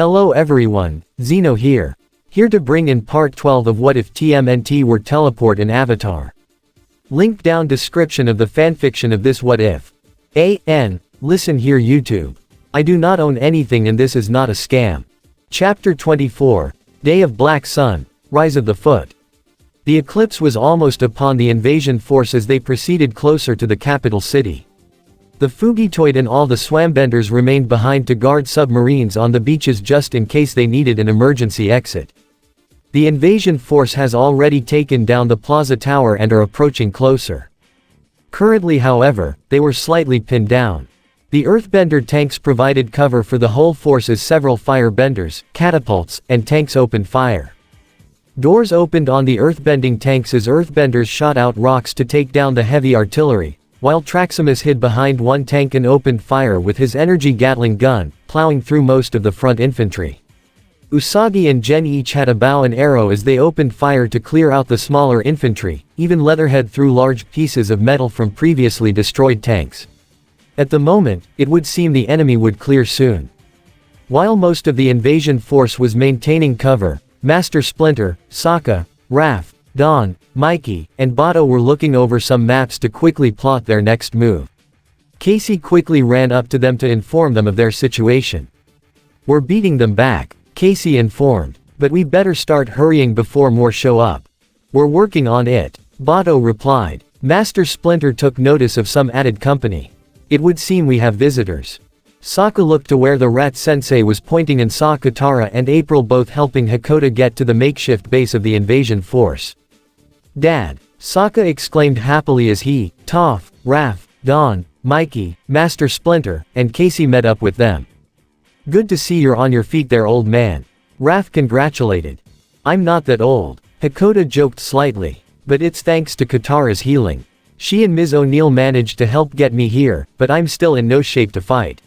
Hello everyone, Zeno here. Here to bring in part 12 of What If TMNT Were Teleport in Avatar. Link down description of the fanfiction of this What If. Listen here YouTube. I do not own anything and this is not a scam. Chapter 24, Day of Black Sun, Rise of the Foot. The eclipse was almost upon the invasion force as they proceeded closer to the capital city. The Fugitoid and all the swambenders remained behind to guard submarines on the beaches just in case they needed an emergency exit. The invasion force has already taken down the plaza tower and are approaching closer. Currently however, they were slightly pinned down. The earthbender tanks provided cover for the whole force as several firebenders, catapults, and tanks opened fire. Doors opened on the earthbending tanks as earthbenders shot out rocks to take down the heavy artillery, while Traximus hid behind one tank and opened fire with his energy Gatling gun, plowing through most of the front infantry. Usagi and Gen each had a bow and arrow as they opened fire to clear out the smaller infantry, even Leatherhead threw large pieces of metal from previously destroyed tanks. At the moment, it would seem the enemy would clear soon. While most of the invasion force was maintaining cover, Master Splinter, Sokka, Raph, Don, Mikey, and Bato were looking over some maps to quickly plot their next move. Casey quickly ran up to them to inform them of their situation. "We're beating them back," Casey informed, "but we better start hurrying before more show up." "We're working on it," Bato replied. Master Splinter took notice of some added company. "It would seem we have visitors." Sokka looked to where the rat sensei was pointing and saw Katara and April both helping Hakoda get to the makeshift base of the invasion force. "Dad," Sokka exclaimed happily as he, Toph, Raph, Don, Mikey, Master Splinter, and Casey met up with them. "Good to see you're on your feet there old man," Raph congratulated. "I'm not that old," Hakoda joked slightly. "But it's thanks to Katara's healing. She and Ms. O'Neill managed to help get me here, but I'm still in no shape to fight,"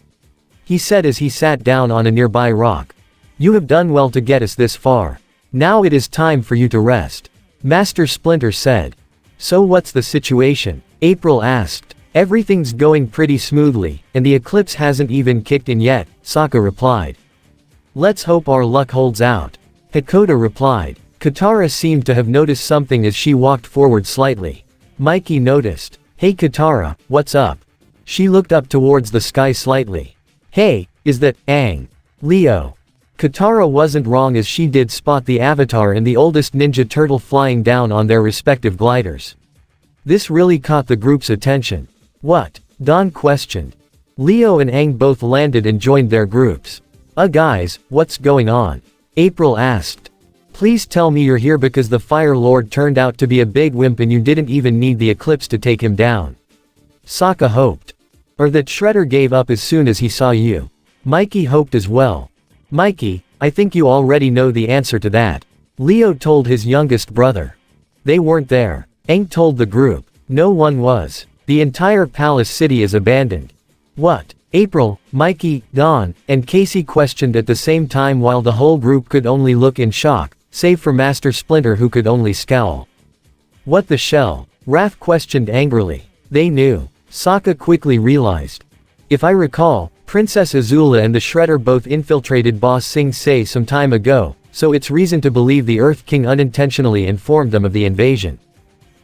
he said as he sat down on a nearby rock. "You have done well to get us this far. Now it is time for you to rest," Master Splinter said. "So what's the situation?" April asked. "Everything's going pretty smoothly, and the eclipse hasn't even kicked in yet," Sokka replied. "Let's hope our luck holds out," Hakoda replied. Katara seemed to have noticed something as she walked forward slightly. Mikey noticed. "Hey Katara, what's up?" She looked up towards the sky slightly. "Hey, is that Aang?" "Leo." Katara wasn't wrong as she did spot the Avatar and the oldest Ninja Turtle flying down on their respective gliders. This really caught the group's attention. "What?" Don questioned. Leo and Aang both landed and joined their groups. Guys, what's going on?" April asked. "Please tell me you're here because the Fire Lord turned out to be a big wimp and you didn't even need the eclipse to take him down," Sokka hoped. "Or that Shredder gave up as soon as he saw you," Mikey hoped as well. "Mikey, I think you already know the answer to that," Leo told his youngest brother. "They weren't there," Aang told the group. "No one was. The entire palace city is abandoned." "What?" April, Mikey, Don, and Casey questioned at the same time while the whole group could only look in shock, save for Master Splinter who could only scowl. "What the shell?" Raph questioned angrily. "They knew," Sokka quickly realized. "If I recall, Princess Azula and the Shredder both infiltrated Boss Sing Se some time ago, so it's reason to believe the Earth King unintentionally informed them of the invasion,"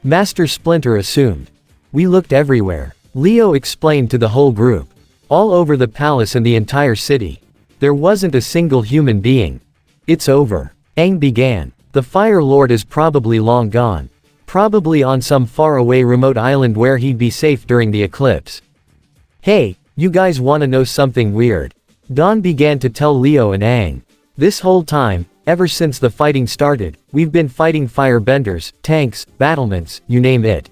Master Splinter assumed. "We looked everywhere," Leo explained to the whole group. "All over the palace and the entire city. There wasn't a single human being." "It's over," Aang began. "The Fire Lord is probably long gone. Probably on some faraway remote island where he'd be safe during the eclipse." "Hey, you guys wanna know something weird?" Don began to tell Leo and Aang. "This whole time, ever since the fighting started, we've been fighting firebenders, tanks, battlements, you name it."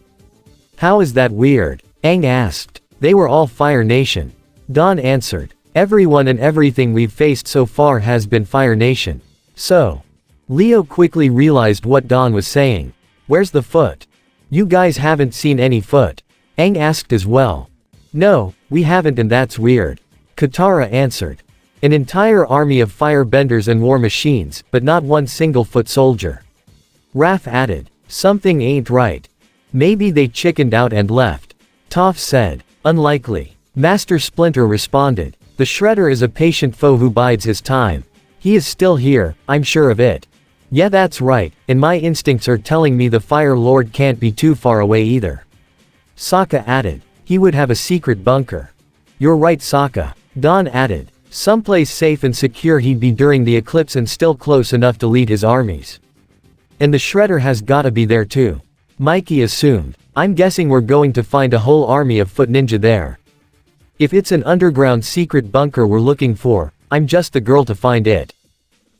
"How is that weird?" Aang asked. "They were all Fire Nation," Don answered. "Everyone and everything we've faced so far has been Fire Nation." "So?" Leo quickly realized what Don was saying. "Where's the foot?" "You guys haven't seen any foot?" Aang asked as well. "No, we haven't and that's weird," Katara answered. "An entire army of firebenders and war machines, but not one single foot soldier," Raph added. "Something ain't right. Maybe they chickened out and left," Toph said. "Unlikely," Master Splinter responded. "The Shredder is a patient foe who bides his time. He is still here, I'm sure of it. Yeah, that's right, and my instincts are telling me the Fire Lord can't be too far away either. Sokka added. He would have a secret bunker. You're right, Sokka. Don added. Someplace safe and secure he'd be during the eclipse and still close enough to lead his armies. And the Shredder has gotta be there too. Mikey assumed. I'm guessing we're going to find a whole army of foot ninja there. If it's an underground secret bunker we're looking for, I'm just the girl to find it.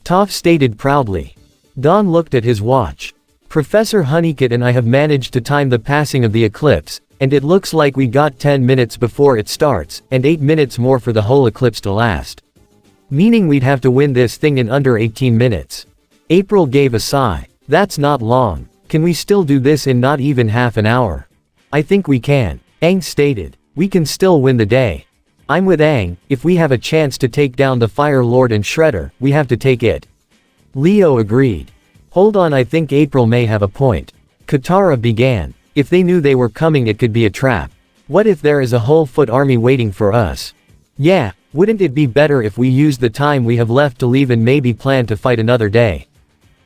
Toph stated proudly. Don looked at his watch. Professor Honeycutt and I have managed to time the passing of the eclipse, and it looks like we got 10 minutes before it starts, and 8 minutes more for the whole eclipse to last. Meaning we'd have to win this thing in under 18 minutes. April gave a sigh. That's not long. Can we still do this in not even half an hour? I think we can. Aang stated. We can still win the day. I'm with Aang, if we have a chance to take down the Fire Lord and Shredder, we have to take it. Leo agreed. Hold on, I think April may have a point. Katara began. If they knew they were coming it could be a trap. What if there is a whole foot army waiting for us? Yeah, wouldn't it be better if we used the time we have left to leave and maybe plan to fight another day?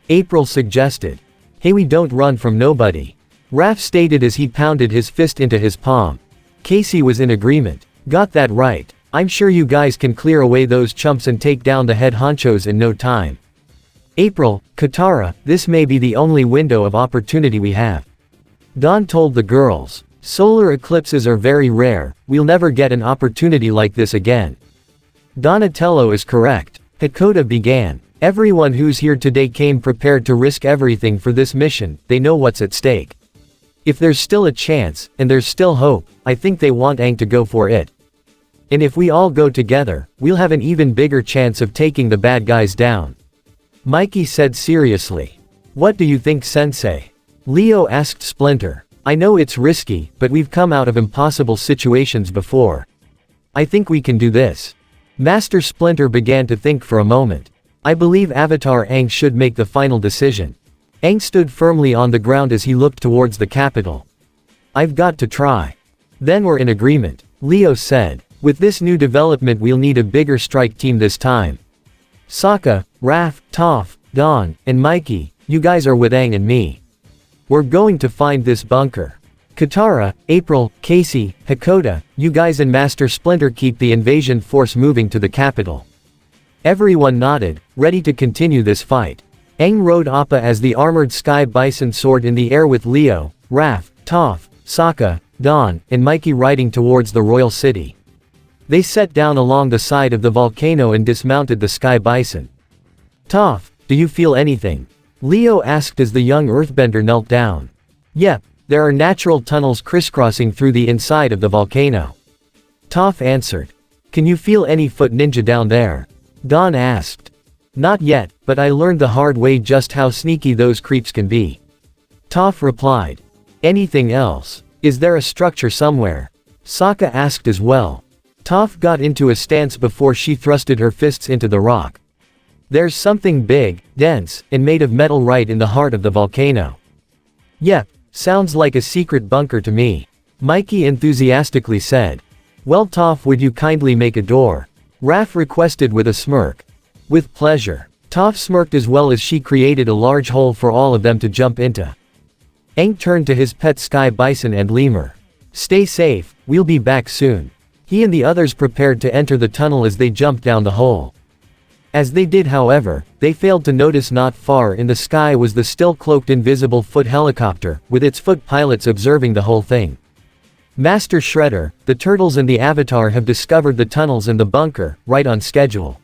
April suggested. Hey, we don't run from nobody. Raph stated as he pounded his fist into his palm. Casey was in agreement. Got that right. I'm sure you guys can clear away those chumps and take down the head honchos in no time. April, Katara, this may be the only window of opportunity we have. Don told the girls. Solar eclipses are very rare, we'll never get an opportunity like this again. Donatello is correct. Hakoda began. Everyone who's here today came prepared to risk everything for this mission, they know what's at stake. If there's still a chance, and there's still hope, I think they want Aang to go for it. And if we all go together, we'll have an even bigger chance of taking the bad guys down. Mikey said seriously. What do you think, Sensei? Leo asked Splinter. I know it's risky, but we've come out of impossible situations before. I think we can do this. Master Splinter began to think for a moment. I believe Avatar Aang should make the final decision. Aang stood firmly on the ground as he looked towards the capital. I've got to try. Then we're in agreement, Leo said. With this new development we'll need a bigger strike team this time. Sokka, Raph, Toph, Don, and Mikey, you guys are with Aang and me. We're going to find this bunker. Katara, April, Casey, Hakoda, you guys and Master Splinter keep the invasion force moving to the capital. Everyone nodded, ready to continue this fight. Aang rode Appa as the armored sky bison soared in the air with Leo, Raph, Toph, Sokka, Don, and Mikey riding towards the royal city. They set down along the side of the volcano and dismounted the sky bison. Toph, do you feel anything? Leo asked as the young earthbender knelt down. Yep, there are natural tunnels crisscrossing through the inside of the volcano. Toph answered. Can you feel any foot ninja down there? Don asked. Not yet, but I learned the hard way just how sneaky those creeps can be. Toph replied. Anything else? Is there a structure somewhere? Sokka asked as well. Toph got into a stance before she thrusted her fists into the rock. There's something big, dense, and made of metal right in the heart of the volcano. Yep, sounds like a secret bunker to me. Mikey enthusiastically said. Well, Toph, would you kindly make a door? Raph requested with a smirk. With pleasure. Toph smirked as well as she created a large hole for all of them to jump into. Aang turned to his pet sky bison and lemur. Stay safe, we'll be back soon. He and the others prepared to enter the tunnel as they jumped down the hole. As they did, however, they failed to notice not far in the sky was the still cloaked invisible foot helicopter, with its foot pilots observing the whole thing. Master Shredder, the turtles and the Avatar have discovered the tunnels and the bunker, right on schedule.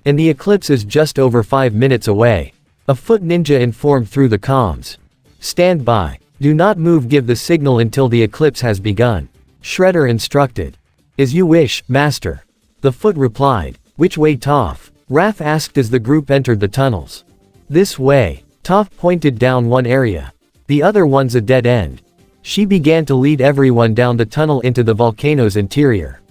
And the eclipse is just over 5 minutes away. A foot ninja informed through the comms. Stand by. Do not move, give the signal until the eclipse has begun. Shredder instructed. As you wish, Master. The foot replied. Which way, Toph? Raph asked as the group entered the tunnels. This way. Toph pointed down one area. The other one's a dead end. She began to lead everyone down the tunnel into the volcano's interior.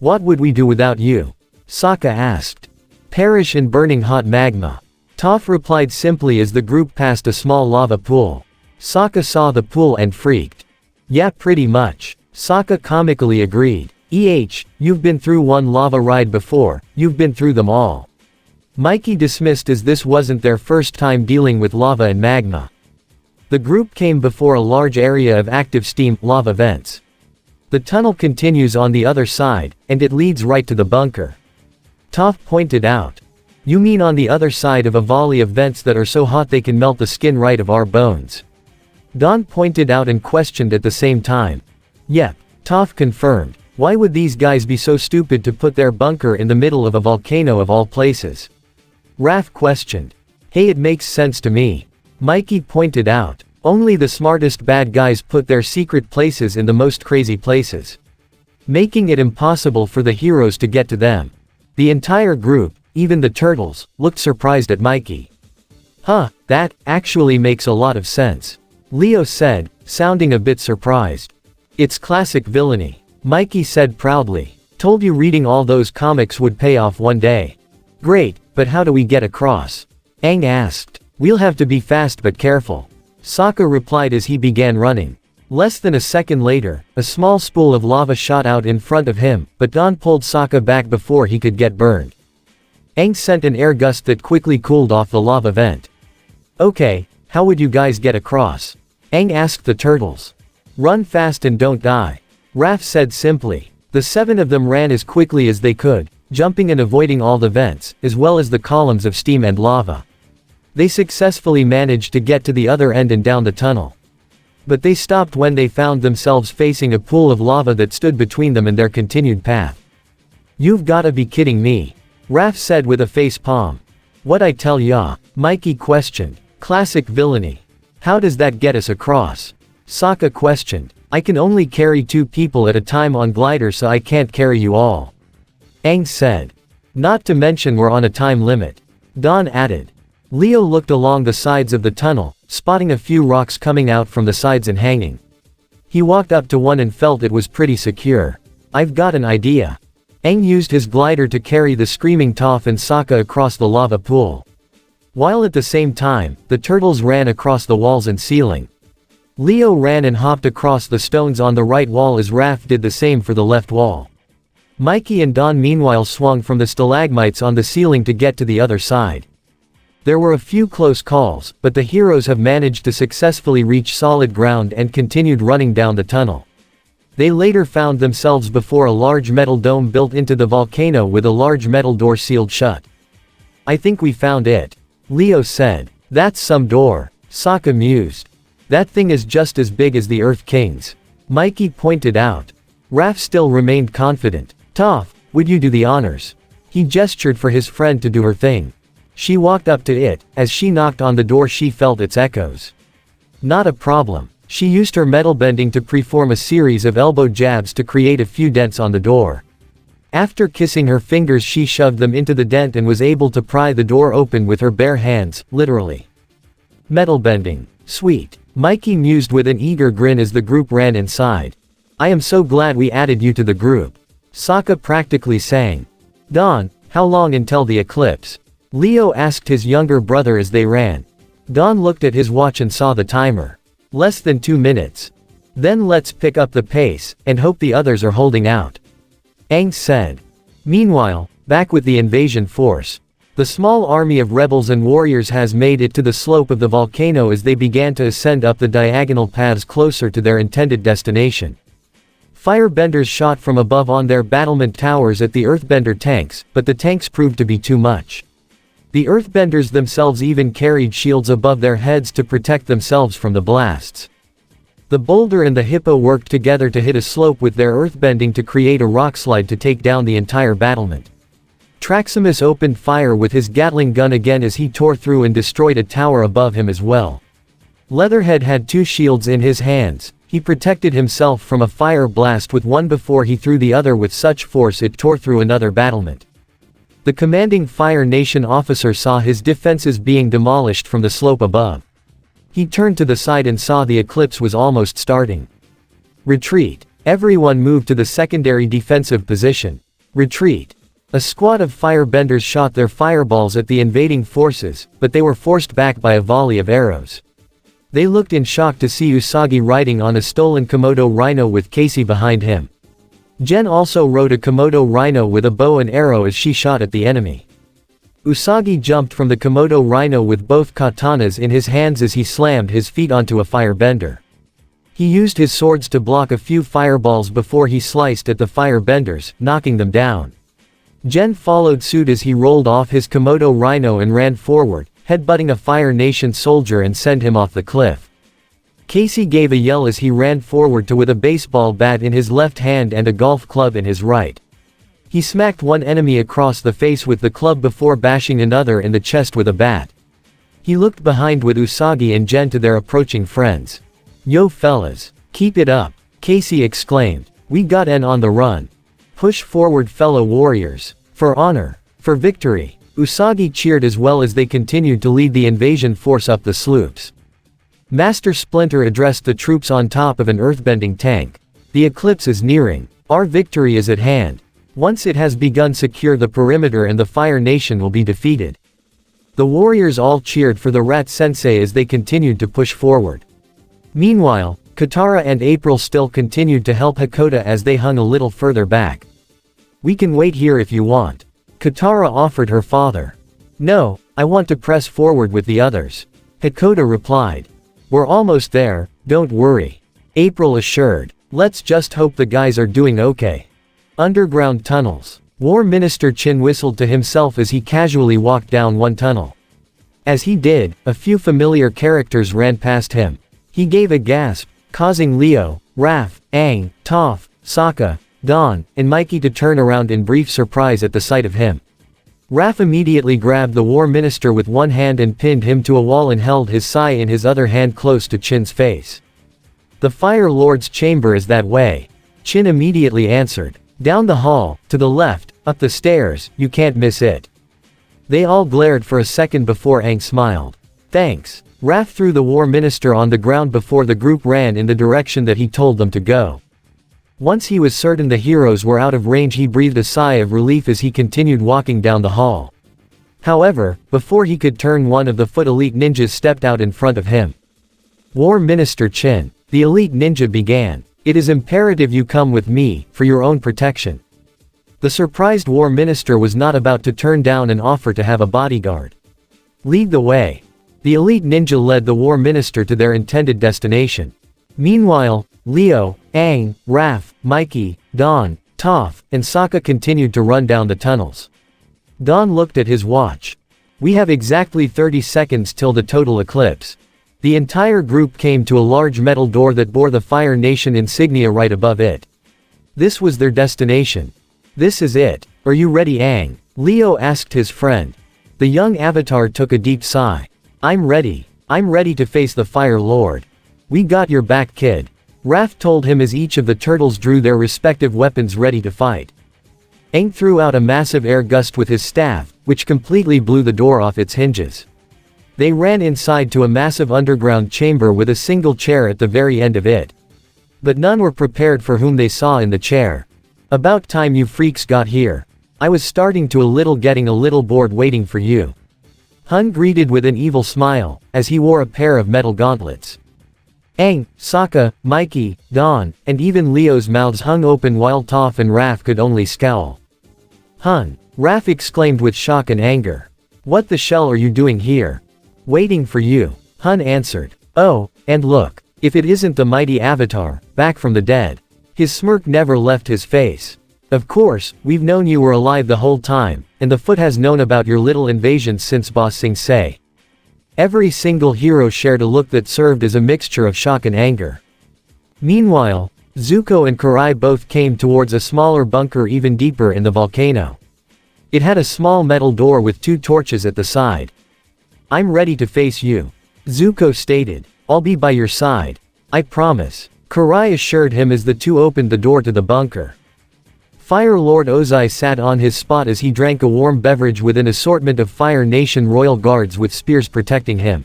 What would we do without you? Sokka asked. Perish in burning hot magma. Toph replied simply as the group passed a small lava pool. Sokka saw the pool and freaked. Yeah, pretty much. Sokka comically agreed. You've been through one lava ride before, you've been through them all. Mikey dismissed as this wasn't their first time dealing with lava and magma. The group came before a large area of active steam lava vents. The tunnel continues on the other side, and it leads right to the bunker. Toph pointed out. You mean on the other side of a volley of vents that are so hot they can melt the skin right of our bones? Don pointed out and questioned at the same time. Yep, Toph confirmed. Why would these guys be so stupid to put their bunker in the middle of a volcano of all places? Raph questioned. Hey, it makes sense to me. Mikey pointed out. Only the smartest bad guys put their secret places in the most crazy places, making it impossible for the heroes to get to them. The entire group, even the turtles, looked surprised at Mikey. Huh, that actually makes a lot of sense, Leo said, sounding a bit surprised. It's classic villainy, Mikey said proudly. Told you reading all those comics would pay off one day. Great, but how do we get across? Aang asked. We'll have to be fast but careful, Sokka replied as he began running. Less than a second later, a small spool of lava shot out in front of him, but Don pulled Sokka back before he could get burned. Aang sent an air gust that quickly cooled off the lava vent. Okay, how would you guys get across? Aang asked the turtles. Run fast and don't die, Raph said simply. The 7 of them ran as quickly as they could, jumping and avoiding all the vents, as well as the columns of steam and lava. They successfully managed to get to the other end and down the tunnel. But they stopped when they found themselves facing a pool of lava that stood between them and their continued path. You've gotta be kidding me, Raph said with a face palm. What I tell ya? Mikey questioned. Classic villainy. How does that get us across? Sokka questioned. I can only carry 2 people at a time on glider, so I can't carry you all, Aang said. Not to mention we're on a time limit, Don added. Leo looked along the sides of the tunnel, spotting a few rocks coming out from the sides and hanging. He walked up to one and felt it was pretty secure. I've got an idea. Aang used his glider to carry the screaming Toph and Sokka across the lava pool, while at the same time, the turtles ran across the walls and ceiling. Leo ran and hopped across the stones on the right wall as Raph did the same for the left wall. Mikey and Don meanwhile swung from the stalagmites on the ceiling to get to the other side. There were a few close calls, but the heroes have managed to successfully reach solid ground and continued running down the tunnel. They later found themselves before a large metal dome built into the volcano with a large metal door sealed shut. I think we found it, Leo said. That's some door, Sokka mused. That thing is just as big as the Earth King's, Mikey pointed out. Raph still remained confident. Toph, would you do the honors? He gestured for his friend to do her thing. She walked up to it. As she knocked on the door she felt its echoes. Not a problem. She used her metal bending to preform a series of elbow jabs to create a few dents on the door. After kissing her fingers she shoved them into the dent and was able to pry the door open with her bare hands, literally. Metal bending. Sweet, Mikey mused with an eager grin as the group ran inside. I am so glad we added you to the group, Sokka practically sang. Don, how long until the eclipse? Leo asked his younger brother as they ran. Don looked at his watch and saw the timer. Less than 2 minutes. Then let's pick up the pace, and hope the others are holding out, Aang said. Meanwhile, back with the invasion force. The small army of rebels and warriors has made it to the slope of the volcano as they began to ascend up the diagonal paths closer to their intended destination. Firebenders shot from above on their battlement towers at the Earthbender tanks, but the tanks proved to be too much. The Earthbenders themselves even carried shields above their heads to protect themselves from the blasts. The boulder and the hippo worked together to hit a slope with their earthbending to create a rockslide to take down the entire battlement. Traximus opened fire with his Gatling gun again as he tore through and destroyed a tower above him as well. Leatherhead had 2 shields in his hands. He protected himself from a fire blast with one before he threw the other with such force it tore through another battlement. The commanding Fire Nation officer saw his defenses being demolished from the slope above. He turned to the side and saw the eclipse was almost starting. Retreat. Everyone moved to the secondary defensive position. Retreat. A squad of firebenders shot their fireballs at the invading forces, but they were forced back by a volley of arrows. They looked in shock to see Usagi riding on a stolen Komodo rhino with Casey behind him. Jen also rode a Komodo rhino with a bow and arrow as she shot at the enemy. Usagi jumped from the Komodo rhino with both katanas in his hands as he slammed his feet onto a firebender. He used his swords to block a few fireballs before he sliced at the firebenders, knocking them down. Gen followed suit as he rolled off his Komodo rhino and ran forward, headbutting a Fire Nation soldier and sent him off the cliff. Casey gave a yell as he ran forward with a baseball bat in his left hand and a golf club in his right. He smacked one enemy across the face with the club before bashing another in the chest with a bat. He looked behind with Usagi and Gen to their approaching friends. "Yo fellas, keep it up," Casey exclaimed. "We got N on the run. Push forward fellow warriors. For honor. For victory." Usagi cheered as well as they continued to lead the invasion force up the slopes. Master Splinter addressed the troops on top of an earthbending tank. "The eclipse is nearing. Our victory is at hand. Once it has begun, secure the perimeter and the Fire Nation will be defeated." The warriors all cheered for the Rat Sensei as they continued to push forward. Meanwhile, Katara and April still continued to help Hakoda as they hung a little further back. "We can wait here if you want," Katara offered her father. "No, I want to press forward with the others," Hakoda replied. "We're almost there, don't worry," April assured. "Let's just hope the guys are doing okay." Underground tunnels. War Minister Chin whistled to himself as he casually walked down one tunnel. As he did, a few familiar characters ran past him. He gave a gasp, causing Leo, Raph, Aang, Toph, Sokka, Don, and Mikey to turn around in brief surprise at the sight of him. Raph immediately grabbed the War Minister with one hand and pinned him to a wall and held his sai in his other hand close to Chin's face. "The Fire Lord's chamber is that way," Chin immediately answered. "Down the hall, to the left, up the stairs, you can't miss it." They all glared for a second before Aang smiled. "Thanks." Raph threw the War Minister on the ground before the group ran in the direction that he told them to go. Once he was certain the heroes were out of range, he breathed a sigh of relief as he continued walking down the hall. However, before he could turn, one of the Foot Elite Ninjas stepped out in front of him. "War Minister Chin," the Elite Ninja began, "it is imperative you come with me, for your own protection." The surprised War Minister was not about to turn down an offer to have a bodyguard. "Lead the way." The Elite Ninja led the War Minister to their intended destination. Meanwhile, Leo, Aang, Raph, Mikey, Don, Toph, and Sokka continued to run down the tunnels. Don looked at his watch. "We have exactly 30 seconds till the total eclipse." The entire group came to a large metal door that bore the Fire Nation insignia right above it. This was their destination. "This is it. Are you ready, Aang?" Leo asked his friend. The young Avatar took a deep sigh. "I'm ready. I'm ready to face the Fire Lord." "We got your back, kid," Raph told him as each of the turtles drew their respective weapons ready to fight. Aang threw out a massive air gust with his staff, which completely blew the door off its hinges. They ran inside to a massive underground chamber with a single chair at the very end of it. But none were prepared for whom they saw in the chair. "About time you freaks got here. I was starting to getting a little bored waiting for you." Hun greeted with an evil smile, as he wore a pair of metal gauntlets. Aang, Sokka, Mikey, Don, and even Leo's mouths hung open while Toph and Raph could only scowl. "Hun!" Raph exclaimed with shock and anger. "What the shell are you doing here?" "Waiting for you," Hun answered. "Oh, and look, if it isn't the mighty Avatar, back from the dead." His smirk never left his face. "Of course, we've known you were alive the whole time, and the Foot has known about your little invasion since Boss Sing Se." Every single hero shared a look that served as a mixture of shock and anger. Meanwhile, Zuko and Karai both came towards a smaller bunker even deeper in the volcano. It had a small metal door with 2 torches at the side. "I'm ready to face you," Zuko stated. "I'll be by your side. I promise," Karai assured him as the two opened the door to the bunker. Fire Lord Ozai sat on his spot as he drank a warm beverage with an assortment of Fire Nation royal guards with spears protecting him.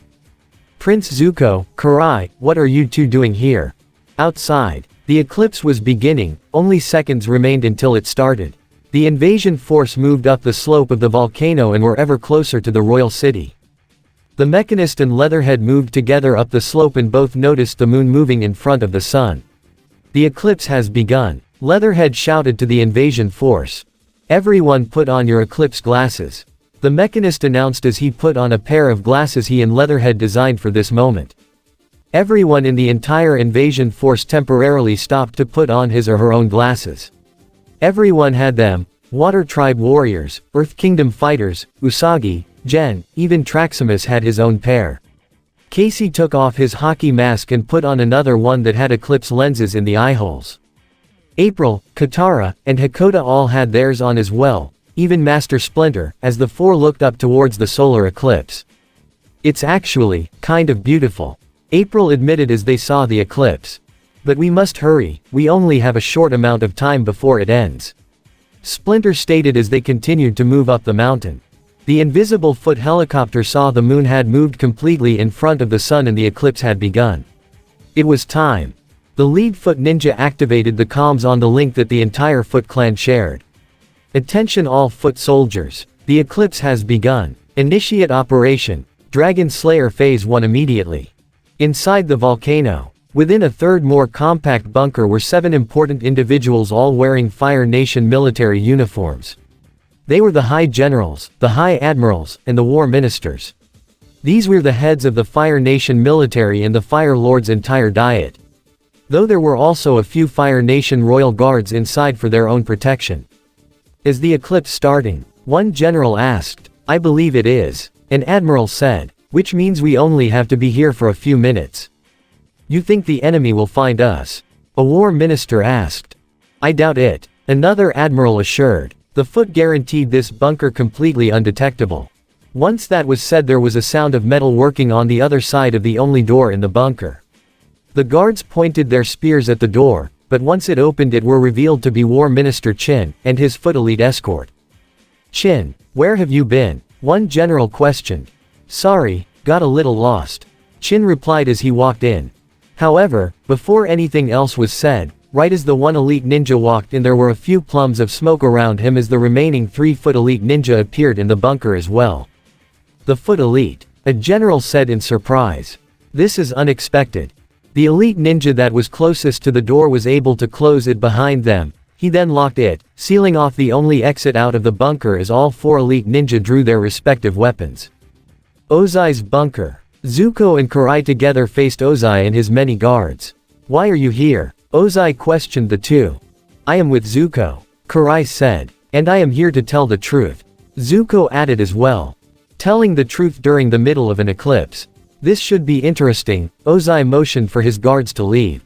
"Prince Zuko, Karai, what are you two doing here?" Outside, the eclipse was beginning, only seconds remained until it started. The invasion force moved up the slope of the volcano and were ever closer to the royal city. The Mechanist and Leatherhead moved together up the slope and both noticed the moon moving in front of the sun. "The eclipse has begun," Leatherhead shouted to the invasion force. "Everyone put on your eclipse glasses." the mechanist announced as he put on a pair of glasses he and Leatherhead designed for this moment. Everyone in the entire invasion force temporarily stopped to put on his or her own glasses. Everyone had them: Water Tribe warriors, Earth Kingdom fighters, Usagi, Gen, even Traximus had his own pair. Casey took off his hockey mask and put on another one that had eclipse lenses in the eyeholes. April, Katara, and Hakoda all had theirs on as well, even Master Splinter, as the four looked up towards the solar eclipse. "It's actually kind of beautiful," April admitted as they saw the eclipse. "But we must hurry, we only have a short amount of time before it ends," Splinter stated as they continued to move up the mountain. The invisible foot helicopter saw the moon had moved completely in front of the sun and the eclipse had begun. It was time. The lead foot ninja activated the comms on the link that the entire Foot clan shared. "Attention all Foot soldiers. The eclipse has begun. Initiate operation. Dragon Slayer Phase 1 immediately." Inside the volcano, within a third more compact bunker were 7 important individuals all wearing Fire Nation military uniforms. They were the High Generals, the High Admirals, and the War Ministers. These were the heads of the Fire Nation military and the Fire Lord's entire diet. Though there were also a few Fire Nation royal guards inside for their own protection. "Is the eclipse starting?" one general asked. "I believe it is," an admiral said, "which means we only have to be here for a few minutes." "You think the enemy will find us?" a war minister asked. "I doubt it," another admiral assured. The Foot guaranteed this bunker completely undetectable. Once that was said, there was a sound of metal working on the other side of the only door in the bunker. The guards pointed their spears at the door, but once it opened it were revealed to be War Minister Chin, and his Foot elite escort. "Chin, where have you been?" one general questioned. "Sorry, got a little lost," Chin replied as he walked in. However, before anything else was said, right as the one elite ninja walked in, there were a few plumes of smoke around him as the remaining 3 Foot elite ninja appeared in the bunker as well. "The Foot elite," a general said in surprise. "This is unexpected." The elite ninja that was closest to the door was able to close it behind them. He then locked it, sealing off the only exit out of the bunker as all 4 elite ninja drew their respective weapons. Ozai's bunker. Zuko and Karai together faced Ozai and his many guards. "Why are you here?" Ozai questioned the two. "I am with Zuko," Karai said. "And I am here to tell the truth," Zuko added as well. Telling the truth during the middle of an eclipse. This should be interesting. Ozai motioned for his guards to leave.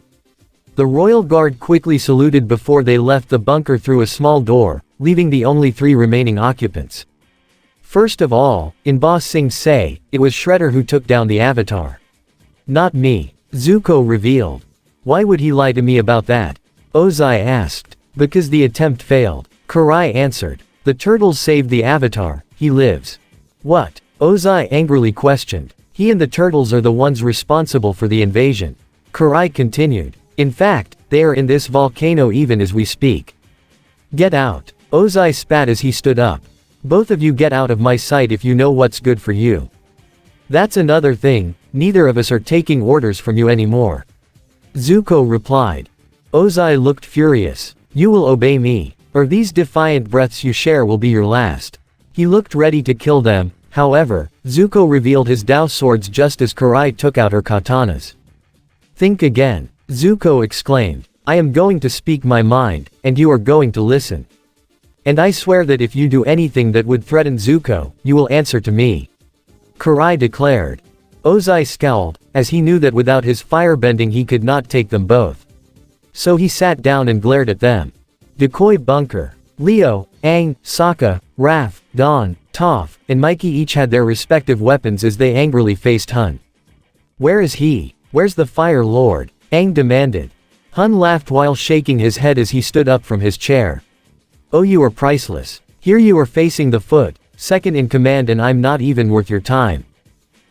The royal guard quickly saluted before they left the bunker through a small door, leaving the only 3 remaining occupants. First of all, in Ba Sing Se, it was Shredder who took down the Avatar. "Not me," Zuko revealed. "Why would he lie to me about that?" Ozai asked. "Because the attempt failed," Karai answered. "The turtles saved the Avatar, he lives." "What?" Ozai angrily questioned. "He and the turtles are the ones responsible for the invasion," Karai continued. "In fact, they are in this volcano even as we speak." "Get out," Ozai spat as he stood up. "Both of you get out of my sight if you know what's good for you." "That's another thing, neither of us are taking orders from you anymore," Zuko replied. Ozai looked furious. "You will obey me, or these defiant breaths you share will be your last." He looked ready to kill them. However, Zuko revealed his Dao swords just as Karai took out her katanas. "Think again," Zuko exclaimed. "I am going to speak my mind, and you are going to listen. And I swear that if you do anything that would threaten Zuko, you will answer to me," Karai declared. Ozai scowled, as he knew that without his firebending he could not take them both. So he sat down and glared at them. Decoy bunker. Leo, Aang, Sokka, Raph, Don, Toph, and Mikey each had their respective weapons as they angrily faced Hun. "Where is he? Where's the Fire Lord?" Aang demanded. Hun laughed while shaking his head as he stood up from his chair. "Oh, you are priceless. Here you are facing the Foot, second in command, and I'm not even worth your time.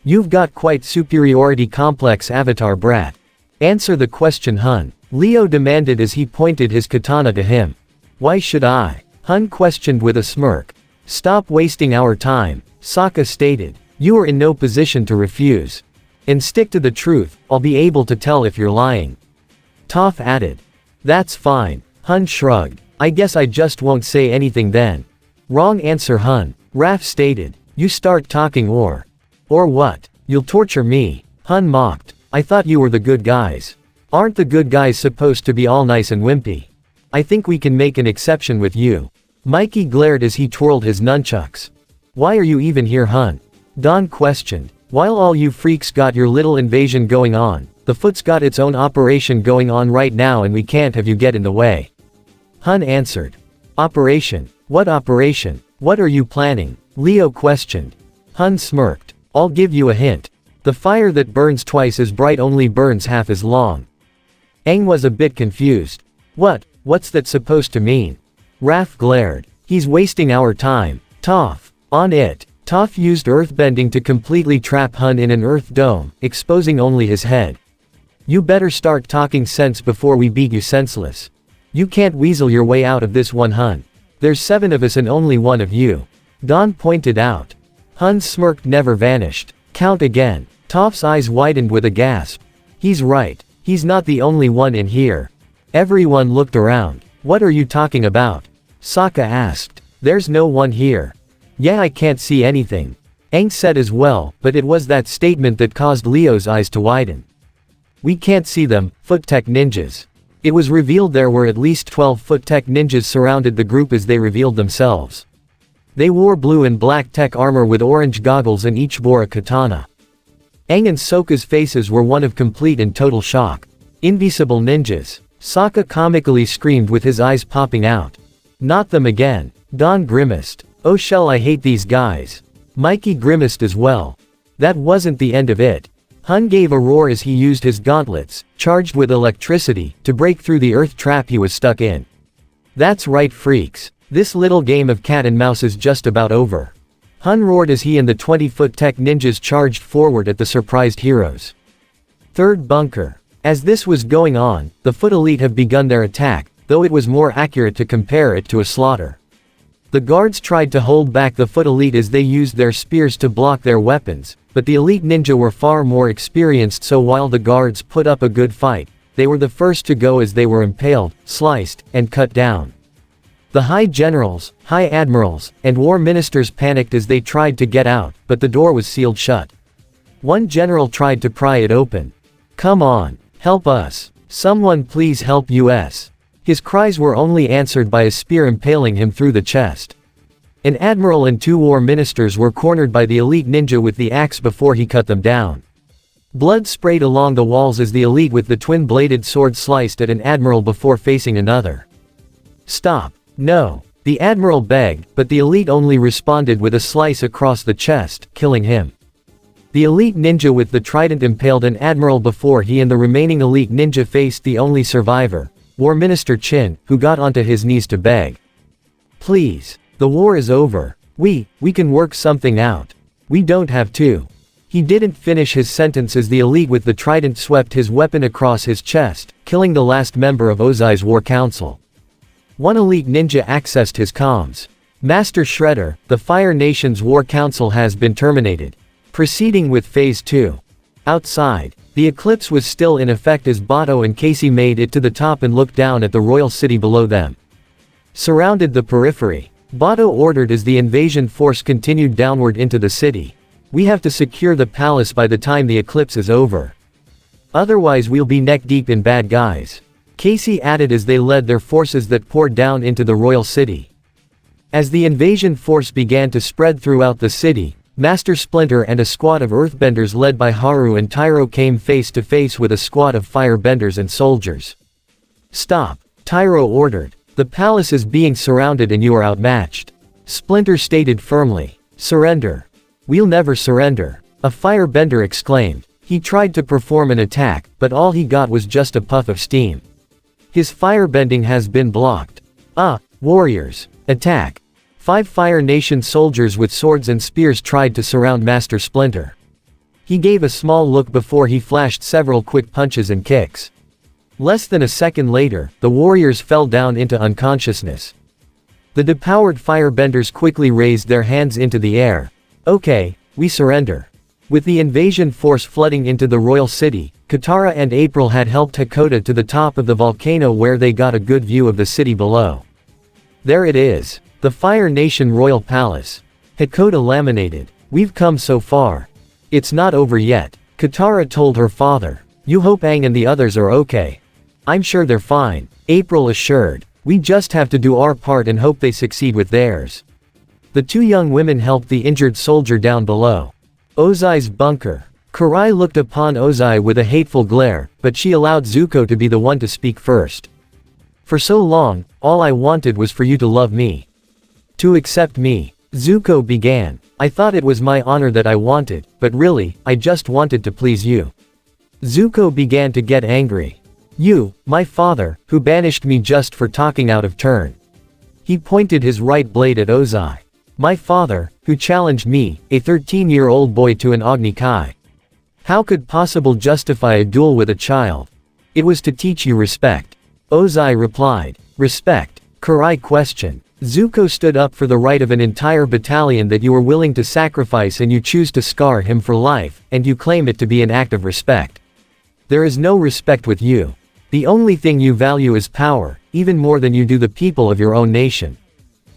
You've got quite superiority complex, Avatar brat. Answer the question, Hun," Leo demanded as he pointed his katana to him. "Why should I?" Hun questioned with a smirk. "Stop wasting our time," Sokka stated. "You are in no position to refuse. And stick to the truth, I'll be able to tell if you're lying," Toph added. "That's fine," Hun shrugged. "I guess I just won't say anything then." "Wrong answer, Hun," Raph stated. You start talking or what? You'll torture me. Hun mocked. I thought you were the good guys. Aren't the good guys supposed to be all nice and wimpy? I think we can make an exception with you. Mikey glared as he twirled his nunchucks. Why are you even here, Hun? Don questioned. While all you freaks got your little invasion going on, the Foot's got its own operation going on right now and we can't have you get in the way. Hun answered. Operation? What operation? What are you planning? Leo questioned. Hun smirked. I'll give you a hint. The fire that burns twice as bright only burns half as long. Aang was a bit confused. What's that supposed to mean? Raph glared. He's wasting our time. Toph. On it. Toph used earthbending to completely trap Hun in an earth dome, exposing only his head. You better start talking sense before we beat you senseless. You can't weasel your way out of this one, Hun. There's 7 of us and only 1 of you. Don pointed out. Hun's smirk never vanished. Count again. Toph's eyes widened with a gasp. He's right. He's not the only one in here. Everyone looked around. What are you talking about? Sokka asked. There's no one here. Yeah, I can't see anything. Aang said as well, but it was that statement that caused Leo's eyes to widen. We can't see them, Foot Tech ninjas. It was revealed there were at least 12 Foot Tech ninjas surrounded the group as they revealed themselves. They wore blue and black tech armor with orange goggles and each bore a katana. Aang and Sokka's faces were one of complete and total shock. Invisible ninjas. Sokka comically screamed with his eyes popping out. Not them again. Don grimaced. Oh shell, I hate these guys. Mikey grimaced as well. That wasn't the end of it. Hun gave a roar as he used his gauntlets, charged with electricity, to break through the earth trap he was stuck in. That's right, freaks. This little game of cat and mouse is just about over. Hun roared as he and the 20-foot tech ninjas charged forward at the surprised heroes. Third bunker. As this was going on, the Foot Elite have begun their attack, though it was more accurate to compare it to a slaughter. The guards tried to hold back the Foot Elite as they used their spears to block their weapons, but the elite ninja were far more experienced, so while the guards put up a good fight, they were the first to go as they were impaled, sliced, and cut down. The high generals, high admirals, and war ministers panicked as they tried to get out, but the door was sealed shut. One general tried to pry it open. Come on, help us. Someone please help us. His cries were only answered by a spear impaling him through the chest. An admiral and 2 war ministers were cornered by the elite ninja with the axe before he cut them down. Blood sprayed along the walls as the elite with the twin-bladed sword sliced at an admiral before facing another. Stop. No. The admiral begged, but the elite only responded with a slice across the chest, killing him. The elite ninja with the trident impaled an admiral before he and the remaining elite ninja faced the only survivor, War Minister Chin, who got onto his knees to beg. Please. The war is over. We can work something out. We don't have to. He didn't finish his sentence as the elite with the trident swept his weapon across his chest, killing the last member of Ozai's war council. One elite ninja accessed his comms. Master Shredder, the Fire Nation's war council has been terminated. Proceeding with Phase 2. Outside, the eclipse was still in effect as Bato and Casey made it to the top and looked down at the royal city below them. Surrounded the periphery. Bato ordered as the invasion force continued downward into the city. We have to secure the palace by the time the eclipse is over. Otherwise we'll be neck deep in bad guys. Casey added as they led their forces that poured down into the royal city. As the invasion force began to spread throughout the city, Master Splinter and a squad of earthbenders led by Haru and Tyro came face to face with a squad of firebenders and soldiers. Stop, Tyro ordered. The palace is being surrounded and you are outmatched. Splinter stated firmly. Surrender. We'll never surrender. A firebender exclaimed. He tried to perform an attack, but all he got was just a puff of steam. His firebending has been blocked. Warriors. Attack. 5 Fire Nation soldiers with swords and spears tried to surround Master Splinter. He gave a small look before he flashed several quick punches and kicks. Less than a second later, the warriors fell down into unconsciousness. The depowered firebenders quickly raised their hands into the air. Okay, we surrender. With the invasion force flooding into the royal city, Katara and April had helped Hakoda to the top of the volcano where they got a good view of the city below. There it is. The Fire Nation Royal Palace. Hakoda laminated. We've come so far. It's not over yet. Katara told her father. You hope Aang and the others are okay. I'm sure they're fine, April assured. We just have to do our part and hope they succeed with theirs. The two young women helped the injured soldier down below. Ozai's bunker. Karai looked upon Ozai with a hateful glare, but she allowed Zuko to be the one to speak first. For so long, all I wanted was for you to love me. To accept me. Zuko began. I thought it was my honor that I wanted, but really, I just wanted to please you. Zuko began to get angry. You, my father, who banished me just for talking out of turn. He pointed his right blade at Ozai. My father, who challenged me, a 13-year-old boy to an Agni Kai. How could possible justify a duel with a child? It was to teach you respect. Ozai replied. Respect? Karai questioned. Zuko stood up for the right of an entire battalion that you were willing to sacrifice, and you choose to scar him for life, and you claim it to be an act of respect. There is no respect with you. The only thing you value is power, even more than you do the people of your own nation.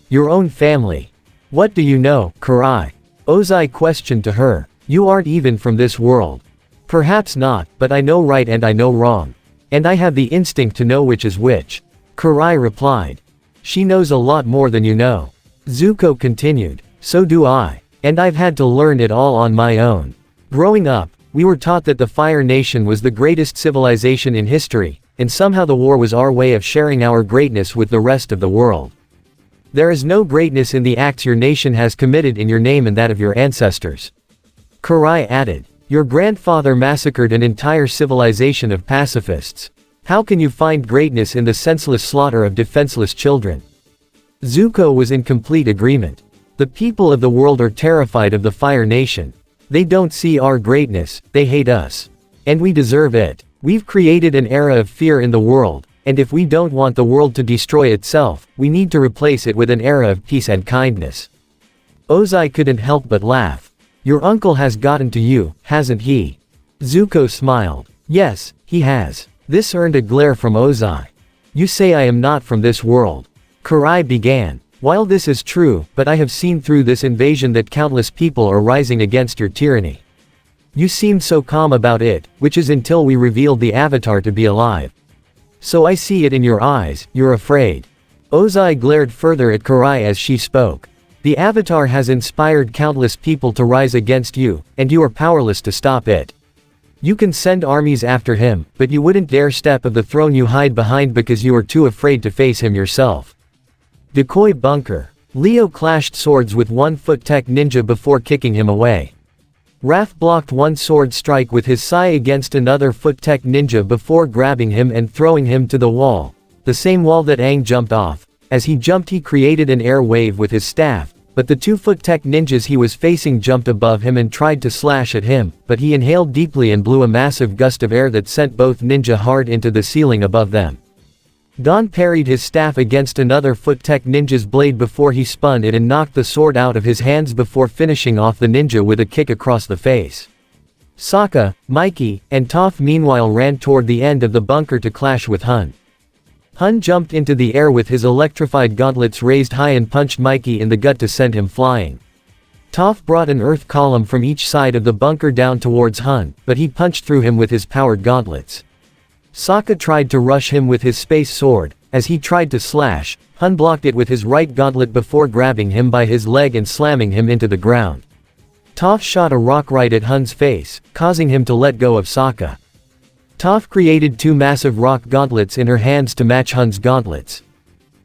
Your own family. What do you know, Karai? Ozai questioned to her. You aren't even from this world. Perhaps not, but I know right and I know wrong. And I have the instinct to know which is which. Karai replied. She knows a lot more than you know. Zuko continued. So do I. And I've had to learn it all on my own. Growing up, we were taught that the Fire Nation was the greatest civilization in history, and somehow the war was our way of sharing our greatness with the rest of the world. There is no greatness in the acts your nation has committed in your name and that of your ancestors. Karai added. Your grandfather massacred an entire civilization of pacifists. How can you find greatness in the senseless slaughter of defenseless children? Zuko was in complete agreement. The people of the world are terrified of the Fire Nation. They don't see our greatness, they hate us. And we deserve it. We've created an era of fear in the world, and if we don't want the world to destroy itself, we need to replace it with an era of peace and kindness. Ozai couldn't help but laugh. Your uncle has gotten to you, hasn't he? Zuko smiled. Yes, he has. This earned a glare from Ozai. You say I am not from this world. Karai began. While this is true, but I have seen through this invasion that countless people are rising against your tyranny. You seemed so calm about it, which is until we revealed the Avatar to be alive. So I see it in your eyes, you're afraid. Ozai glared further at Karai as she spoke. The Avatar has inspired countless people to rise against you, and you are powerless to stop it. You can send armies after him, but you wouldn't dare step of the throne you hide behind because you are too afraid to face him yourself. Decoy bunker. Leo clashed swords with 1-foot tech ninja before kicking him away. Raph blocked one sword strike with his sai against another foot tech ninja before grabbing him and throwing him to the wall, the same wall that Aang jumped off. As he jumped, he created an air wave with his staff, but the 2-foot tech ninjas he was facing jumped above him and tried to slash at him, but he inhaled deeply and blew a massive gust of air that sent both ninja hard into the ceiling above them. Don parried his staff against another foot tech ninja's blade before he spun it and knocked the sword out of his hands before finishing off the ninja with a kick across the face. Sokka, Mikey, and Toph meanwhile ran toward the end of the bunker to clash with Hun. Hun jumped into the air with his electrified gauntlets raised high and punched Mikey in the gut to send him flying. Toph brought an earth column from each side of the bunker down towards Hun, but he punched through him with his powered gauntlets. Sokka tried to rush him with his space sword. As he tried to slash, Hun blocked it with his right gauntlet before grabbing him by his leg and slamming him into the ground. Toph shot a rock right at Hun's face, causing him to let go of Sokka. Toph created 2 massive rock gauntlets in her hands to match Hun's gauntlets.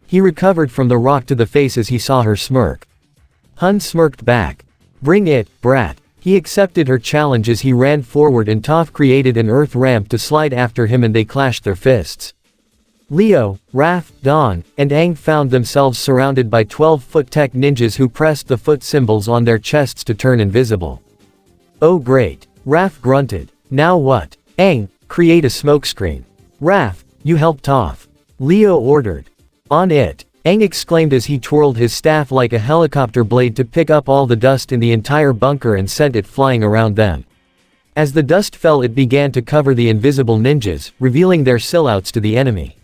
He recovered from the rock to the face as he saw her smirk. Hun smirked back. Bring it, brat. He accepted her challenge as he ran forward and Toph created an earth ramp to slide after him and they clashed their fists. Leo, Raph, Don, and Aang found themselves surrounded by 12-foot tech ninjas who pressed the foot symbols on their chests to turn invisible. Oh great. Raph grunted. Now what? Aang, create a smokescreen. Raph, you help Toph. Leo ordered. On it. Aang exclaimed as he twirled his staff like a helicopter blade to pick up all the dust in the entire bunker and sent it flying around them. As the dust fell, it began to cover the invisible ninjas, revealing their silhouettes to the enemy.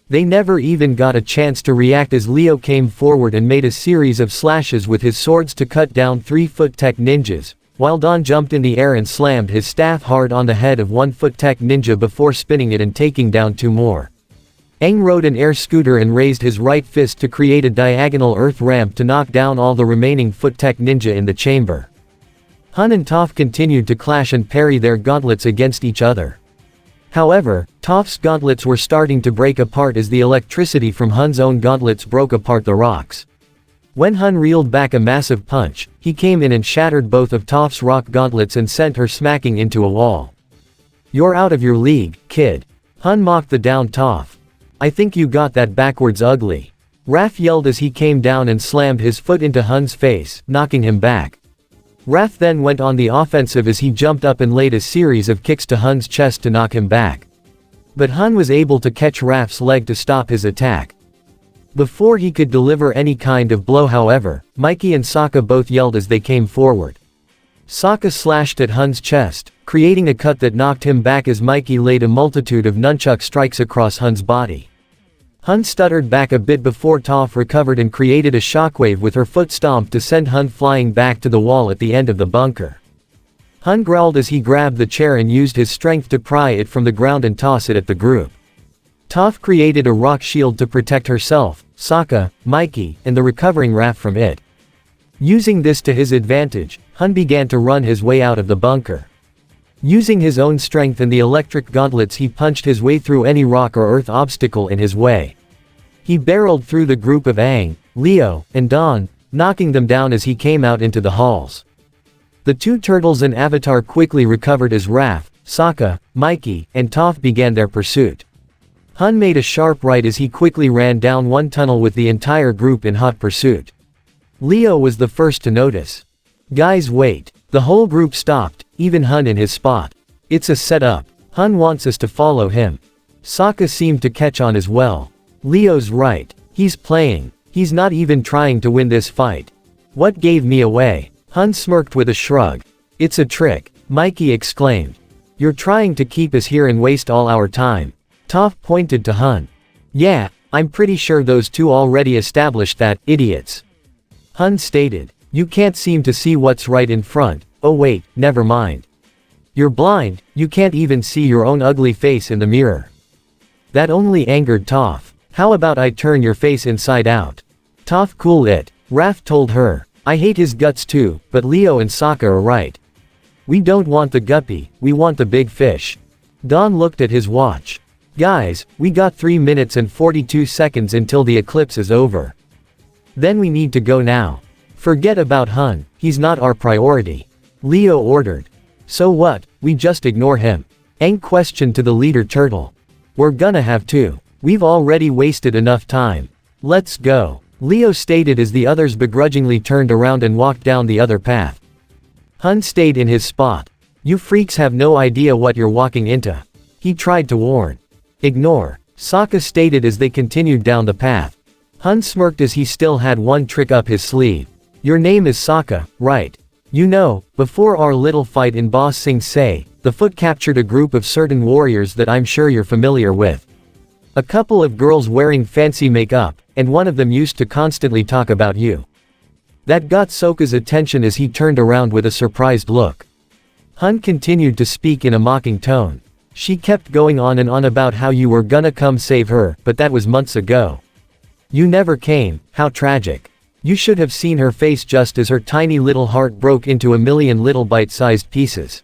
They never even got a chance to react as Leo came forward and made a series of slashes with his swords to cut down 3-foot tech ninjas, while Don jumped in the air and slammed his staff hard on the head of 1-foot tech ninja before spinning it and taking down 2 more. Aang rode an air scooter and raised his right fist to create a diagonal earth ramp to knock down all the remaining foot tech ninja in the chamber. Hun and Toph continued to clash and parry their gauntlets against each other. However, Toph's gauntlets were starting to break apart as the electricity from Hun's own gauntlets broke apart the rocks. When Hun reeled back a massive punch, he came in and shattered both of Toph's rock gauntlets and sent her smacking into a wall. "You're out of your league, kid." Hun mocked the downed Toph. "I think you got that backwards ugly." Raph yelled as he came down and slammed his foot into Hun's face, knocking him back. Raph then went on the offensive as he jumped up and laid a series of kicks to Hun's chest to knock him back. But Hun was able to catch Raph's leg to stop his attack. Before he could deliver any kind of blow, however, Mikey and Sokka both yelled as they came forward. Sokka slashed at Hun's chest, creating a cut that knocked him back as Mikey laid a multitude of nunchuck strikes across Hun's body. Hun stuttered back a bit before Toph recovered and created a shockwave with her foot stomp to send Hun flying back to the wall at the end of the bunker. Hun growled as he grabbed the chair and used his strength to pry it from the ground and toss it at the group. Toph created a rock shield to protect herself, Sokka, Mikey, and the recovering Raph from it. Using this to his advantage, Hun began to run his way out of the bunker. Using his own strength and the electric gauntlets, he punched his way through any rock or earth obstacle in his way. He barreled through the group of Aang, Leo, and Don, knocking them down as he came out into the halls. The 2 turtles and Avatar quickly recovered as Raph, Sokka, Mikey, and Toph began their pursuit. Hun made a sharp right as he quickly ran down one tunnel with the entire group in hot pursuit. Leo was the first to notice. "Guys, wait." The whole group stopped, even Hun in his spot. "It's a setup. Hun wants us to follow him." Sokka seemed to catch on as well. "Leo's right. He's playing. He's not even trying to win this fight. What gave me away?" Hun smirked with a shrug. "It's a trick," Mikey exclaimed. "You're trying to keep us here and waste all our time." Toph pointed to Hun. "Yeah, I'm pretty sure those 2 already established that, idiots." Hun stated. "You can't seem to see what's right in front. Oh wait, never mind. You're blind, you can't even see your own ugly face in the mirror." That only angered Toph. "How about I turn your face inside out?" "Toph, cool it," Raph told her. "I hate his guts too, but Leo and Sokka are right. We don't want the guppy, we want the big fish." Don looked at his watch. "Guys, we got 3 minutes and 42 seconds until the eclipse is over. Then we need to go now. Forget about Hun, he's not our priority," Leo ordered. "So what, we just ignore him?" Aang questioned to the leader turtle. "We're gonna have to. We've already wasted enough time. Let's go," Leo stated as the others begrudgingly turned around and walked down the other path. Hun stayed in his spot. "You freaks have no idea what you're walking into," he tried to warn. "Ignore," Sokka stated as they continued down the path. Hun smirked as he still had one trick up his sleeve. "Your name is Sokka, right? You know, before our little fight in Ba Sing Se, the Foot captured a group of certain warriors that I'm sure you're familiar with. A couple of girls wearing fancy makeup, and one of them used to constantly talk about you." That got Sokka's attention as he turned around with a surprised look. Hun continued to speak in a mocking tone. "She kept going on and on about how you were gonna come save her, but that was months ago. You never came, how tragic. You should have seen her face just as her tiny little heart broke into a million little bite-sized pieces."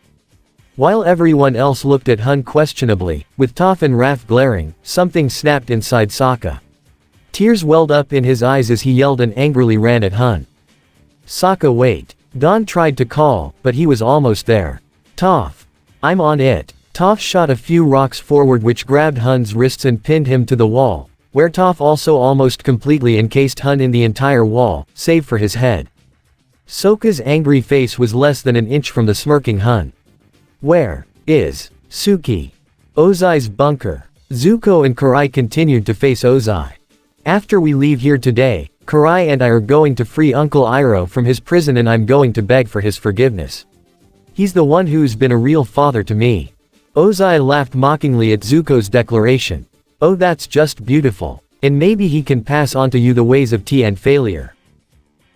While everyone else looked at Hun questionably, with Toph and Raph glaring, something snapped inside Sokka. Tears welled up in his eyes as he yelled and angrily ran at Hun. "Sokka, wait." Don tried to call, but he was almost there. "Toph. I'm on it." Toph shot a few rocks forward which grabbed Hun's wrists and pinned him to the wall, where Toph also almost completely encased Hun in the entire wall, save for his head. Sokka's angry face was less than an inch from the smirking Hun. "Where is Suki?" Ozai's bunker. Zuko and Karai continued to face Ozai. "After we leave here today, Karai and I are going to free Uncle Iroh from his prison and I'm going to beg for his forgiveness. He's the one who's been a real father to me." Ozai laughed mockingly at Zuko's declaration. Oh, that's just beautiful. And maybe he can pass on to you the ways of tea and failure.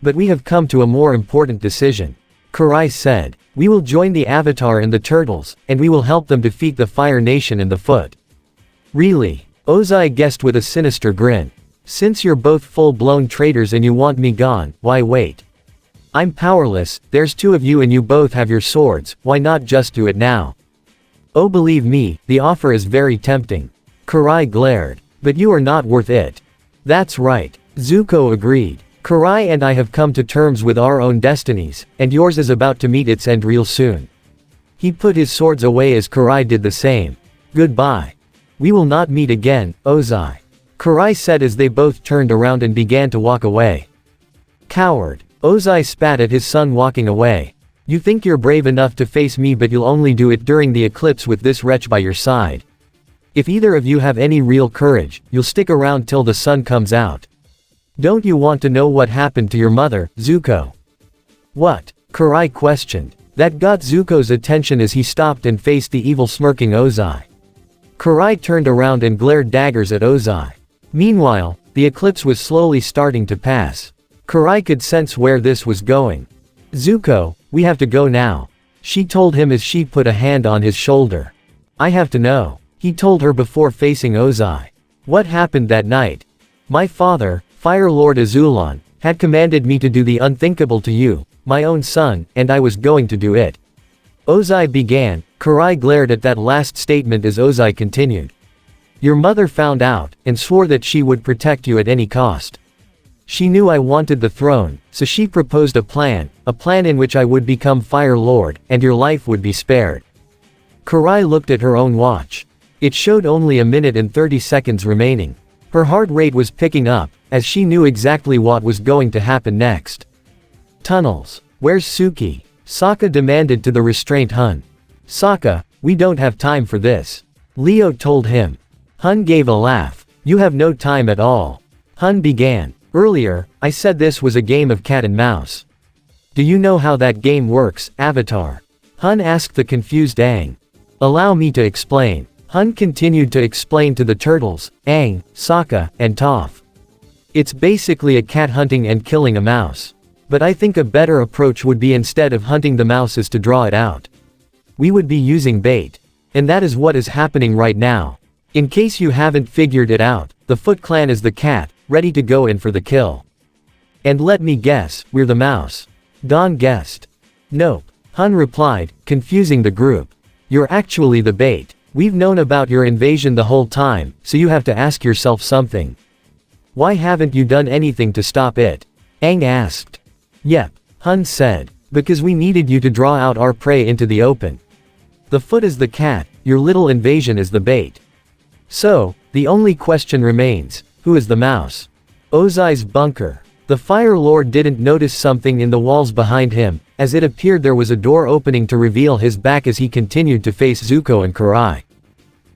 But we have come to a more important decision. Karai said. We will join the Avatar and the Turtles, and we will help them defeat the Fire Nation and the Foot. Really? Ozai guessed with a sinister grin. Since you're both full-blown traitors and you want me gone, why wait? I'm powerless, there's two of you and you both have your swords, why not just do it now? Oh, believe me, the offer is very tempting. Karai glared. But you are not worth it. That's right. Zuko agreed. Karai and I have come to terms with our own destinies, and yours is about to meet its end real soon. He put his swords away as Karai did the same. Goodbye. We will not meet again, Ozai. Karai said as they both turned around and began to walk away. Coward. Ozai spat at his son walking away. You think you're brave enough to face me, but you'll only do it during the eclipse with this wretch by your side. If either of you have any real courage, you'll stick around till the sun comes out. Don't you want to know what happened to your mother, Zuko? What? Karai questioned. That got Zuko's attention as he stopped and faced the evil smirking Ozai. Karai turned around and glared daggers at Ozai. Meanwhile, the eclipse was slowly starting to pass. Karai could sense where this was going. Zuko, we have to go now. She told him as she put a hand on his shoulder. I have to know. He told her before facing Ozai. What happened that night? My father, Fire Lord Azulon, had commanded me to do the unthinkable to you, my own son, and I was going to do it. Ozai began. Karai glared at that last statement as Ozai continued. Your mother found out, and swore that she would protect you at any cost. She knew I wanted the throne, so she proposed a plan in which I would become Fire Lord, and your life would be spared. Karai looked at her own watch. It showed only a minute and 30 seconds remaining. Her heart rate was picking up, as she knew exactly what was going to happen next. Tunnels. Where's Suki? Sokka demanded to the restrained Hun. Sokka, we don't have time for this. Leo told him. Hun gave a laugh. You have no time at all. Hun began. Earlier, I said this was a game of cat and mouse. Do you know how that game works, Avatar? Hun asked the confused Aang. Allow me to explain. Hun continued to explain to the turtles, Aang, Sokka, and Toph. It's basically a cat hunting and killing a mouse. But I think a better approach would be instead of hunting the mouse is to draw it out. We would be using bait. And that is what is happening right now. In case you haven't figured it out, the Foot Clan is the cat, ready to go in for the kill. And let me guess, we're the mouse. Don guessed. Nope. Hun replied, confusing the group. You're actually the bait. We've known about your invasion the whole time, so you have to ask yourself something. Why haven't you done anything to stop it? Aang asked. Yep. Hun said. Because we needed you to draw out our prey into the open. The Foot is the cat, your little invasion is the bait. So, the only question remains, who is the mouse? Ozai's bunker. The Fire Lord didn't notice something in the walls behind him, as it appeared there was a door opening to reveal his back as he continued to face Zuko and Karai.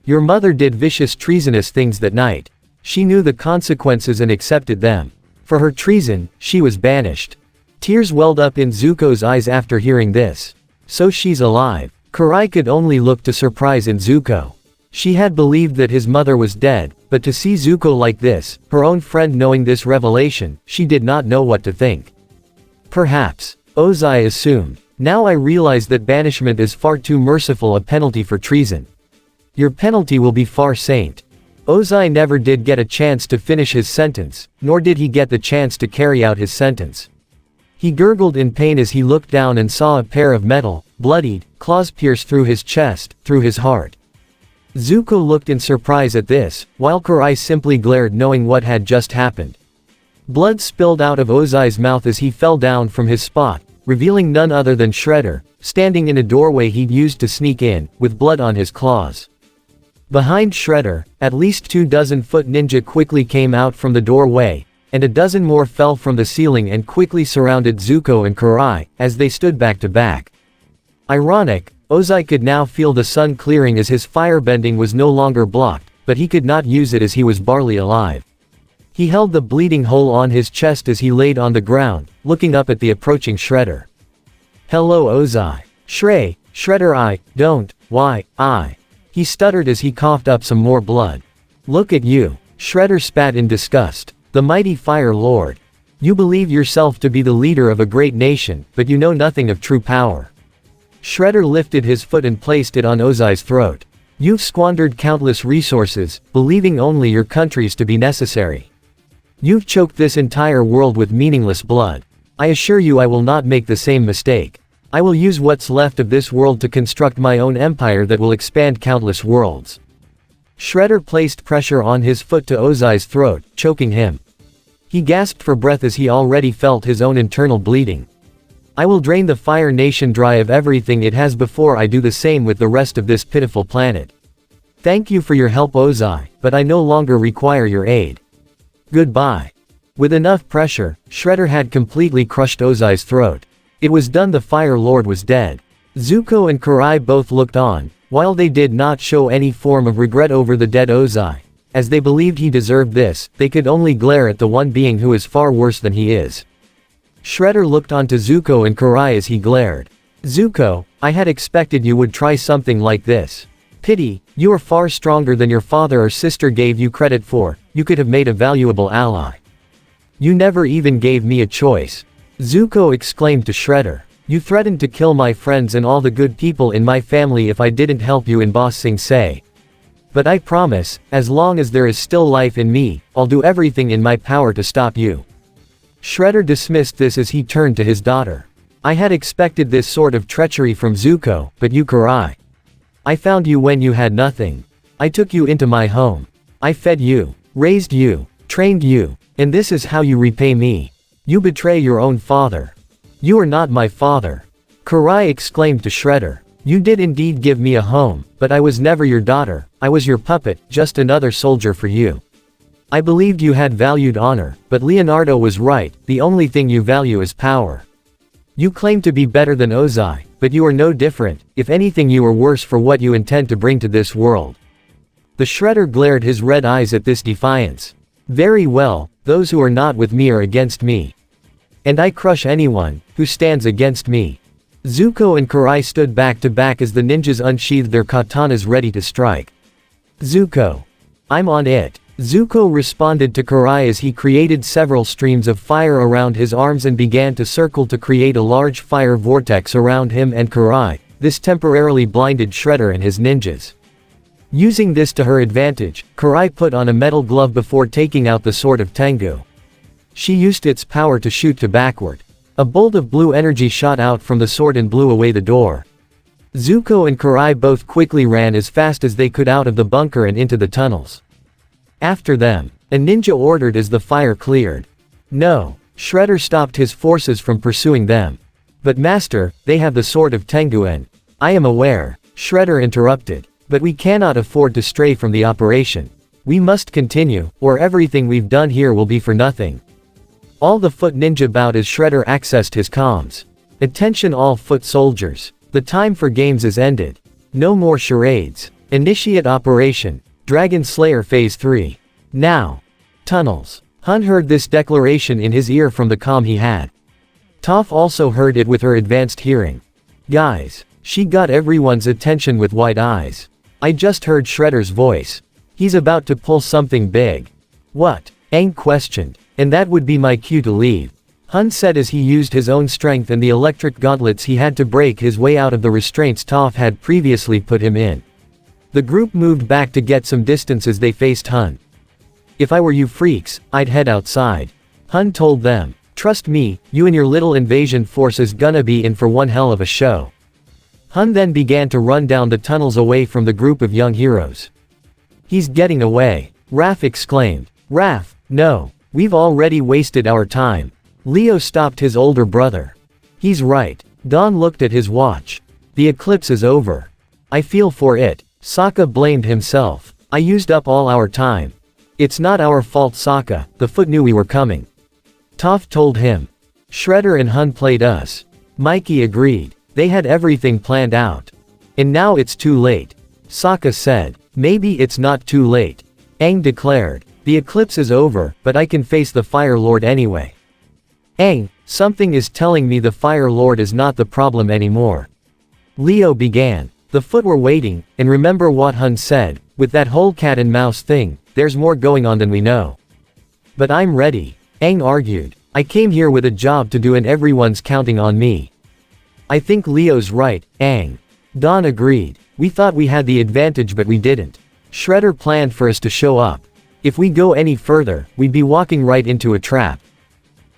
Your mother did vicious treasonous things that night. She knew the consequences and accepted them. For her treason, she was banished. Tears welled up in Zuko's eyes after hearing this. So she's alive. Karai could only look to surprise in Zuko. She had believed that his mother was dead, but to see Zuko like this, her own friend knowing this revelation, she did not know what to think. Perhaps, Ozai assumed. Now I realize that banishment is far too merciful a penalty for treason. Your penalty will be far saint. Ozai never did get a chance to finish his sentence, nor did he get the chance to carry out his sentence. He gurgled in pain as he looked down and saw a pair of metal, bloodied, claws pierce through his chest, through his heart. Zuko looked in surprise at this, while Karai simply glared knowing what had just happened. Blood spilled out of Ozai's mouth as he fell down from his spot, revealing none other than Shredder, standing in a doorway he'd used to sneak in, with blood on his claws. Behind Shredder, at least 24 foot ninja quickly came out from the doorway, and a dozen more fell from the ceiling and quickly surrounded Zuko and Karai, as they stood back to back. Ironic, Ozai could now feel the sun clearing as his firebending was no longer blocked, but he could not use it as he was barely alive. He held the bleeding hole on his chest as he laid on the ground, looking up at the approaching Shredder. Hello Ozai. Shredder I, don't, why, I. He stuttered as he coughed up some more blood. Look at you. Shredder spat in disgust. The mighty Fire Lord. You believe yourself to be the leader of a great nation, but you know nothing of true power. Shredder lifted his foot and placed it on Ozai's throat. You've squandered countless resources, believing only your countries to be necessary. You've choked this entire world with meaningless blood. I assure you I will not make the same mistake. I will use what's left of this world to construct my own empire that will expand countless worlds. Shredder placed pressure on his foot to Ozai's throat, choking him. He gasped for breath as he already felt his own internal bleeding. I will drain the Fire Nation dry of everything it has before I do the same with the rest of this pitiful planet. Thank you for your help, Ozai, but I no longer require your aid. Goodbye. With enough pressure, Shredder had completely crushed Ozai's throat. It was done. The Fire Lord was dead. Zuko and Karai both looked on, while they did not show any form of regret over the dead Ozai. As they believed he deserved this, they could only glare at the one being who is far worse than he is. Shredder looked onto Zuko and Karai as he glared. Zuko, I had expected you would try something like this. Pity, you are far stronger than your father or sister gave you credit for. You could have made a valuable ally. You never even gave me a choice. Zuko exclaimed to Shredder. You threatened to kill my friends and all the good people in my family if I didn't help you in Ba Sing Se. But I promise, as long as there is still life in me, I'll do everything in my power to stop you. Shredder dismissed this as he turned to his daughter. I had expected this sort of treachery from Zuko, but you, Karai. I found you when you had nothing. I took you into my home. I fed you, raised you, trained you, and this is how you repay me. You betray your own father. You are not my father. Karai exclaimed to Shredder. You did indeed give me a home, but I was never your daughter. I was your puppet, just another soldier for you. I believed you had valued honor, but Leonardo was right, the only thing you value is power. You claim to be better than Ozai, but you are no different. If anything, you are worse for what you intend to bring to this world. The Shredder glared his red eyes at this defiance. Very well, those who are not with me are against me. And I crush anyone who stands against me. Zuko and Karai stood back to back as the ninjas unsheathed their katanas ready to strike. Zuko. I'm on it. Zuko responded to Karai as he created several streams of fire around his arms and began to circle to create a large fire vortex around him and Karai. This temporarily blinded Shredder and his ninjas. Using this to her advantage, Karai put on a metal glove before taking out the sword of Tengu. She used its power to shoot to backward. A bolt of blue energy shot out from the sword and blew away the door. Zuko and Karai both quickly ran as fast as they could out of the bunker and into the tunnels. After them, a ninja ordered as the fire cleared. No, Shredder stopped his forces from pursuing them. But master, they have the sword of Tengu and... I am aware, Shredder interrupted. But we cannot afford to stray from the operation. We must continue, or everything we've done here will be for nothing. All the foot ninja bowed as Shredder accessed his comms. Attention all foot soldiers. The time for games is ended. No more charades. Initiate operation. Dragon Slayer Phase 3. Now. Tunnels. Hun heard this declaration in his ear from the comm he had. Toph also heard it with her advanced hearing. Guys. She got everyone's attention with wide eyes. I just heard Shredder's voice. He's about to pull something big. What? Aang questioned. And that would be my cue to leave. Hun said as he used his own strength and the electric gauntlets he had to break his way out of the restraints Toph had previously put him in. The group moved back to get some distance as they faced Hun. If I were you freaks, I'd head outside. Hun told them. Trust me, you and your little invasion force is gonna be in for one hell of a show. Hun then began to run down the tunnels away from the group of young heroes. He's getting away. Raph exclaimed. Raph, no. We've already wasted our time. Leo stopped his older brother. He's right. Don looked at his watch. The eclipse is over. I feel for it. Sokka blamed himself. I used up all our time. It's not our fault, Sokka. The foot knew we were coming. Toph told him. Shredder and Hun played us. Mikey agreed. They had everything planned out. And now it's too late. Sokka said. Maybe it's not too late. Aang declared. The eclipse is over, but I can face the Fire Lord anyway. Aang, something is telling me the Fire Lord is not the problem anymore. Leo began. The foot were waiting, and remember what Hun said, With that whole cat and mouse thing, there's more going on than we know. But I'm ready, Aang argued. I came here with a job to do and everyone's counting on me. I think Leo's right, Aang. Don agreed. We thought we had the advantage but we didn't. Shredder planned for us to show up. If we go any further, we'd be walking right into a trap.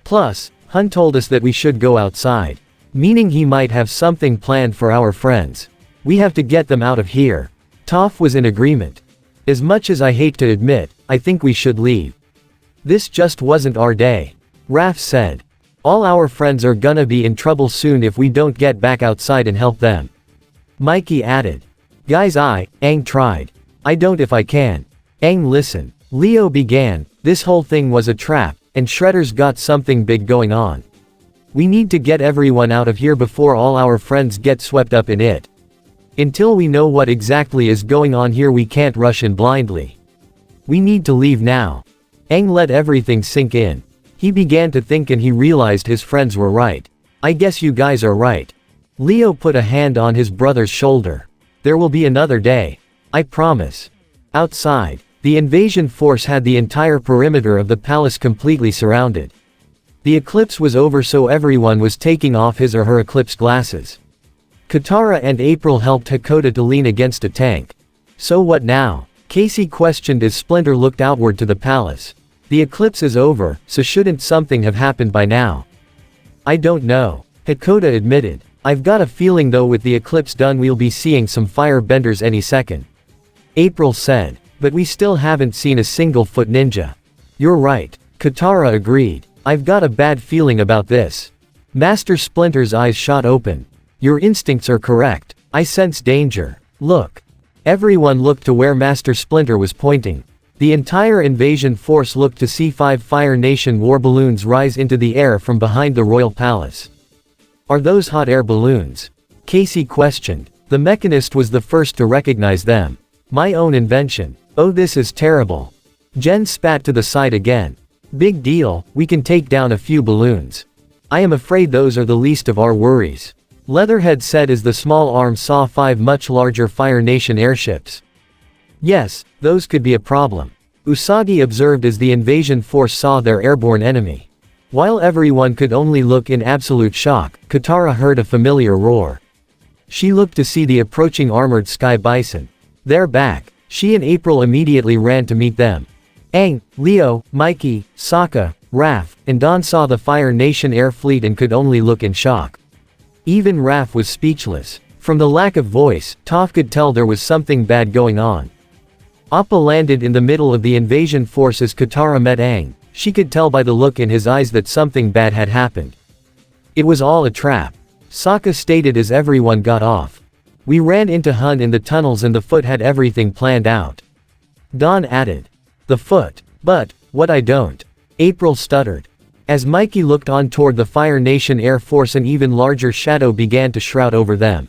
Plus, Hun told us that we should go outside. Meaning he might have something planned for our friends. We have to get them out of here. Toph was in agreement. As much as I hate to admit, I think we should leave. This just wasn't our day. Raph said. All our friends are gonna be in trouble soon if we don't get back outside and help them. Mikey added. Guys, Aang tried. I don't if I can. Aang, listen. Leo began. This whole thing was a trap, and Shredder's got something big going on. We need to get everyone out of here before all our friends get swept up in it. Until we know what exactly is going on here we can't rush in blindly. We need to leave now. Aang let everything sink in. He began to think and he realized his friends were right. I guess you guys are right. Leo put a hand on his brother's shoulder. There will be another day. I promise. Outside, the invasion force had the entire perimeter of the palace completely surrounded. The eclipse was over so everyone was taking off his or her eclipse glasses. Katara and April helped Hakoda to lean against a tank. So what now? Casey questioned as Splinter looked outward to the palace. The eclipse is over, so shouldn't something have happened by now? I don't know. Hakoda admitted. I've got a feeling though with the eclipse done we'll be seeing some firebenders any second. April said. But we still haven't seen a single foot ninja. You're right. Katara agreed. I've got a bad feeling about this. Master Splinter's eyes shot open. Your instincts are correct. I sense danger. Look. Everyone looked to where Master Splinter was pointing. The entire invasion force looked to see 5 Fire Nation war balloons rise into the air from behind the royal palace. Are those hot air balloons? Casey questioned. The mechanist was the first to recognize them. My own invention. Oh, this is terrible. Jen spat to the side again. Big deal, we can take down a few balloons. I am afraid those are the least of our worries. Leatherhead said as the small arm saw 5 much larger Fire Nation airships. Yes, those could be a problem. Usagi observed as the invasion force saw their airborne enemy. While everyone could only look in absolute shock, Katara heard a familiar roar. She looked to see the approaching armored sky bison. They're back. She and April immediately ran to meet them. Aang, Leo, Mikey, Sokka, Raph, and Don saw the Fire Nation air fleet and could only look in shock. Even Raph was speechless. From the lack of voice, Toph could tell there was something bad going on. Appa landed in the middle of the invasion force as Katara met Aang. She could tell by the look in his eyes that something bad had happened. It was all a trap. Sokka stated as everyone got off. We ran into Hun in the tunnels and the Foot had everything planned out. Don added. The Foot. But, what I don't. April stuttered. As Mikey looked on toward the Fire Nation Air Force an even larger shadow began to shroud over them.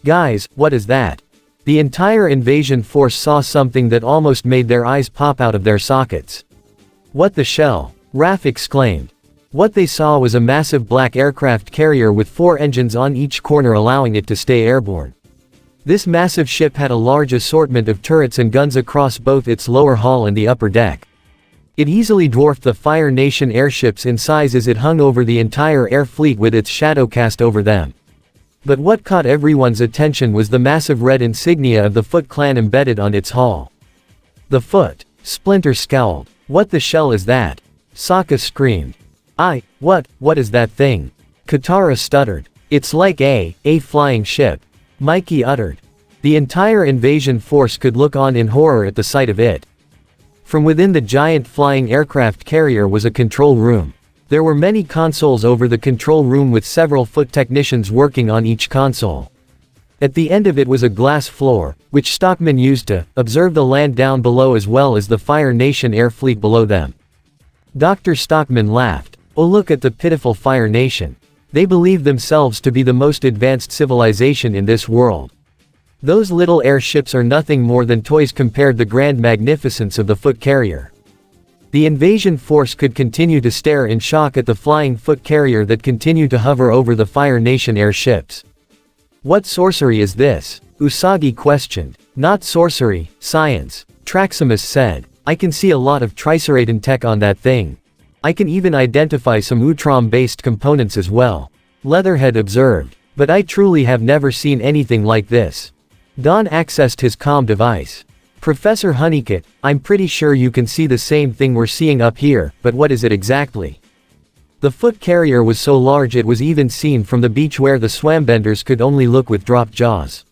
Guys, what is that? The entire invasion force saw something that almost made their eyes pop out of their sockets. What the shell? Raph exclaimed. What they saw was a massive black aircraft carrier with 4 engines on each corner allowing it to stay airborne. This massive ship had a large assortment of turrets and guns across both its lower hull and the upper deck. It easily dwarfed the Fire Nation airships in size as it hung over the entire air fleet with its shadow cast over them. But what caught everyone's attention was the massive red insignia of the Foot clan embedded on its hull. The Foot. Splinter scowled. What the shell is that? Sokka screamed. What is that thing? Katara stuttered. It's like a flying ship. Mikey uttered. The entire invasion force could look on in horror at the sight of it. From within the giant flying aircraft carrier was a control room. There were many consoles over the control room with several Foot technicians working on each console. At the end of it was a glass floor, which stockmen used to observe the land down below as well as the Fire Nation air fleet below them. Dr. Stockman laughed. Oh, look at the pitiful Fire Nation. They believe themselves to be the most advanced civilization in this world. Those little airships are nothing more than toys compared to the grand magnificence of the Foot carrier. The invasion force could continue to stare in shock at the flying Foot carrier that continued to hover over the Fire Nation airships. What sorcery is this? Usagi questioned. Not sorcery, science, Traximus said. I can see a lot of Triceraton tech on that thing. I can even identify some Utrom-based components as well. Leatherhead observed. But I truly have never seen anything like this. Don accessed his comm device. Professor Honeycutt, I'm pretty sure you can see the same thing we're seeing up here, but what is it exactly? The foot carrier was so large it was even seen from the beach where the swambenders could only look with dropped jaws.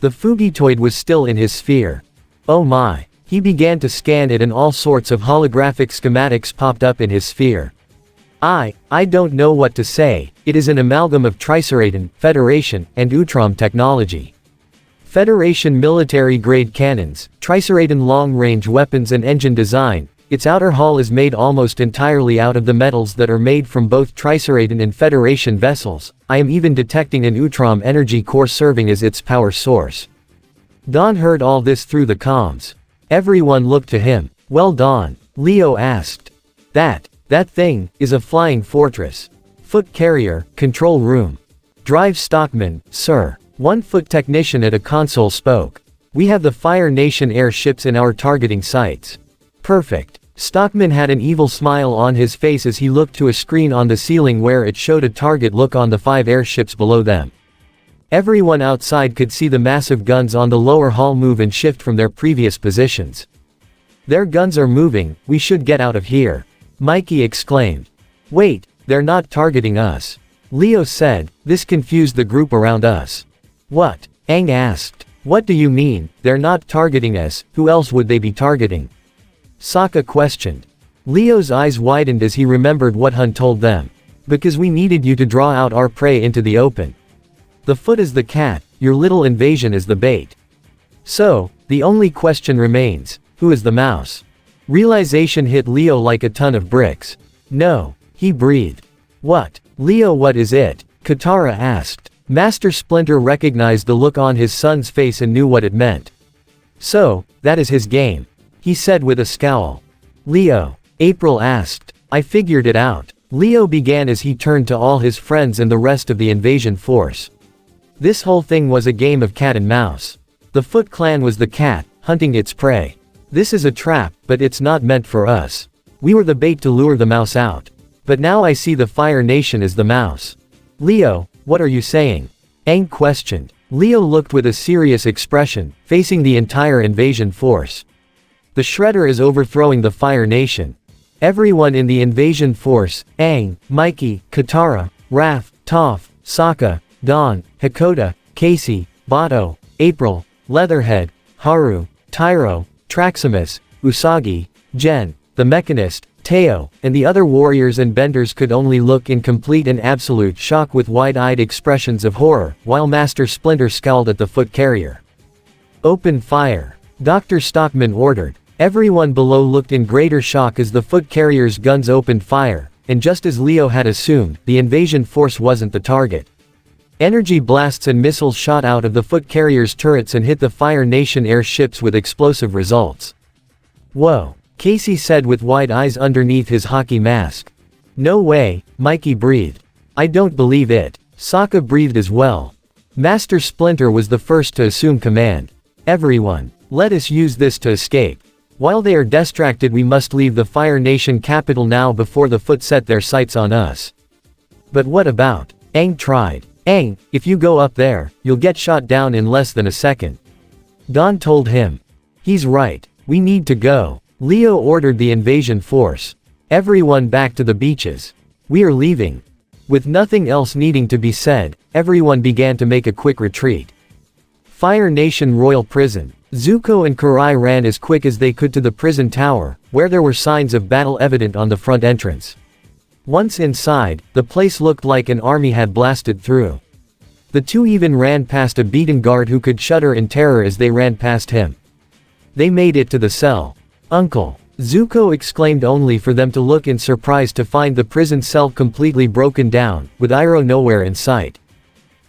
The Fugitoid was still in his sphere. Oh my. He began to scan it and all sorts of holographic schematics popped up in his sphere. I don't know what to say, it is an amalgam of Triceraton, Federation, and Utrom technology. Federation military-grade cannons, Triceraton long-range weapons and engine design, its outer hull is made almost entirely out of the metals that are made from both Triceraton and Federation vessels. I am even detecting an Utrom energy core serving as its power source. Don heard all this through the comms. Everyone looked to him. Well Don, Leo asked. That thing, is a flying fortress. Foot carrier, control room. Drive Stockman, sir. One foot technician at a console spoke. We have the Fire Nation airships in our targeting sites. Perfect. Stockman had an evil smile on his face as he looked to a screen on the ceiling where it showed a target look on the 5 airships below them. Everyone outside could see the massive guns on the lower hull move and shift from their previous positions. Their guns are moving, we should get out of here. Mikey exclaimed. Wait, they're not targeting us. Leo said, this confused the group around us. What? Aang asked. What do you mean, they're not targeting us, who else would they be targeting? Sokka questioned. Leo's eyes widened as he remembered what Hun told them. Because we needed you to draw out our prey into the open. The foot is the cat, your little invasion is the bait. So, the only question remains, who is the mouse? Realization hit Leo like a ton of bricks. No, he breathed. What? Leo, what is it? Katara asked. Master Splinter recognized the look on his son's face and knew what it meant. So, that is his game, he said with a scowl. Leo, April asked. I figured it out. Leo began as he turned to all his friends and the rest of the invasion force. This whole thing was a game of cat and mouse. The Foot Clan was the cat, hunting its prey. This is a trap, but it's not meant for us. We were the bait to lure the mouse out. But now I see the Fire Nation as the mouse. Leo, what are you saying? Aang questioned. Leo looked with a serious expression, facing the entire invasion force. The Shredder is overthrowing the Fire Nation. Everyone in the invasion force, Aang, Mikey, Katara, Raph, Toph, Sokka, Don, Hakoda, Casey, Bato, April, Leatherhead, Haru, Tyro, Traximus, Usagi, Jen, the Mechanist, Teo, and the other warriors and benders could only look in complete and absolute shock with wide-eyed expressions of horror, while Master Splinter scowled at the foot carrier. Open fire. Dr. Stockman ordered. Everyone below looked in greater shock as the foot carrier's guns opened fire, and just as Leo had assumed, the invasion force wasn't the target. Energy blasts and missiles shot out of the foot carrier's turrets and hit the Fire Nation airships with explosive results. Whoa, Casey said with wide eyes underneath his hockey mask. No way, Mikey breathed. I don't believe it. Sokka breathed as well. Master Splinter was the first to assume command. Everyone, let us use this to escape. While they are distracted, we must leave the Fire Nation capital now before the Foot set their sights on us. But what about? Aang tried. Aang, if you go up there, you'll get shot down in less than a second. Don told him. He's right, we need to go. Leo ordered the invasion force. Everyone back to the beaches. We are leaving. With nothing else needing to be said, everyone began to make a quick retreat. Fire Nation Royal Prison. Zuko and Karai ran as quick as they could to the prison tower, where there were signs of battle evident on the front entrance. Once inside, the place looked like an army had blasted through. The two even ran past a beaten guard who could shudder in terror as they ran past him. They made it to the cell. Uncle! Zuko exclaimed, only for them to look in surprise to find the prison cell completely broken down, with Iroh nowhere in sight.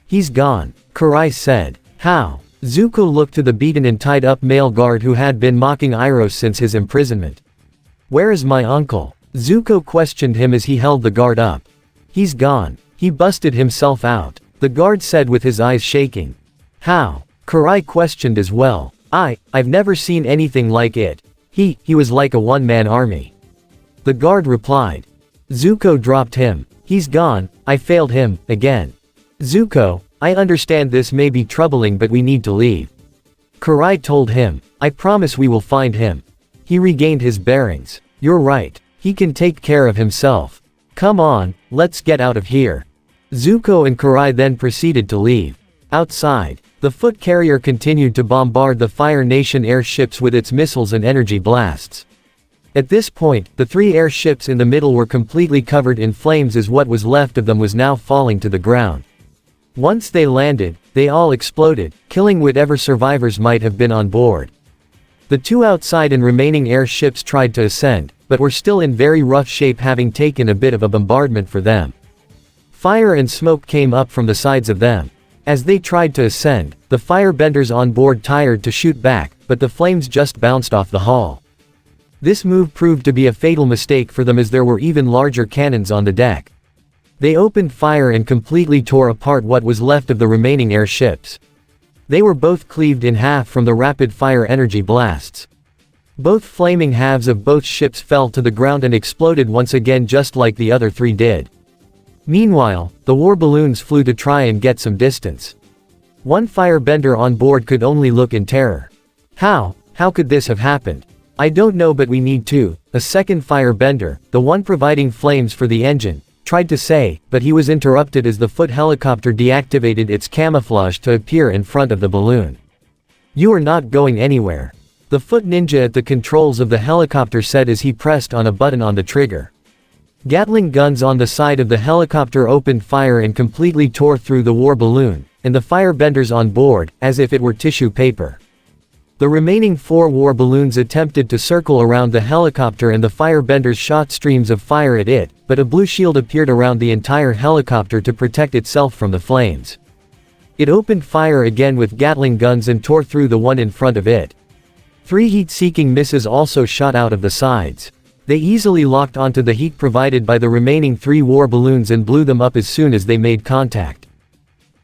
He's gone, Karai said. How? Zuko looked to the beaten and tied up male guard who had been mocking Iroh since his imprisonment. Where is my uncle? Zuko questioned him as he held the guard up. He's gone. He busted himself out, the guard said with his eyes shaking. How? Karai questioned as well. I've never seen anything like it. He was like a one-man army. The guard replied. Zuko dropped him. He's gone, I failed him, again. Zuko, I understand this may be troubling but we need to leave. Karai told him. I promise we will find him. He regained his bearings. You're right. He can take care of himself. Come on, let's get out of here. Zuko and Karai then proceeded to leave. Outside, the foot carrier continued to bombard the Fire Nation airships with its missiles and energy blasts. At this point, the 3 airships in the middle were completely covered in flames as what was left of them was now falling to the ground. Once they landed, they all exploded, killing whatever survivors might have been on board. The 2 outside and remaining airships tried to ascend, but were still in very rough shape, having taken a bit of a bombardment for them. Fire and smoke came up from the sides of them. As they tried to ascend, the firebenders on board tired to shoot back, but the flames just bounced off the hull. This move proved to be a fatal mistake for them as there were even larger cannons on the deck. They opened fire and completely tore apart what was left of the remaining airships. They were both cleaved in half from the rapid fire energy blasts. Both flaming halves of both ships fell to the ground and exploded once again just like the other 3 did. Meanwhile, the war balloons flew to try and get some distance. One firebender on board could only look in terror. How could this have happened? I don't know, but we need to. A second firebender, the one providing flames for the engine, tried to say, but he was interrupted as the foot helicopter deactivated its camouflage to appear in front of the balloon. You are not going anywhere. The foot ninja at the controls of the helicopter said as he pressed on a button on the trigger. Gatling guns on the side of the helicopter opened fire and completely tore through the war balloon, and the firebenders on board, as if it were tissue paper. The remaining 4 war balloons attempted to circle around the helicopter and the firebenders shot streams of fire at it, but a blue shield appeared around the entire helicopter to protect itself from the flames. It opened fire again with Gatling guns and tore through the one in front of it. 3 heat-seeking missiles also shot out of the sides. They easily locked onto the heat provided by the remaining 3 war balloons and blew them up as soon as they made contact.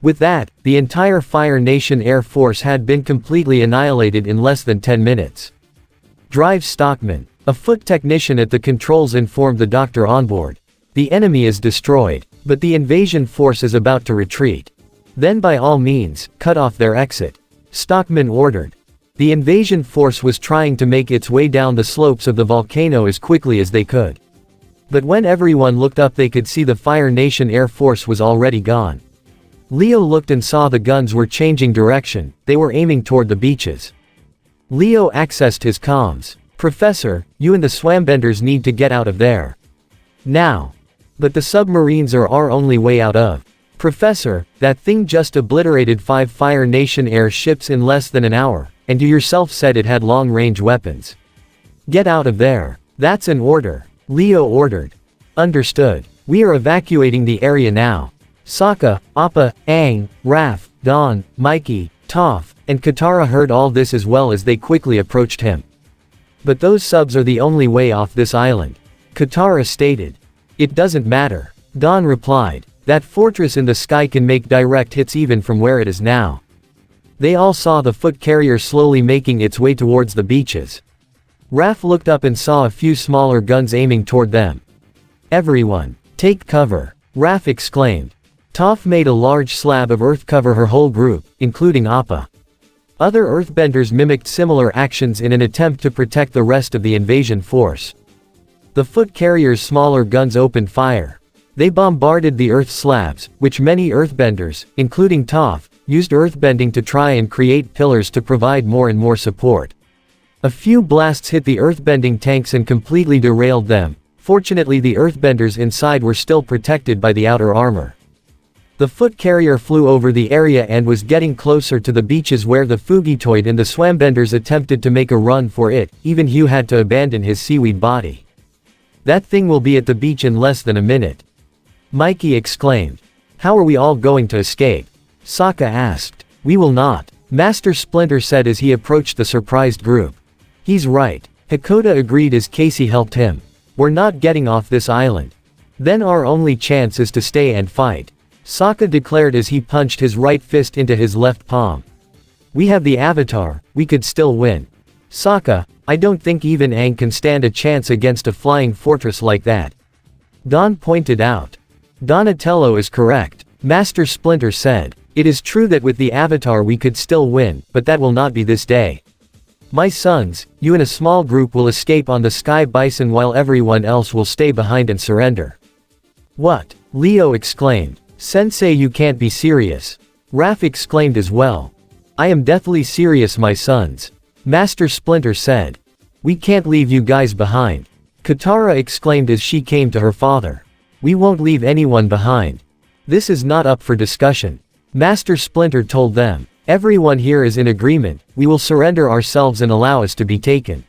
With that, the entire Fire Nation Air Force had been completely annihilated in less than 10 minutes. Drive Stockman, a foot technician at the controls, informed the doctor on board. The enemy is destroyed, but the invasion force is about to retreat. Then by all means, cut off their exit. Stockman ordered. The invasion force was trying to make its way down the slopes of the volcano as quickly as they could. But when everyone looked up they could see the Fire Nation Air Force was already gone. Leo looked and saw the guns were changing direction, they were aiming toward the beaches. Leo accessed his comms. Professor, you and the Swambenders need to get out of there. Now. But the submarines are our only way out of. Professor, that thing just obliterated 5 Fire Nation airships in less than an hour, and you yourself said it had long-range weapons. Get out of there. That's an order. Leo ordered. Understood. We are evacuating the area now. Sokka, Appa, Aang, Raph, Don, Mikey, Toph, and Katara heard all this as well as they quickly approached him. But those subs are the only way off this island. Katara stated. It doesn't matter. Don replied. That fortress in the sky can make direct hits even from where it is now. They all saw the foot carrier slowly making its way towards the beaches. Raph looked up and saw a few smaller guns aiming toward them. Everyone, take cover, Raph exclaimed. Toph made a large slab of earth cover her whole group, including Appa. Other earthbenders mimicked similar actions in an attempt to protect the rest of the invasion force. The foot carrier's smaller guns opened fire. They bombarded the earth slabs, which many earthbenders, including Toph, used earthbending to try and create pillars to provide more and more support. A few blasts hit the earthbending tanks and completely derailed them. Fortunately, the earthbenders inside were still protected by the outer armor. The foot carrier flew over the area and was getting closer to the beaches where the Fugitoid and the Swambenders attempted to make a run for it. Even Hugh had to abandon his seaweed body. That thing will be at the beach in less than a minute. Mikey exclaimed. How are we all going to escape? Sokka asked. We will not. Master Splinter said as he approached the surprised group. He's right. Hakoda agreed as Casey helped him. We're not getting off this island. Then our only chance is to stay and fight. Sokka declared as he punched his right fist into his left palm. We have the Avatar, we could still win. Sokka, I don't think even Aang can stand a chance against a flying fortress like that. Don pointed out. Donatello is correct. Master Splinter said. It is true that with the Avatar we could still win, but that will not be this day. My sons, you in a small group will escape on the Sky Bison while everyone else will stay behind and surrender. What? Leo exclaimed. Sensei, you can't be serious. Raph exclaimed as well. I am deathly serious, my sons. Master Splinter said. We can't leave you guys behind. Katara exclaimed as she came to her father. We won't leave anyone behind. This is not up for discussion. Master Splinter told them. Everyone here is in agreement, we will surrender ourselves and allow us to be taken.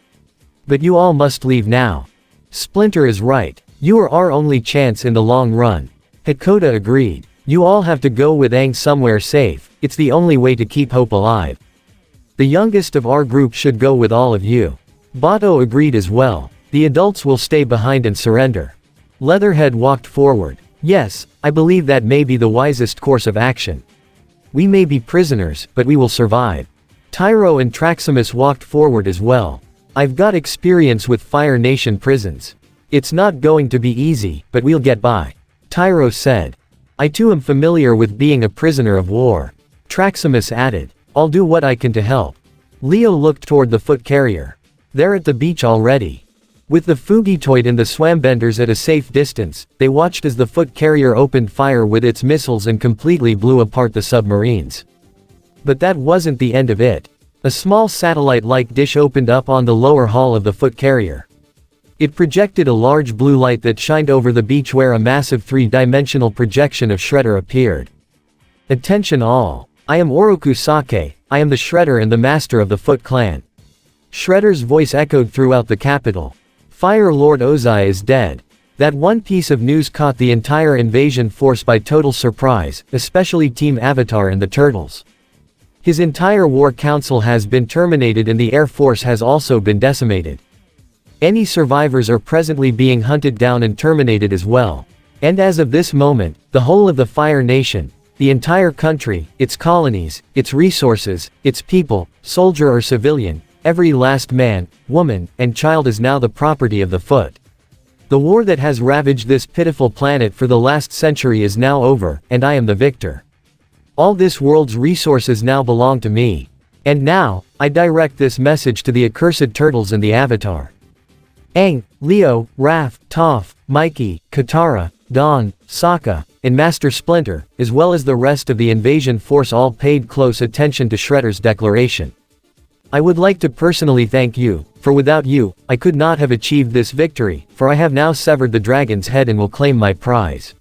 But you all must leave now. Splinter is right. You are our only chance in the long run. Hakoda agreed. You all have to go with Aang somewhere safe, it's the only way to keep hope alive. The youngest of our group should go with all of you. Bato agreed as well. The adults will stay behind and surrender. Leatherhead walked forward. Yes, I believe that may be the wisest course of action. We may be prisoners, but we will survive. Tyro and Traximus walked forward as well. I've got experience with Fire Nation prisons. It's not going to be easy, but we'll get by. Tyro said. I too am familiar with being a prisoner of war. Traximus added. I'll do what I can to help. Leo looked toward the foot carrier. They're at the beach already. With the Fugitoid and the Swambenders at a safe distance, they watched as the foot carrier opened fire with its missiles and completely blew apart the submarines. But that wasn't the end of it. A small satellite-like dish opened up on the lower hull of the foot carrier. It projected a large blue light that shined over the beach where a massive three-dimensional projection of Shredder appeared. Attention all. I am Oroku Sake, I am the Shredder and the master of the Foot Clan. Shredder's voice echoed throughout the capital. Fire Lord Ozai is dead. That one piece of news caught the entire invasion force by total surprise, especially Team Avatar and the Turtles. His entire war council has been terminated and the Air Force has also been decimated. Any survivors are presently being hunted down and terminated as well. And as of this moment, the whole of the Fire Nation, the entire country, its colonies, its resources, its people, soldier or civilian, every last man, woman, and child is now the property of the Foot. The war that has ravaged this pitiful planet for the last century is now over, and I am the victor. All this world's resources now belong to me. And now, I direct this message to the accursed turtles and the Avatar. Aang, Leo, Raph, Toph, Mikey, Katara, Don, Sokka, and Master Splinter, as well as the rest of the invasion force all paid close attention to Shredder's declaration. I would like to personally thank you, for without you, I could not have achieved this victory, for I have now severed the dragon's head and will claim my prize.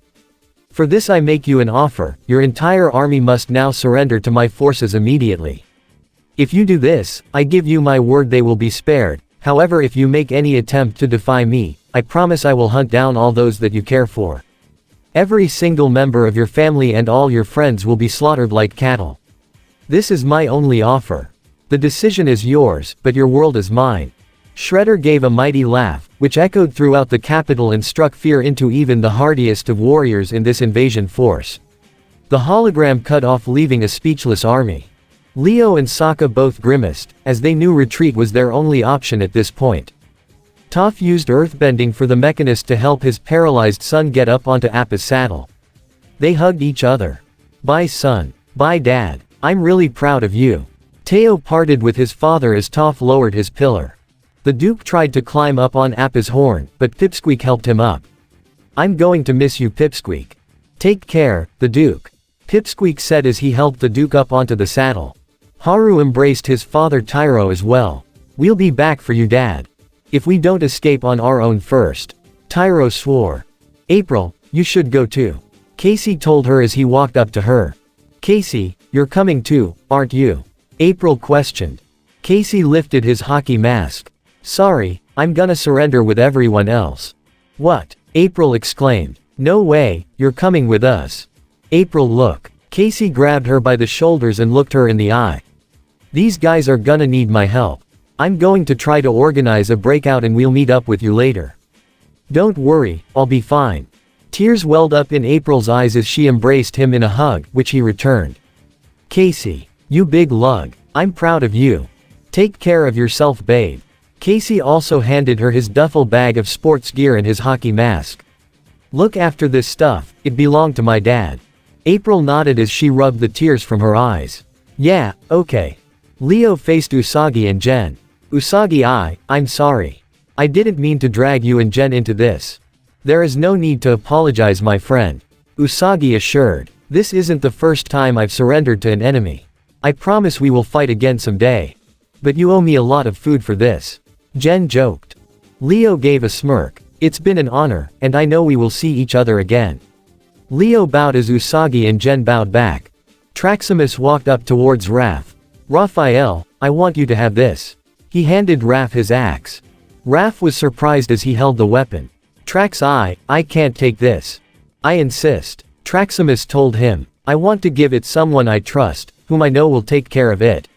For this I make you an offer, your entire army must now surrender to my forces immediately. If you do this, I give you my word they will be spared, however if you make any attempt to defy me, I promise I will hunt down all those that you care for. Every single member of your family and all your friends will be slaughtered like cattle. This is my only offer. The decision is yours, but your world is mine. Shredder gave a mighty laugh, which echoed throughout the capital and struck fear into even the hardiest of warriors in this invasion force. The hologram cut off, leaving a speechless army. Leo and Sokka both grimaced, as they knew retreat was their only option at this point. Toph used earthbending for the mechanist to help his paralyzed son get up onto Appa's saddle. They hugged each other. Bye son. Bye dad. I'm really proud of you. Teo parted with his father as Toph lowered his pillar. The Duke tried to climb up on Appa's horn, but Pipsqueak helped him up. I'm going to miss you, Pipsqueak. Take care, the Duke. Pipsqueak said as he helped the Duke up onto the saddle. Haru embraced his father Tyro as well. We'll be back for you, Dad. If we don't escape on our own first. Tyro swore. April, you should go too. Casey told her as he walked up to her. Casey, you're coming too, aren't you? April questioned. Casey lifted his hockey mask. Sorry, I'm gonna surrender with everyone else. What? April exclaimed. No way, you're coming with us. April, look. Casey grabbed her by the shoulders and looked her in the eye. These guys are gonna need my help. I'm going to try to organize a breakout and we'll meet up with you later. Don't worry, I'll be fine. Tears welled up in April's eyes as she embraced him in a hug, which he returned. Casey. You big lug. I'm proud of you. Take care of yourself, babe. Casey also handed her his duffel bag of sports gear and his hockey mask. Look after this stuff, it belonged to my dad. April nodded as she rubbed the tears from her eyes. Yeah, okay. Leo faced Usagi and Jen. Usagi, I'm sorry. I didn't mean to drag you and Jen into this. There is no need to apologize, my friend. Usagi assured. This isn't the first time I've surrendered to an enemy. I promise we will fight again someday. But you owe me a lot of food for this. Jen joked. Leo gave a smirk. It's been an honor, and I know we will see each other again. Leo bowed as Usagi and Jen bowed back. Traximus walked up towards Raph. Raphael, I want you to have this. He handed Raph his axe. Raph was surprised as he held the weapon. Trax, I can't take this. I insist. Traximus told him. I want to give it someone I trust, whom I know will take care of it.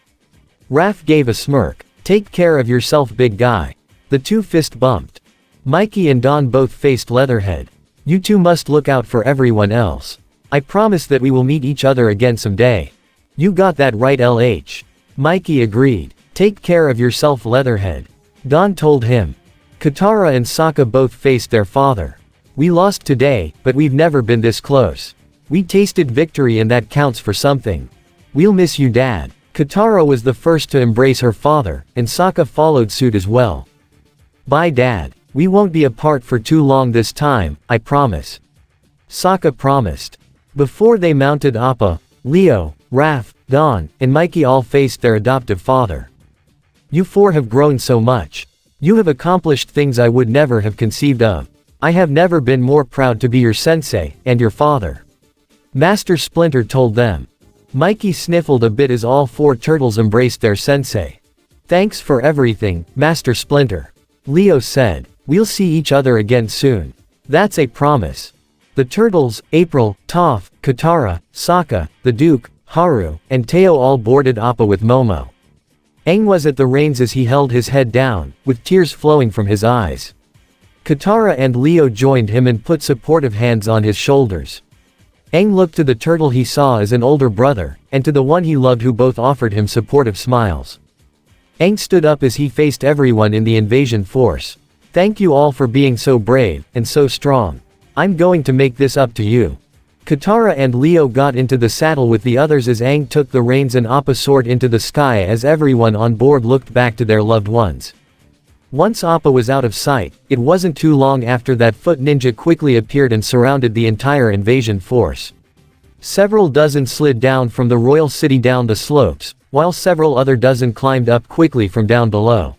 Raph gave a smirk. Take care of yourself, big guy. The two fist bumped. Mikey and Don both faced Leatherhead. You two must look out for everyone else. I promise that we will meet each other again someday. You got that right, LH. Mikey agreed. Take care of yourself, Leatherhead. Don told him. Katara and Sokka both faced their father. We lost today, but we've never been this close. We tasted victory and that counts for something. We'll miss you, Dad. Katara was the first to embrace her father, and Sokka followed suit as well. Bye, Dad. We won't be apart for too long this time, I promise. Sokka promised. Before they mounted Appa, Leo, Raph, Don, and Mikey all faced their adoptive father. You four have grown so much. You have accomplished things I would never have conceived of. I have never been more proud to be your sensei, and your father. Master Splinter told them. Mikey sniffled a bit as all four turtles embraced their sensei. Thanks for everything, Master Splinter. Leo said. We'll see each other again soon. That's a promise. The turtles, April, Toph, Katara, Sokka, the Duke, Haru, and Teo all boarded Appa with Momo. Aang was at the reins as he held his head down, with tears flowing from his eyes. Katara and Leo joined him and put supportive hands on his shoulders. Aang looked to the turtle he saw as an older brother, and to the one he loved who both offered him supportive smiles. Aang stood up as he faced everyone in the invasion force. Thank you all for being so brave, and so strong. I'm going to make this up to you. Katara and Leo got into the saddle with the others as Aang took the reins and Appa soared into the sky as everyone on board looked back to their loved ones. Once Appa was out of sight, it wasn't too long after that foot ninja quickly appeared and surrounded the entire invasion force. Several dozen slid down from the royal city down the slopes, while several other dozen climbed up quickly from down below.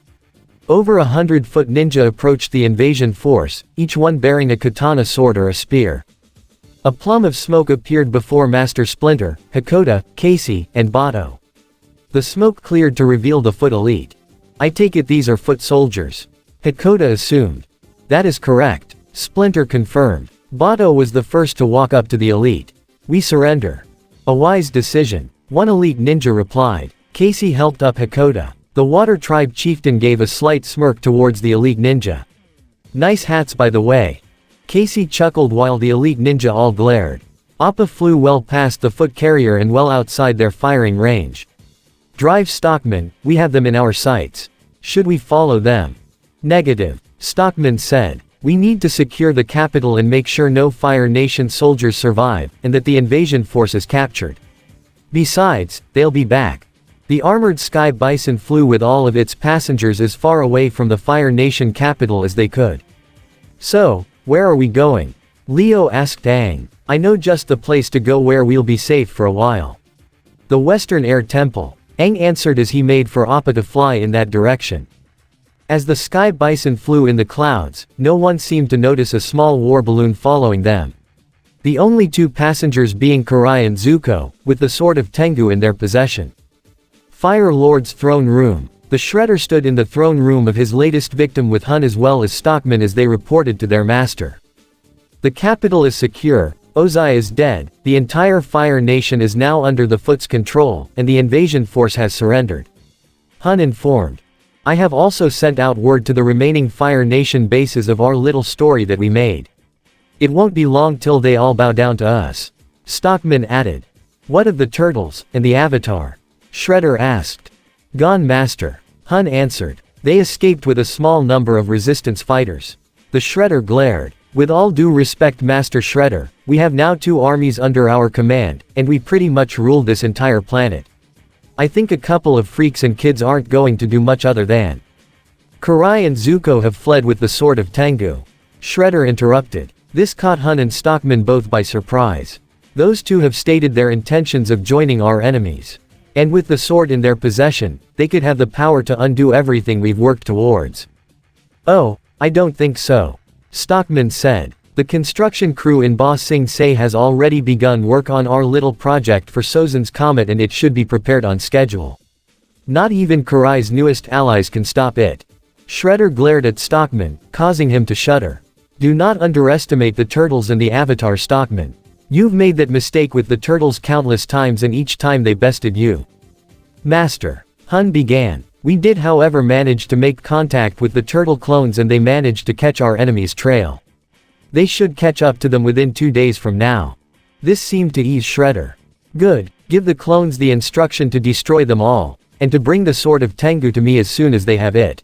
Over 100-foot ninja approached the invasion force, each one bearing a katana sword or a spear. A plume of smoke appeared before Master Splinter, Hakoda, Casey, and Bato. The smoke cleared to reveal the Foot Elite. I take it these are foot soldiers. Hakoda assumed. That is correct. Splinter confirmed. Bato was the first to walk up to the elite. We surrender. A wise decision. One elite ninja replied. Casey helped up Hakoda. The Water Tribe chieftain gave a slight smirk towards the elite ninja. Nice hats, by the way. Casey chuckled while the elite ninja all glared. Appa flew well past the foot carrier and well outside their firing range. Drive, Stockman, we have them in our sights. Should we follow them? Negative. Stockman said. We need to secure the capital and make sure no Fire Nation soldiers survive, and that the invasion force is captured. Besides, they'll be back. The armored Sky Bison flew with all of its passengers as far away from the Fire Nation capital as they could. So, where are we going? Leo asked Aang. I know just the place to go where we'll be safe for a while. The Western Air Temple. Aang answered as he made for Appa to fly in that direction. As the Sky Bison flew in the clouds, no one seemed to notice a small war balloon following them. The only two passengers being Karai and Zuko, with the sword of Tengu in their possession. Fire Lord's throne room. The Shredder stood in the throne room of his latest victim with Hun as well as Stockman as they reported to their master. The capital is secure, Ozai is dead, the entire Fire Nation is now under the Foot's control, and the invasion force has surrendered. Hun informed. I have also sent out word to the remaining Fire Nation bases of our little story that we made. It won't be long till they all bow down to us. Stockman added. What of the turtles, and the Avatar? Shredder asked. Gone, Master. Hun answered. They escaped with a small number of resistance fighters. The Shredder glared. With all due respect, Master Shredder, we have now 2 armies under our command, and we pretty much rule this entire planet. I think a couple of freaks and kids aren't going to do much other than. Karai and Zuko have fled with the sword of Tengu. Shredder interrupted. This caught Hun and Stockman both by surprise. Those two have stated their intentions of joining our enemies. And with the sword in their possession, they could have the power to undo everything we've worked towards. Oh, I don't think so. Stockman said. The construction crew in Ba Sing Se has already begun work on our little project for Sozan's comet, and it should be prepared on schedule. Not even Karai's newest allies can stop it. Shredder glared at Stockman, causing him to shudder. Do not underestimate the turtles and the Avatar, Stockman. You've made that mistake with the turtles countless times, and each time they bested you. Master. Hun began. We did, however, manage to make contact with the turtle clones, and they managed to catch our enemy's trail. They should catch up to them within 2 days from now. This seemed to ease Shredder. Good, give the clones the instruction to destroy them all, and to bring the sword of Tengu to me as soon as they have it.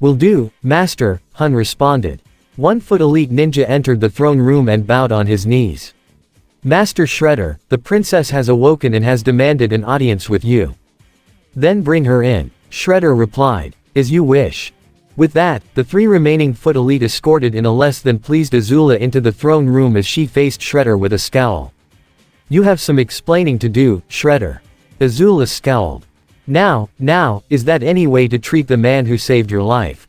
Will do, Master, Hun responded. 1-foot elite ninja entered the throne room and bowed on his knees. Master Shredder, the princess has awoken and has demanded an audience with you. Then bring her in, Shredder replied. As you wish. With that, the 3 remaining foot elite escorted in a less than pleased Azula into the throne room as she faced Shredder with a scowl. You have some explaining to do, Shredder. Azula scowled. Now, is that any way to treat the man who saved your life?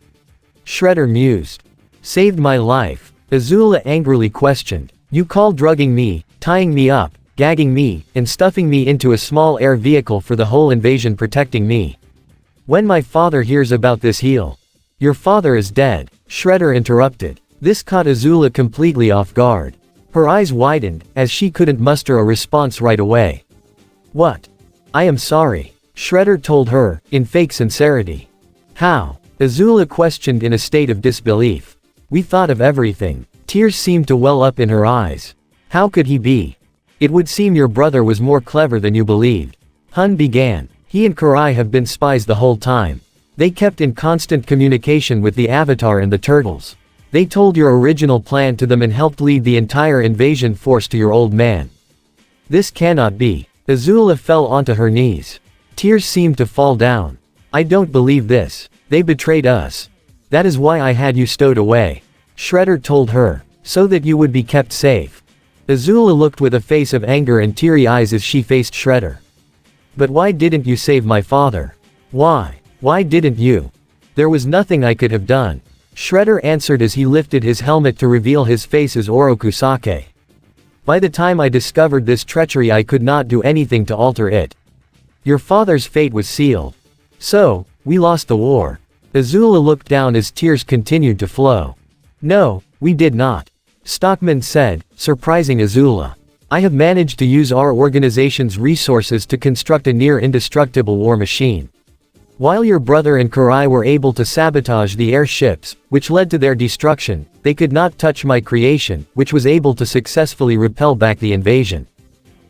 Shredder mused. Saved my life? Azula angrily questioned. You call drugging me, tying me up, gagging me, and stuffing me into a small air vehicle for the whole invasion protecting me. When my father hears about this, he'll. Your father is dead, Shredder interrupted. This caught Azula completely off guard. Her eyes widened, as she couldn't muster a response right away. What? I am sorry, Shredder told her, in fake sincerity. How? Azula questioned in a state of disbelief. We thought of everything. Tears seemed to well up in her eyes. How could he be? It would seem your brother was more clever than you believed. Hun began. He and Karai have been spies the whole time. They kept in constant communication with the Avatar and the turtles. They told your original plan to them and helped lead the entire invasion force to your old man. This cannot be. Azula fell onto her knees. Tears seemed to fall down. I don't believe this. They betrayed us. That is why I had you stowed away. Shredder told her. So that you would be kept safe. Azula looked with a face of anger and teary eyes as she faced Shredder. But why didn't you save my father? Why? Why didn't you? There was nothing I could have done. Shredder answered as he lifted his helmet to reveal his face as Oroku Sake. By the time I discovered this treachery, I could not do anything to alter it. Your father's fate was sealed. So, we lost the war. Azula looked down as tears continued to flow. No, we did not. Stockman said, surprising Azula. I have managed to use our organization's resources to construct a near-indestructible war machine. While your brother and Karai were able to sabotage the airships, which led to their destruction, they could not touch my creation, which was able to successfully repel back the invasion.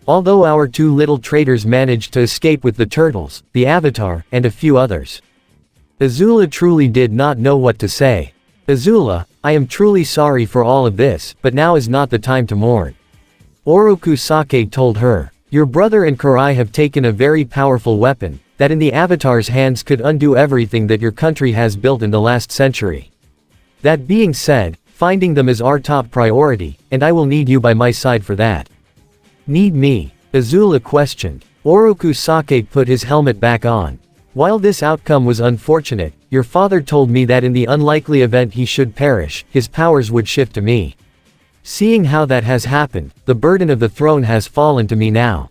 Although our 2 little traitors managed to escape with the turtles, the Avatar, and a few others. Azula truly did not know what to say. Azula, I am truly sorry for all of this, but now is not the time to mourn. Oroku Sake told her. Your brother and Karai have taken a very powerful weapon, that in the Avatar's hands could undo everything that your country has built in the last century. That being said, finding them is our top priority, and I will need you by my side for that. Need me? Azula questioned. Oroku Sake put his helmet back on. While this outcome was unfortunate, your father told me that in the unlikely event he should perish, his powers would shift to me. Seeing how that has happened, the burden of the throne has fallen to me now.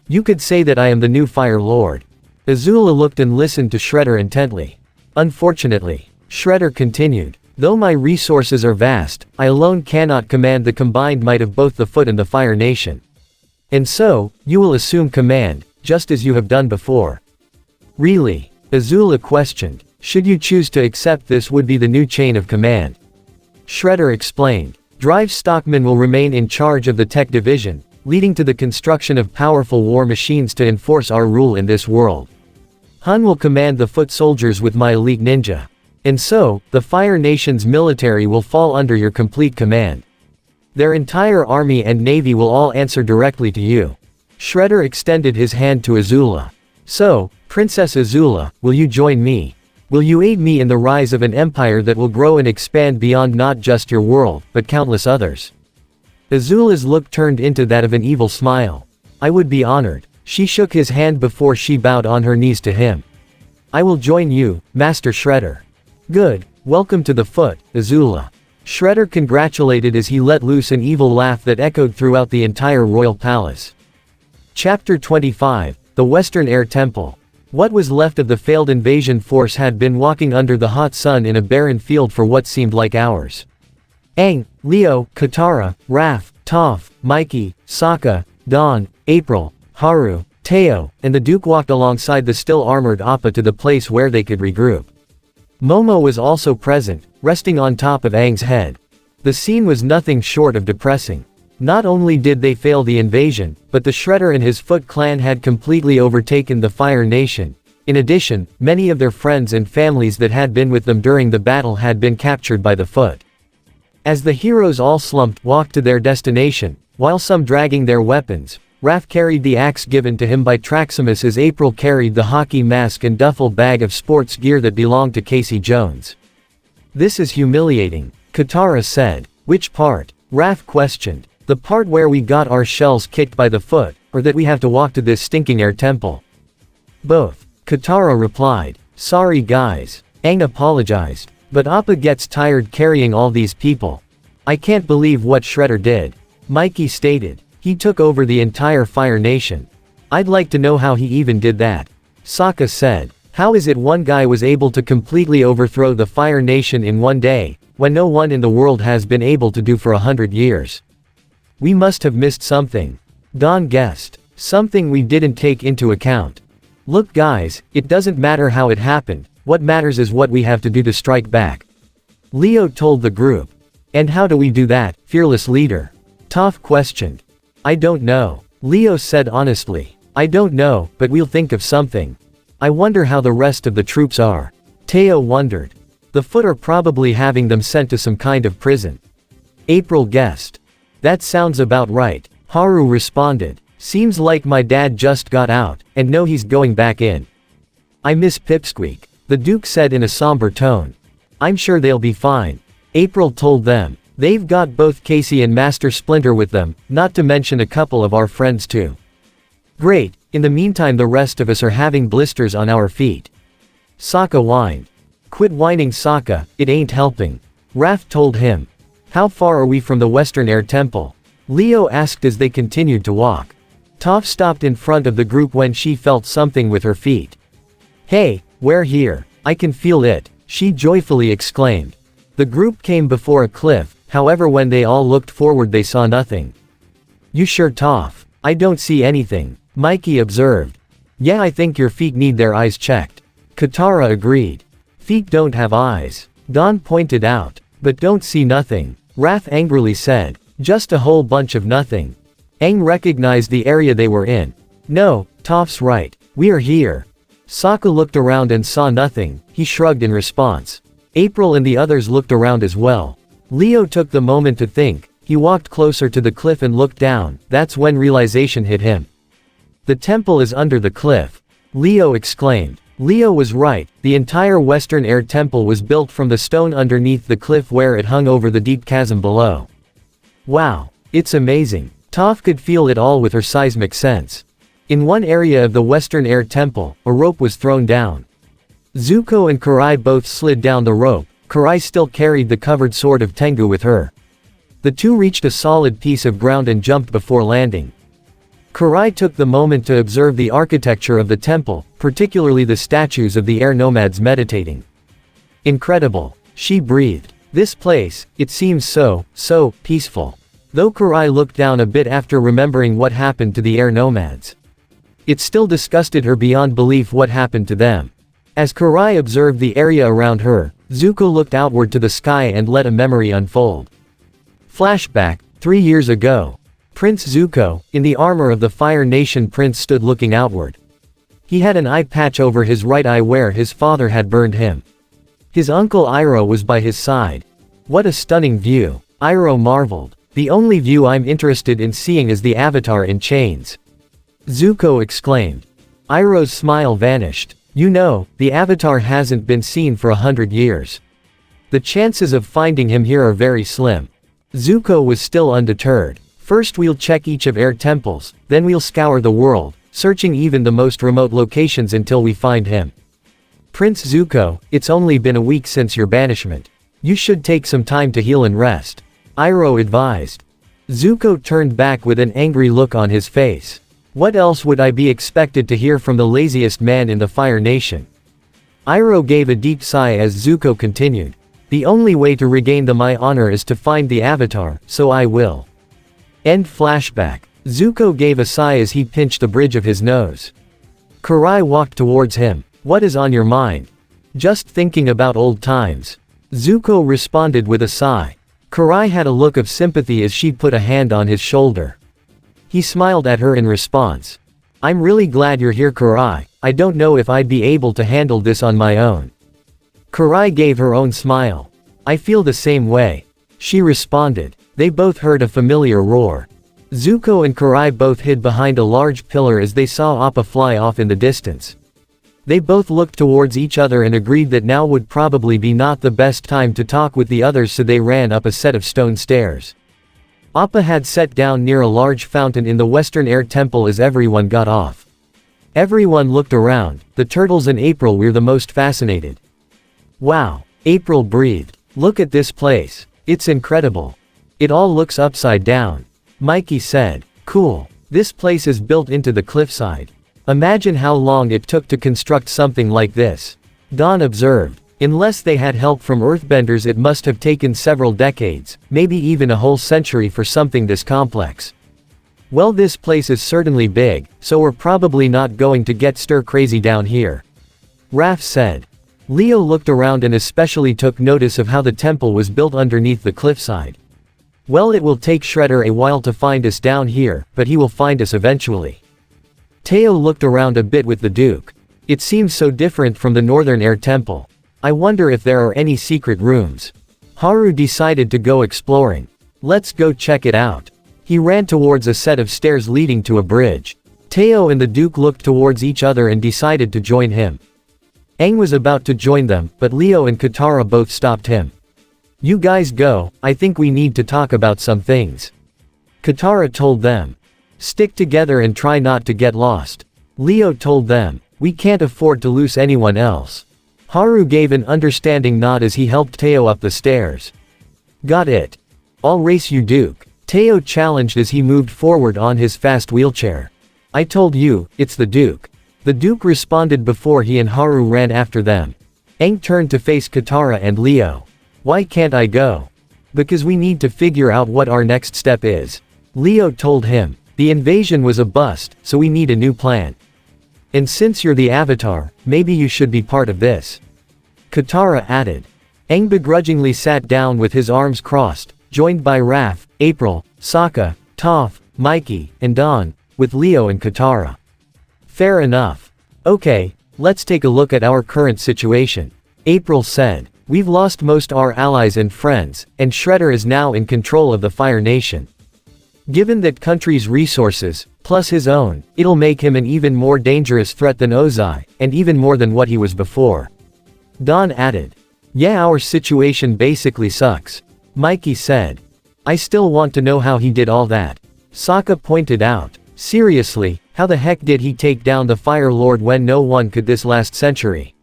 You could say that I am the new Fire Lord. Azula looked and listened to Shredder intently. Unfortunately, Shredder continued, though my resources are vast, I alone cannot command the combined might of both the Foot and the Fire Nation. And so, you will assume command, just as you have done before. Really? Azula questioned. Should you choose to accept, this would be the new chain of command. Shredder explained. Drive Stockman will remain in charge of the tech division, leading to the construction of powerful war machines to enforce our rule in this world. Hun will command the foot soldiers with my elite ninja. And so, the Fire Nation's military will fall under your complete command. Their entire army and navy will all answer directly to you. Shredder extended his hand to Azula. So, Princess Azula, will you join me? Will you aid me in the rise of an empire that will grow and expand beyond not just your world, but countless others? Azula's look turned into that of an evil smile. I would be honored. She shook his hand before she bowed on her knees to him. I will join you, Master Shredder. Good, welcome to the foot, Azula. Shredder congratulated as he let loose an evil laugh that echoed throughout the entire royal palace. Chapter 25, The Western Air Temple. What was left of the failed invasion force had been walking under the hot sun in a barren field for what seemed like hours. Aang, Leo, Katara, Raph, Toph, Mikey, Sokka, Dawn, April, Haru, Teo, and the Duke walked alongside the still armored Appa to the place where they could regroup. Momo was also present, resting on top of Aang's head. The scene was nothing short of depressing. Not only did they fail the invasion, but the Shredder and his Foot clan had completely overtaken the Fire Nation. In addition, many of their friends and families that had been with them during the battle had been captured by the Foot. As the heroes all slumped walked to their destination, while some dragging their weapons, Raph carried the axe given to him by Traximus as April carried the hockey mask and duffel bag of sports gear that belonged to Casey Jones. This is humiliating, Katara said. Which part? Raph questioned. The part where we got our shells kicked by the Foot, or that we have to walk to this stinking air temple? Both, Katara replied. Sorry guys. Aang apologized. But Appa gets tired carrying all these people. I can't believe what Shredder did. Mikey stated. He took over the entire Fire Nation. I'd like to know how he even did that. Sokka said. How is it one guy was able to completely overthrow the Fire Nation in one day, when no one in the world has been able to do for 100 years? We must have missed something. Dawn guessed. Something we didn't take into account. Look guys, it doesn't matter how it happened, what matters is what we have to do to strike back. Leo told the group. And how do we do that, fearless leader? Toph questioned. I don't know. Leo said honestly. I don't know, but we'll think of something. I wonder how the rest of the troops are. Teo wondered. The Foot are probably having them sent to some kind of prison. April guessed. That sounds about right. Haru responded. Seems like my dad just got out, and no he's going back in. I miss Pipsqueak, the Duke said in a somber tone. I'm sure they'll be fine. April told them. They've got both Casey and Master Splinter with them, not to mention a couple of our friends too. Great, in the meantime the rest of us are having blisters on our feet. Sokka whined. Quit whining Sokka, it ain't helping. Raph told him. How far are we from the Western Air Temple? Leo asked as they continued to walk. Toph stopped in front of the group when she felt something with her feet. Hey, we're here, I can feel it, she joyfully exclaimed. The group came before a cliff. However when they all looked forward they saw nothing. You sure Toph? I don't see anything, Mikey observed. Yeah I think your feet need their eyes checked. Katara agreed. Feet don't have eyes. Dawn pointed out. But don't see nothing. Raph angrily said. Just a whole bunch of nothing. Aang recognized the area they were in. No, Toph's right. We're here. Sokka looked around and saw nothing, he shrugged in response. April and the others looked around as well. Leo took the moment to think. He walked closer to the cliff and looked down. That's when realization hit him. The temple is under the cliff. Leo exclaimed. Leo was right, the entire Western Air Temple was built from the stone underneath the cliff where it hung over the deep chasm below. Wow, it's amazing. Toph could feel it all with her seismic sense. In one area of the Western Air Temple, a rope was thrown down. Zuko and Karai both slid down the rope. Karai still carried the covered sword of Tengu with her. The two reached a solid piece of ground and jumped before landing. Karai took the moment to observe the architecture of the temple, particularly the statues of the air nomads meditating. Incredible, she breathed. This place, it seems so peaceful. Though Karai looked down a bit after remembering what happened to the air nomads. It still disgusted her beyond belief what happened to them. As Karai observed the area around her, Zuko looked outward to the sky and let a memory unfold. Flashback, 3 years ago. Prince Zuko, in the armor of the Fire Nation prince, stood looking outward. He had an eye patch over his right eye where his father had burned him. His uncle Iroh was by his side. What a stunning view, Iroh marveled. The only view I'm interested in seeing is the Avatar in chains. Zuko exclaimed. Iroh's smile vanished. You know, the Avatar hasn't been seen for 100 years. The chances of finding him here are very slim. Zuko was still undeterred. First we'll check each of Air temples, then we'll scour the world, searching even the most remote locations until we find him. Prince Zuko, it's only been a week since your banishment. You should take some time to heal and rest, Iroh advised. Zuko turned back with an angry look on his face. What else would I be expected to hear from the laziest man in the Fire Nation? Iroh gave a deep sigh as Zuko continued. The only way to regain my honor is to find the Avatar, so I will. End flashback. Zuko gave a sigh as he pinched the bridge of his nose. Karai walked towards him. What is on your mind? Just thinking about old times. Zuko responded with a sigh. Karai had a look of sympathy as she put a hand on his shoulder. He smiled at her in response. I'm really glad you're here, Karai. I don't know if I'd be able to handle this on my own. Karai gave her own smile. I feel the same way, she responded. They both heard a familiar roar. Zuko and Karai both hid behind a large pillar as they saw Appa fly off in the distance. They both looked towards each other and agreed that now would probably be not the best time to talk with the others, so they ran up a set of stone stairs. Appa had sat down near a large fountain in the Western Air Temple as everyone got off. Everyone looked around. The turtles and April were the most fascinated. Wow, April breathed. Look at this place. It's incredible. It all looks upside down. Mikey said. Cool. This place is built into the cliffside. Imagine how long it took to construct something like this. Don observed. Unless they had help from earthbenders, it must have taken several decades, maybe even a whole century for something this complex. Well, this place is certainly big, so we're probably not going to get stir crazy down here. Raph said. Leo looked around and especially took notice of how the temple was built underneath the cliffside. Well, it will take Shredder a while to find us down here, but he will find us eventually. Teo looked around a bit with the Duke. It seems so different from the Northern Air Temple. I wonder if there are any secret rooms. Haru decided to go exploring. Let's go check it out. He ran towards a set of stairs leading to a bridge. Teo and the Duke looked towards each other and decided to join him. Aang was about to join them, but Leo and Katara both stopped him. You guys go, I think we need to talk about some things. Katara told them. Stick together and try not to get lost. Leo told them. We can't afford to lose anyone else. Haru gave an understanding nod as he helped Teo up the stairs. Got it. I'll race you, Duke. Teo challenged as he moved forward on his fast wheelchair. I told you, it's the Duke. The Duke responded before he and Haru ran after them. Aang turned to face Katara and Leo. Why can't I go? Because we need to figure out what our next step is. Leo told him. The invasion was a bust, so we need a new plan. And since you're the Avatar, maybe you should be part of this. Katara added. Aang begrudgingly sat down with his arms crossed, joined by Raph, April, Sokka, Toph, Mikey, and Don, with Leo and Katara. Fair enough. Okay, let's take a look at our current situation. April said. We've lost most our allies and friends, and Shredder is now in control of the Fire Nation. Given that country's resources, plus his own, it'll make him an even more dangerous threat than Ozai, and even more than what he was before. Don added. Yeah, our situation basically sucks. Mikey said. I still want to know how he did all that. Sokka pointed out. Seriously, how the heck did he take down the Fire Lord when no one could this last century?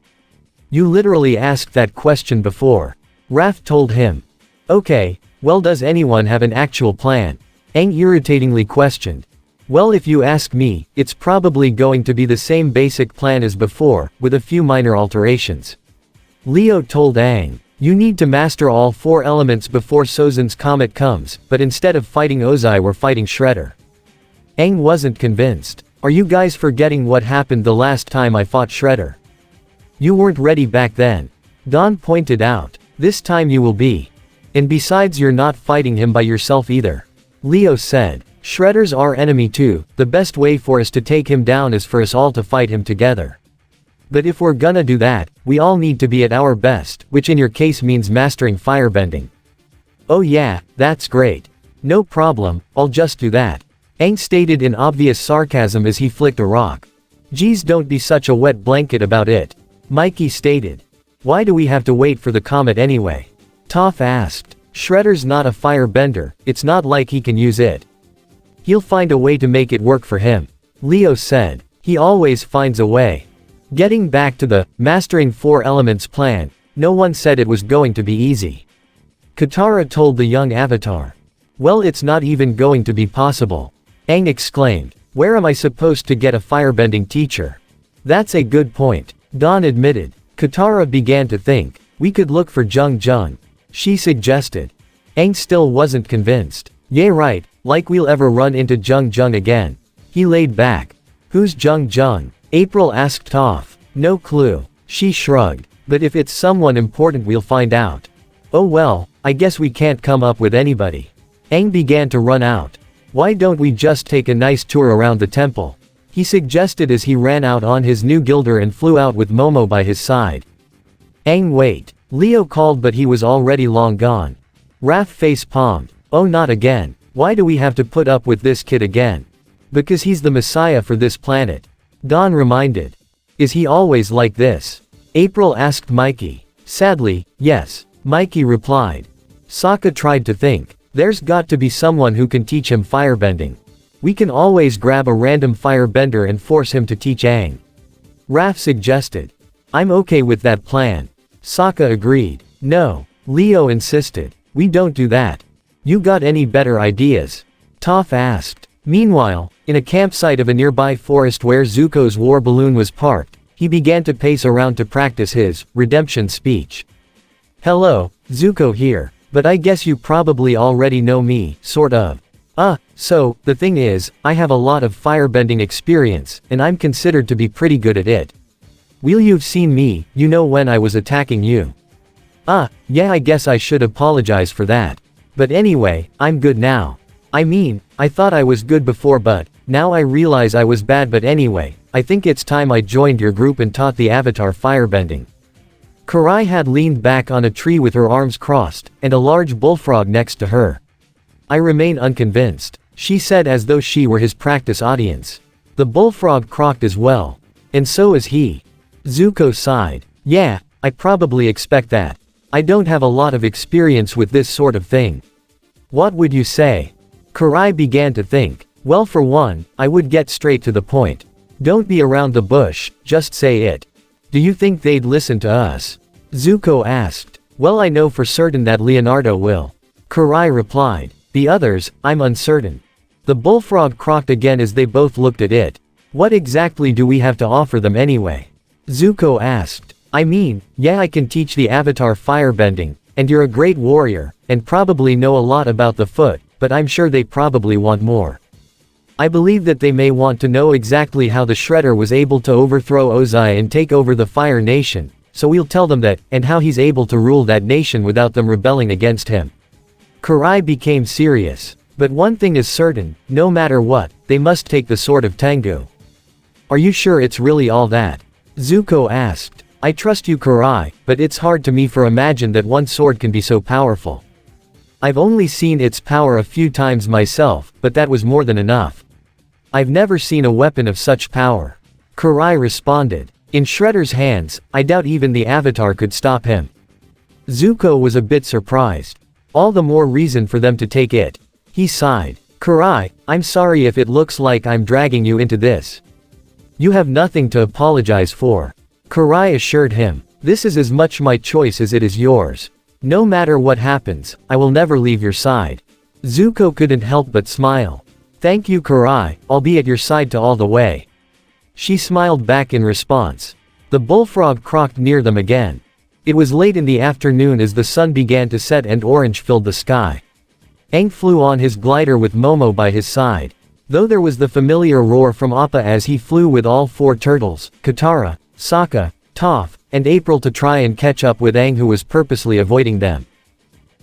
You literally asked that question before. Raph told him. Okay, well, does anyone have an actual plan? Aang irritatingly questioned. Well, if you ask me, it's probably going to be the same basic plan as before, with a few minor alterations. Leo told Aang. You need to master all 4 elements before Sozin's comet comes, but instead of fighting Ozai, we're fighting Shredder. Aang wasn't convinced. Are you guys forgetting what happened the last time I fought Shredder? You weren't ready back then. Don pointed out. This time you will be. And besides, you're not fighting him by yourself either. Leo said. Shredder's our enemy too, the best way for us to take him down is for us all to fight him together. But if we're gonna do that, we all need to be at our best, which in your case means mastering firebending. Oh yeah, that's great. No problem, I'll just do that. Aang stated in obvious sarcasm as he flicked a rock. Geez, don't be such a wet blanket about it. Mikey stated. Why do we have to wait for the comet anyway? Toph asked. Shredder's not a firebender, it's not like he can use it. He'll find a way to make it work for him. Leo said. He always finds a way. Getting back to the mastering 4 elements plan, no one said it was going to be easy. Katara told the young Avatar. Well, it's not even going to be possible. Aang exclaimed. Where am I supposed to get a firebending teacher? That's a good point. Dawn admitted. Katara began to think. We could look for Jung Jung. She suggested. Aang still wasn't convinced. Yeah right, like we'll ever run into Jung Jung again. He laid back. Who's Jung Jung? April asked Toph. No clue. She shrugged. But if it's someone important we'll find out. Oh well, I guess we can't come up with anybody. Aang began to run out. Why don't we just take a nice tour around the temple? He suggested as he ran out on his new gilder and flew out with Momo by his side. Aang wait. Leo called but he was already long gone. Raph face-palmed. Oh not again. Why do we have to put up with this kid again? Because he's the messiah for this planet. Dawn reminded. Is he always like this? April asked Mikey. Sadly, yes. Mikey replied. Sokka tried to think. There's got to be someone who can teach him firebending. We can always grab a random firebender and force him to teach Aang. Raph suggested. I'm okay with that plan. Sokka agreed. No. Leo insisted. We don't do that. You got any better ideas? Toph asked. Meanwhile, in a campsite of a nearby forest where Zuko's war balloon was parked, he began to pace around to practice his redemption speech. Hello, Zuko here, but I guess you probably already know me, sort of. So, the thing is, I have a lot of firebending experience, and I'm considered to be pretty good at it. Well, you've seen me, you know when I was attacking you. Yeah, I guess I should apologize for that. But anyway, I'm good now. I mean, I thought I was good before but, now I realize I was bad but anyway, I think it's time I joined your group and taught the Avatar firebending. Karai had leaned back on a tree with her arms crossed, and a large bullfrog next to her. I remain unconvinced, she said as though she were his practice audience. The bullfrog croaked as well. And so is he. Zuko sighed. Yeah, I probably expect that. I don't have a lot of experience with this sort of thing. What would you say? Karai began to think. Well, for one, I would get straight to the point. Don't be around the bush, just say it. Do you think they'd listen to us? Zuko asked. Well, I know for certain that Leonardo will. Karai replied. The others, I'm uncertain. The bullfrog croaked again as they both looked at it. What exactly do we have to offer them anyway? Zuko asked. I mean, yeah, I can teach the Avatar firebending, and you're a great warrior, and probably know a lot about the foot, but I'm sure they probably want more. I believe that they may want to know exactly how the Shredder was able to overthrow Ozai and take over the Fire Nation, so we'll tell them that, and how he's able to rule that nation without them rebelling against him. Karai became serious. But one thing is certain, no matter what, they must take the sword of Tengu. Are you sure it's really all that? Zuko asked. I trust you, Karai, but it's hard to me for imagine that one sword can be so powerful. I've only seen its power a few times myself, but that was more than enough. I've never seen a weapon of such power. Karai responded. In Shredder's hands, I doubt even the Avatar could stop him. Zuko was a bit surprised. All the more reason for them to take it. He sighed. Karai, I'm sorry if it looks like I'm dragging you into this. You have nothing to apologize for. Karai assured him. This is as much my choice as it is yours. No matter what happens, I will never leave your side. Zuko couldn't help but smile. Thank you, Karai, I'll be at your side to all the way. She smiled back in response. The bullfrog croaked near them again. It was late in the afternoon as the sun began to set and orange filled the sky. Aang flew on his glider with Momo by his side. Though there was the familiar roar from Appa as he flew with all 4 turtles, Katara, Sokka, Toph, and April to try and catch up with Aang, who was purposely avoiding them.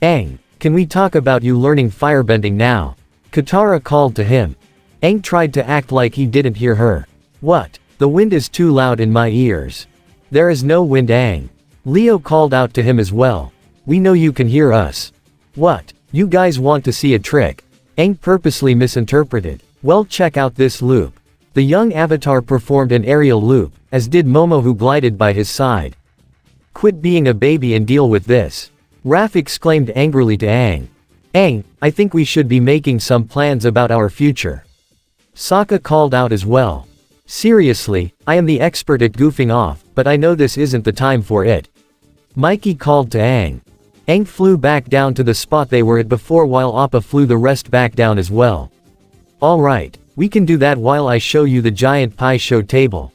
Aang, can we talk about you learning firebending now? Katara called to him. Aang tried to act like he didn't hear her. What? The wind is too loud in my ears. There is no wind, Aang. Leo called out to him as well. We know you can hear us. What? You guys want to see a trick? Aang purposely misinterpreted. Well, check out this loop. The young avatar performed an aerial loop, as did Momo, who glided by his side. Quit being a baby and deal with this. Raph exclaimed angrily to Aang. Aang, I think we should be making some plans about our future. Sokka called out as well. Seriously, I am the expert at goofing off, but I know this isn't the time for it. Mikey called to Aang. Aang flew back down to the spot they were at before, while Appa flew the rest back down as well. Alright, we can do that while I show you the giant pie show table.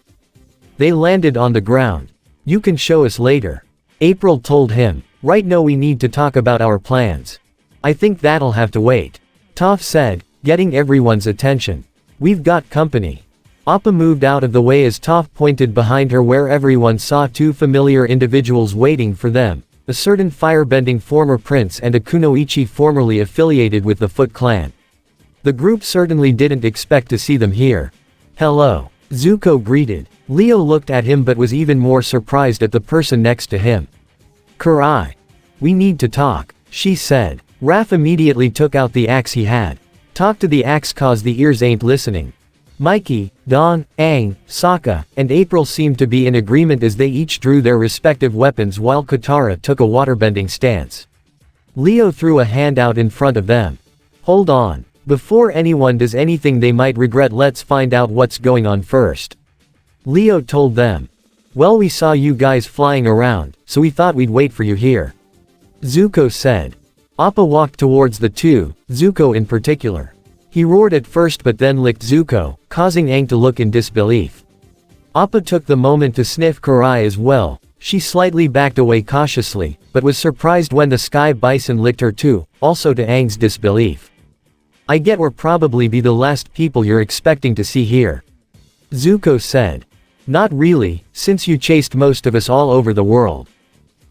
They landed on the ground. You can show us later. April told him. Right now we need to talk about our plans. I think that'll have to wait. Toph said, getting everyone's attention. We've got company. Appa moved out of the way as Toph pointed behind her, where everyone saw two familiar individuals waiting for them, a certain firebending former prince and a kunoichi formerly affiliated with the Foot clan. The group certainly didn't expect to see them here. Hello. Zuko greeted. Leo looked at him but was even more surprised at the person next to him. Karai. We need to talk, she said. Raph immediately took out the axe he had. Talk to the axe cause the ears ain't listening. Mikey, Dawn, Aang, Sokka, and April seemed to be in agreement as they each drew their respective weapons, while Katara took a waterbending stance. Leo threw a hand out in front of them. Hold on. Before anyone does anything they might regret, let's find out what's going on first. Leo told them. Well, we saw you guys flying around, so we thought we'd wait for you here. Zuko said. Appa walked towards the two, Zuko in particular. He roared at first but then licked Zuko, causing Aang to look in disbelief. Appa took the moment to sniff Karai as well. She slightly backed away cautiously, but was surprised when the sky bison licked her too, also to Aang's disbelief. I get we're probably be the last people you're expecting to see here. Zuko said. Not really, since you chased most of us all over the world.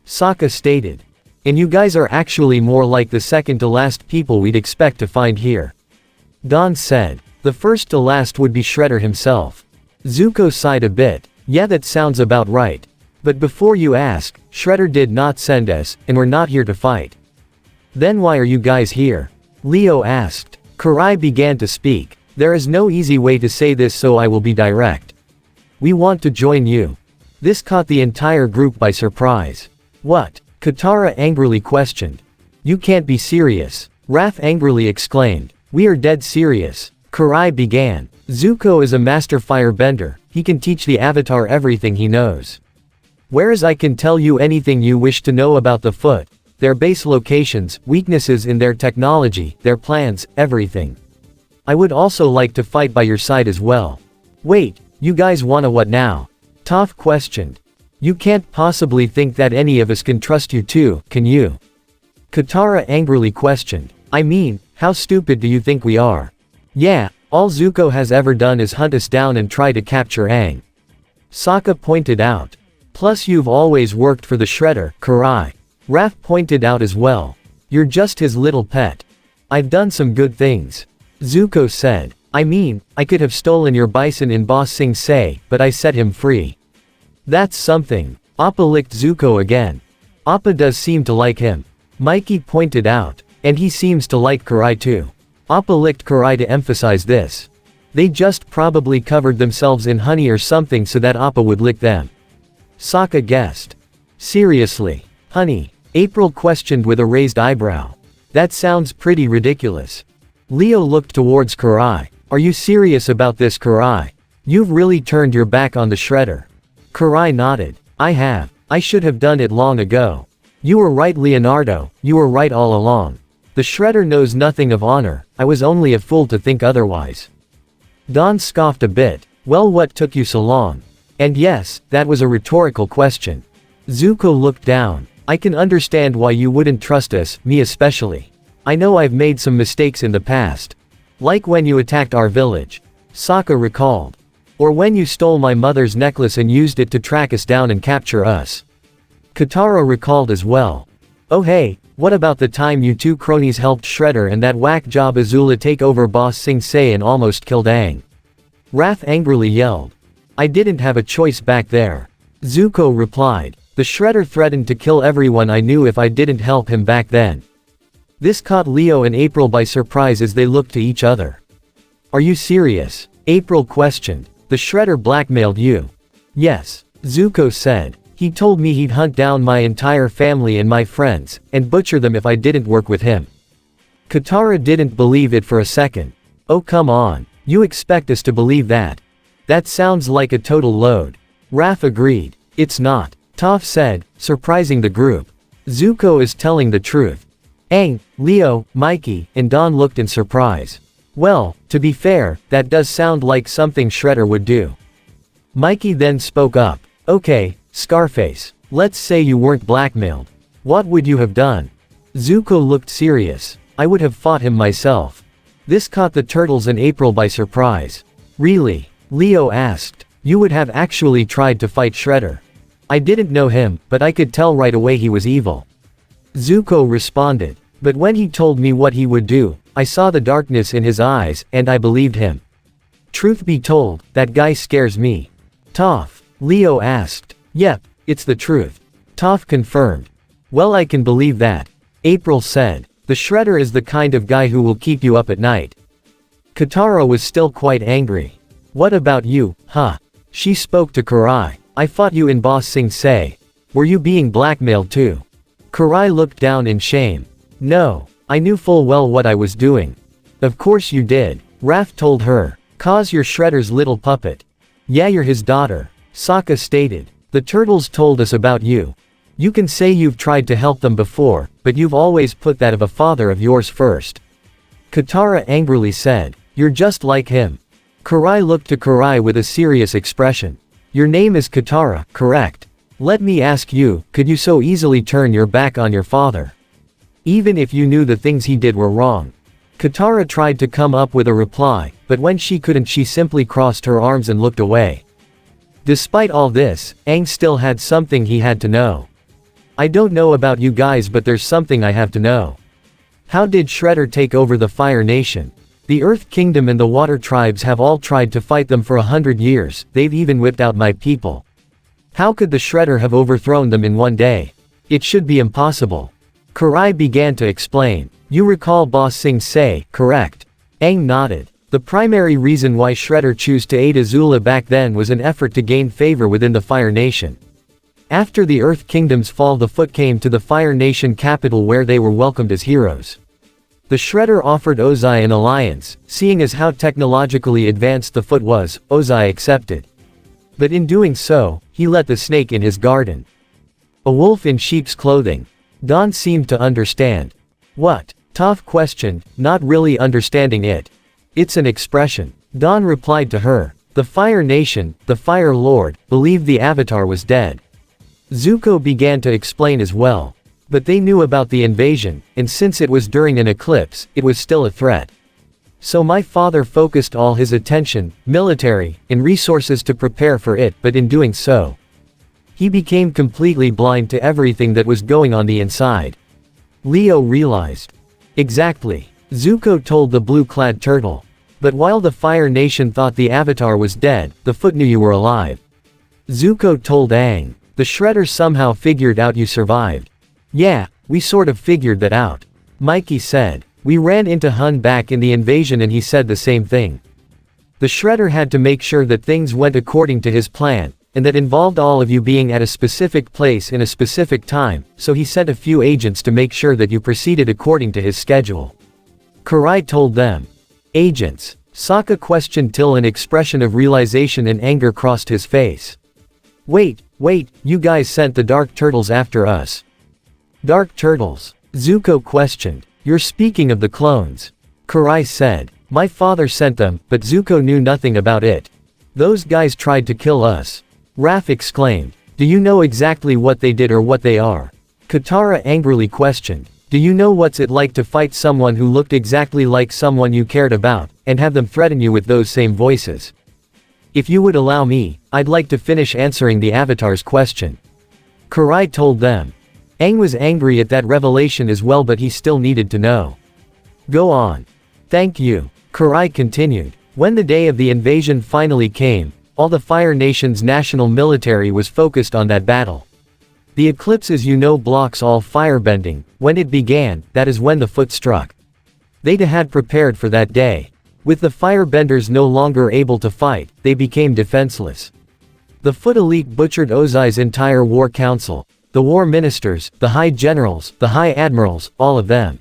Sokka stated. And you guys are actually more like the second to last people we'd expect to find here. Dawn said. The first to last would be Shredder himself. Zuko sighed a bit. Yeah, that sounds about right. But before you ask, Shredder did not send us, and we're not here to fight. Then why are you guys here? Leo asked. Karai began to speak. There is no easy way to say this, so I will be direct. We want to join you. This caught the entire group by surprise. What? Katara angrily questioned. You can't be serious. Raph angrily exclaimed. We are dead serious. Karai began. Zuko is a master firebender. He can teach the Avatar everything he knows. Whereas I can tell you anything you wish to know about the Foot, their base locations, weaknesses in their technology, their plans, everything. I would also like to fight by your side as well. Wait, you guys wanna what now? Toph questioned. You can't possibly think that any of us can trust you too, can you? Katara angrily questioned. I mean, how stupid do you think we are? Yeah, all Zuko has ever done is hunt us down and try to capture Aang. Sokka pointed out. Plus you've always worked for the Shredder, Karai. Raph pointed out as well. You're just his little pet. I've done some good things. Zuko said. I mean, I could have stolen your bison in Ba Sing Se, but I set him free. That's something. Appa licked Zuko again. Appa does seem to like him. Mikey pointed out. And he seems to like Karai too. Appa licked Karai to emphasize this. They just probably covered themselves in honey or something so that Appa would lick them. Sokka guessed. Seriously? Honey? April questioned with a raised eyebrow. That sounds pretty ridiculous. Leo looked towards Karai. Are you serious about this, Karai? You've really turned your back on the Shredder. Karai nodded. I have. I should have done it long ago. You were right, Leonardo, you were right all along. The Shredder knows nothing of honor. I was only a fool to think otherwise. Dawn scoffed a bit. Well, what took you so long? And yes, that was a rhetorical question. Zuko looked down. I can understand why you wouldn't trust us, me especially. I know I've made some mistakes in the past. Like when you attacked our village. Sokka recalled. Or when you stole my mother's necklace and used it to track us down and capture us. Katara recalled as well. Oh hey, what about the time you two cronies helped Shredder and that whack job Azula take over Boss Sing Se and almost killed Aang? Raph angrily yelled. I didn't have a choice back there. Zuko replied. The Shredder threatened to kill everyone I knew if I didn't help him back then. This caught Leo and April by surprise as they looked to each other. Are you serious? April questioned. The Shredder blackmailed you? Yes, Zuko said. He told me he'd hunt down my entire family and my friends, and butcher them if I didn't work with him. Katara didn't believe it for a second. Oh come on, you expect us to believe that? That sounds like a total load. Raph agreed. It's not, Toph said, surprising the group. Zuko is telling the truth. Aang, Leo, Mikey, and Don looked in surprise. Well, to be fair, that does sound like something Shredder would do. Mikey then spoke up. Okay, Scarface, let's say you weren't blackmailed. What would you have done? Zuko looked serious. I would have fought him myself. This caught the turtles and April by surprise. Really? Leo asked. You would have actually tried to fight Shredder? I didn't know him, but I could tell right away he was evil. Zuko responded. But when he told me what he would do, I saw the darkness in his eyes, and I believed him. Truth be told, that guy scares me. Toph, Leo asked. Yep, it's the truth. Toph confirmed. Well, I can believe that. April said. The Shredder is the kind of guy who will keep you up at night. Katara was still quite angry. What about you, huh? She spoke to Karai. I fought you in Boss Sing Se. Were you being blackmailed too? Karai looked down in shame. No, I knew full well what I was doing. Of course you did, Raph told her. 'Cause you're Shredder's little puppet. Yeah, you're his daughter, Sokka stated. The turtles told us about you. You can say you've tried to help them before, but you've always put that of a father of yours first. Katara angrily said. You're just like him. Karai looked to Karai with a serious expression. Your name is Katara, correct? Let me ask you, could you so easily turn your back on your father? Even if you knew the things he did were wrong. Katara tried to come up with a reply, but when she couldn't, she simply crossed her arms and looked away. Despite all this, Aang still had something he had to know. I don't know about you guys, but there's something I have to know. How did Shredder take over the Fire Nation? The Earth Kingdom and the Water Tribes have all tried to fight them for 100 years, they've even whipped out my people. How could the Shredder have overthrown them in one day? It should be impossible. Karai began to explain. You recall Boss Sing Se, correct? Aang nodded. The primary reason why Shredder chose to aid Azula back then was an effort to gain favor within the Fire Nation. After the Earth Kingdom's fall, the Foot came to the Fire Nation capital where they were welcomed as heroes. The Shredder offered Ozai an alliance, seeing as how technologically advanced the Foot was, Ozai accepted. But in doing so, he let the snake in his garden. A wolf in sheep's clothing. Don seemed to understand. What? Toph questioned, not really understanding it. It's an expression. Don replied to her. The Fire Nation, the Fire Lord, believed the Avatar was dead. Zuko began to explain as well. But they knew about the invasion, and since it was during an eclipse, it was still a threat. So my father focused all his attention, military, and resources to prepare for it, but in doing so, he became completely blind to everything that was going on the inside. Leo realized. Exactly. Zuko told the blue-clad turtle. But while the Fire Nation thought the Avatar was dead, the Foot knew you were alive. Zuko told Aang. The Shredder somehow figured out you survived. Yeah, we sort of figured that out. Mikey said. We ran into Hun back in the invasion and he said the same thing. The Shredder had to make sure that things went according to his plan, and that involved all of you being at a specific place in a specific time, so he sent a few agents to make sure that you proceeded according to his schedule. Karai told them. Agents? Sokka questioned till an expression of realization and anger crossed his face. Wait, you guys sent the Dark Turtles after us. Dark Turtles? Zuko questioned. You're speaking of the clones. Karai said. My father sent them, but Zuko knew nothing about it. Those guys tried to kill us. Raph exclaimed. Do you know exactly what they did or what they are? Katara angrily questioned. Do you know what's it like to fight someone who looked exactly like someone you cared about, and have them threaten you with those same voices? If you would allow me, I'd like to finish answering the Avatar's question. Karai told them. Aang was angry at that revelation as well, but he still needed to know. Go on. Thank you. Karai continued. When the day of the invasion finally came, all the Fire Nation's national military was focused on that battle. The eclipse, as you know, blocks all firebending. When it began, that is when the foot struck. They had prepared for that day. With the firebenders no longer able to fight, they became defenseless. The foot elite butchered Ozai's entire war council, the war ministers, the high generals, the high admirals, all of them.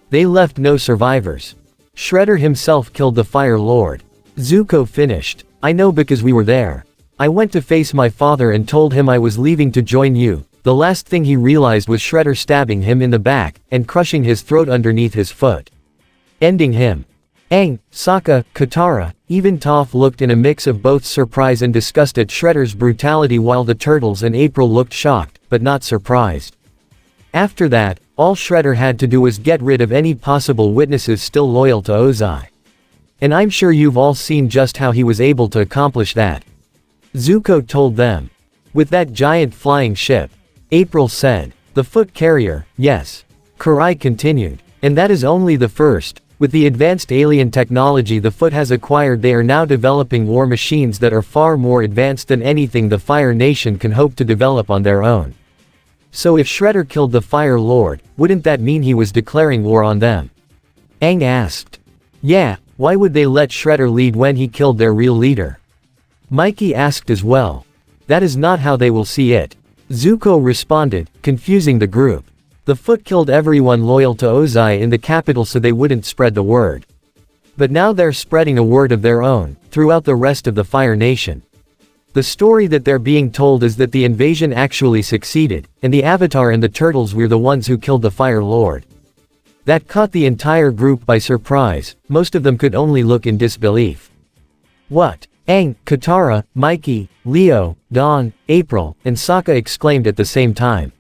They left no survivors. Shredder himself killed the Fire Lord. Zuko finished. I know because we were there. I went to face my father and told him I was leaving to join you. The last thing he realized was Shredder stabbing him in the back, and crushing his throat underneath his foot. Ending him. Aang, Sokka, Katara, even Toph looked in a mix of both surprise and disgust at Shredder's brutality, while the turtles and April looked shocked, but not surprised. After that, all Shredder had to do was get rid of any possible witnesses still loyal to Ozai. And I'm sure you've all seen just how he was able to accomplish that. Zuko told them. With that giant flying ship. April said. The foot carrier, yes. Karai continued. And that is only the first. With the advanced alien technology the foot has acquired, they are now developing war machines that are far more advanced than anything the Fire Nation can hope to develop on their own. So if Shredder killed the Fire Lord, wouldn't that mean he was declaring war on them? Aang asked. Yeah, why would they let Shredder lead when he killed their real leader? Mikey asked as well. That is not how they will see it. Zuko responded, confusing the group. The foot killed everyone loyal to Ozai in the capital so they wouldn't spread the word. But now they're spreading a word of their own, throughout the rest of the Fire Nation. The story that they're being told is that the invasion actually succeeded, and the Avatar and the turtles were the ones who killed the Fire Lord. That caught the entire group by surprise. Most of them could only look in disbelief. What? Aang, Katara, Mikey, Leo, Dawn, April, and Sokka exclaimed at the same time.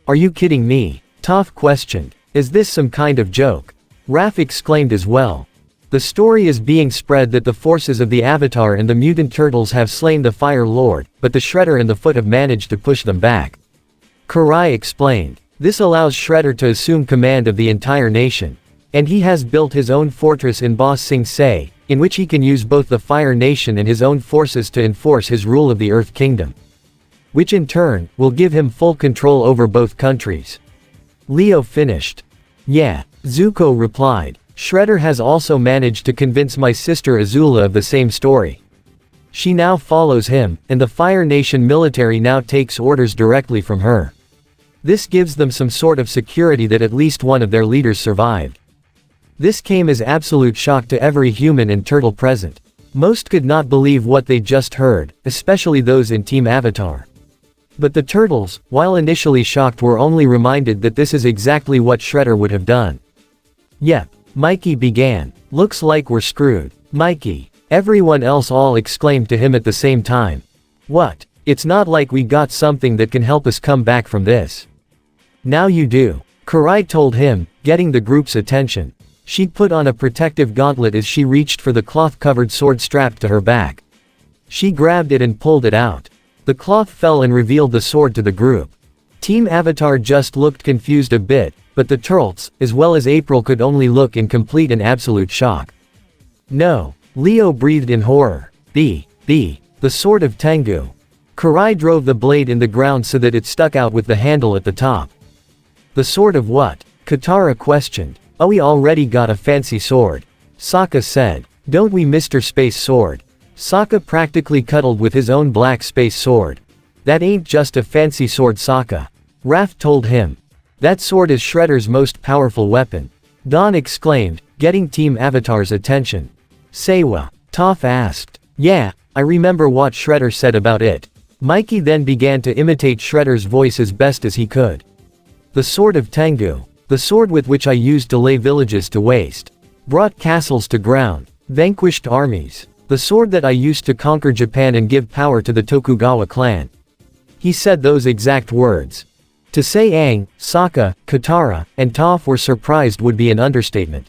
Are you kidding me? Toph questioned. Is this some kind of joke? Raph exclaimed as well. The story is being spread that the forces of the Avatar and the mutant turtles have slain the Fire Lord, but the Shredder and the Foot have managed to push them back. Karai explained. This allows Shredder to assume command of the entire nation. And he has built his own fortress in Ba Sing Se, in which he can use both the Fire Nation and his own forces to enforce his rule of the Earth Kingdom. Which in turn, will give him full control over both countries. Leo finished. Yeah, Zuko replied. Shredder has also managed to convince my sister Azula of the same story. She now follows him, and the Fire Nation military now takes orders directly from her. This gives them some sort of security that at least one of their leaders survived. This came as absolute shock to every human and turtle present. Most could not believe what they just heard, especially those in Team Avatar. But the turtles, while initially shocked, were only reminded that this is exactly what Shredder would have done. Yep. Mikey began. Looks like we're screwed. Mikey. Everyone else all exclaimed to him at the same time. What? It's not like we got something that can help us come back from this. Now you do. Karai told him, getting the group's attention. She put on a protective gauntlet as she reached for the cloth-covered sword strapped to her back. She grabbed it and pulled it out. The cloth fell and revealed the sword to the group. Team Avatar just looked confused a bit, but the turtles, as well as April, could only look in complete and absolute shock. No. Leo breathed in horror. The sword of Tengu. Karai drove the blade in the ground so that it stuck out with the handle at the top. The sword of what? Katara questioned. Oh, we already got a fancy sword. Sokka said. Don't we, Mr. Space Sword? Sokka practically cuddled with his own black space sword. That ain't just a fancy sword, Sokka. Raph told him. That sword is Shredder's most powerful weapon. Dawn exclaimed, getting Team Avatar's attention. Sewa. Toph asked. Yeah, I remember what Shredder said about it. Mikey then began to imitate Shredder's voice as best as he could. The sword of Tengu. The sword with which I used to lay villages to waste. Brought castles to ground. Vanquished armies. The sword that I used to conquer Japan and give power to the Tokugawa clan. He said those exact words. To say Aang, Sokka, Katara, and Toph were surprised would be an understatement.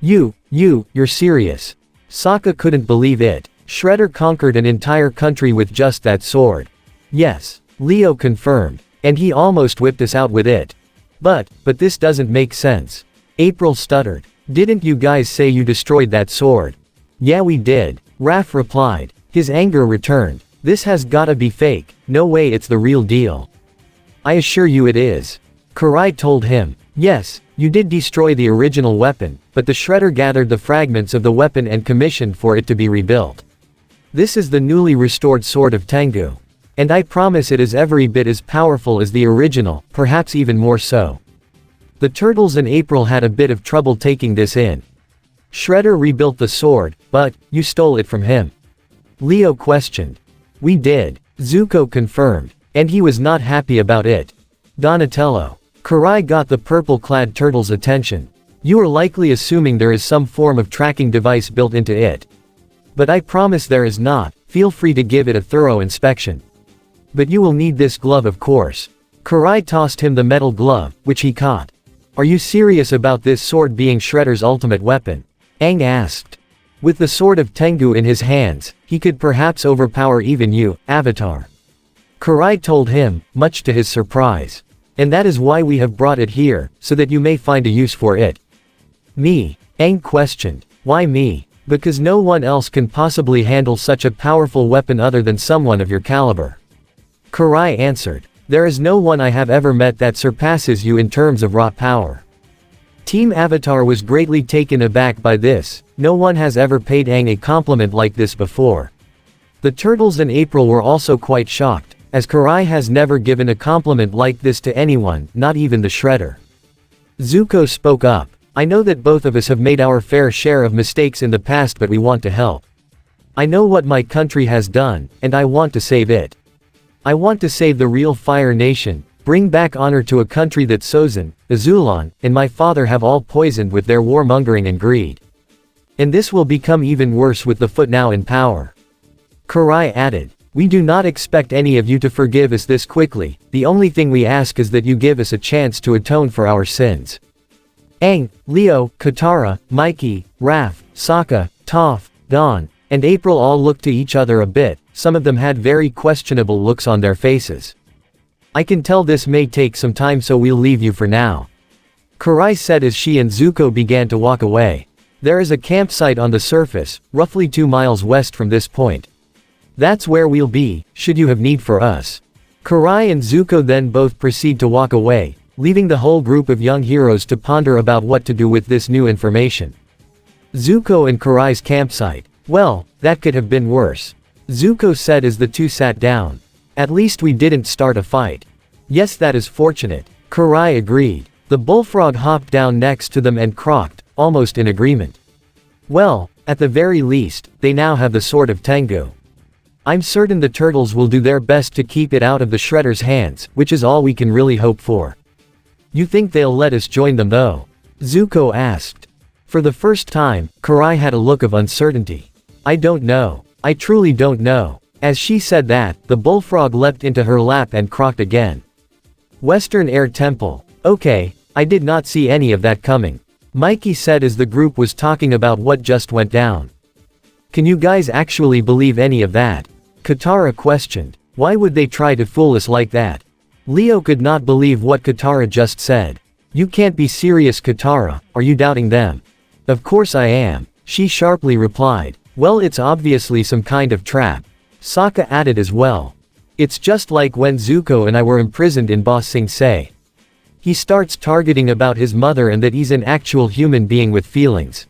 You're serious. Sokka couldn't believe it. Shredder conquered an entire country with just that sword. Yes. Leo confirmed. And he almost whipped us out with it. But this doesn't make sense. April stuttered. Didn't you guys say you destroyed that sword? Yeah, we did, Raph replied. His anger returned. This has gotta be fake, no way it's the real deal. I assure you it is. Karai told him. Yes, you did destroy the original weapon, but the Shredder gathered the fragments of the weapon and commissioned for it to be rebuilt. This is the newly restored Sword of Tengu. And I promise it is every bit as powerful as the original, perhaps even more so. The Turtles and April had a bit of trouble taking this in. Shredder rebuilt the sword, but you stole it from him. Leo questioned. We did, Zuko confirmed, and he was not happy about it. Donatello. Karai got the purple-clad turtle's attention. You are likely assuming there is some form of tracking device built into it. But I promise there is not, feel free to give it a thorough inspection. But you will need this glove of course. Karai tossed him the metal glove, which he caught. Are you serious about this sword being Shredder's ultimate weapon? Aang asked. With the Sword of Tengu in his hands, he could perhaps overpower even you, Avatar. Karai told him, much to his surprise. And that is why we have brought it here, so that you may find a use for it. Me? Aang questioned. Why me? Because no one else can possibly handle such a powerful weapon other than someone of your caliber. Karai answered. There is no one I have ever met that surpasses you in terms of raw power. Team Avatar was greatly taken aback by this. No one has ever paid Aang a compliment like this before. The Turtles and April were also quite shocked, as Karai has never given a compliment like this to anyone, not even the Shredder. Zuko spoke up. I know that both of us have made our fair share of mistakes in the past, but we want to help. I know what my country has done, and I want to save it. I want to save the real Fire Nation, bring back honor to a country that Sozin, Azulon, and my father have all poisoned with their warmongering and greed. And this will become even worse with the Foot now in power. Karai added. We do not expect any of you to forgive us this quickly, the only thing we ask is that you give us a chance to atone for our sins. Aang, Leo, Katara, Mikey, Raph, Sokka, Toph, Don, and April all looked to each other a bit, some of them had very questionable looks on their faces. I can tell this may take some time, so we'll leave you for now. Karai said as she and Zuko began to walk away. There is a campsite on the surface, roughly 2 miles west from this point. That's where we'll be, should you have need for us. Karai and Zuko then both proceed to walk away, leaving the whole group of young heroes to ponder about what to do with this new information. Zuko and Karai's campsite. Well, that could have been worse. Zuko said as the two sat down. At least we didn't start a fight. Yes, that is fortunate. Karai agreed. The bullfrog hopped down next to them and croaked, almost in agreement. Well, at the very least, they now have the Sword of Tengu. I'm certain the turtles will do their best to keep it out of the Shredder's hands, which is all we can really hope for. You think they'll let us join them though? Zuko asked. For the first time, Karai had a look of uncertainty. I don't know. I truly don't know. As she said that, the bullfrog leapt into her lap and croaked again. Western Air Temple. Okay, I did not see any of that coming. Mikey said as the group was talking about what just went down. Can you guys actually believe any of that? Katara questioned. Why would they try to fool us like that? Leo could not believe what Katara just said. You can't be serious, Katara, are you doubting them? Of course I am, she sharply replied. Well, it's obviously some kind of trap. Sokka added as well. It's just like when Zuko and I were imprisoned in Ba Sing Se. He starts targeting about his mother and that he's an actual human being with feelings.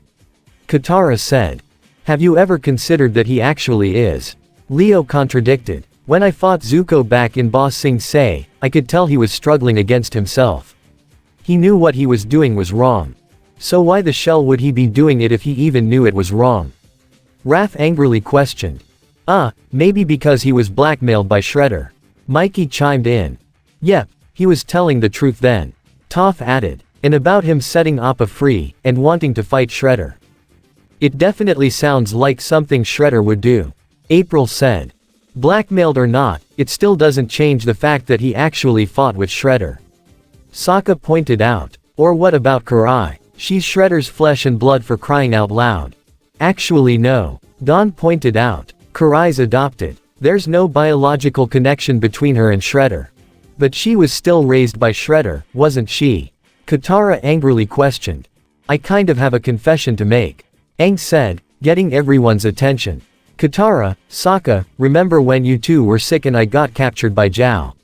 Katara said. Have you ever considered that he actually is? Leo contradicted. When I fought Zuko back in Ba Sing Se, I could tell he was struggling against himself. He knew what he was doing was wrong. So why the shell would he be doing it if he even knew it was wrong? Raph angrily questioned. Maybe because he was blackmailed by Shredder. Mikey chimed in. Yep, he was telling the truth then. Toph added. And about him setting Appa free, and wanting to fight Shredder. It definitely sounds like something Shredder would do. April said. Blackmailed or not, it still doesn't change the fact that he actually fought with Shredder. Sokka pointed out. Or what about Karai? She's Shredder's flesh and blood for crying out loud. Actually no. Don pointed out. Karai's adopted. There's no biological connection between her and Shredder. But she was still raised by Shredder, wasn't she? Katara angrily questioned. I kind of have a confession to make. Aang said, getting everyone's attention. Katara, Sokka, remember when you two were sick and I got captured by Zhao?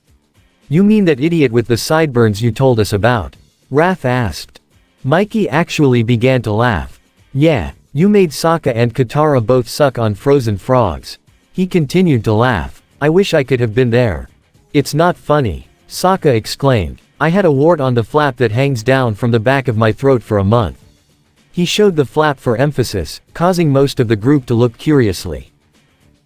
You mean that idiot with the sideburns you told us about? Raph asked. Mikey actually began to laugh. Yeah, you made Sokka and Katara both suck on frozen frogs. He continued to laugh. I wish I could have been there. It's not funny, Sokka exclaimed. I had a wart on the flap that hangs down from the back of my throat for a month. He showed the flap for emphasis, causing most of the group to look curiously.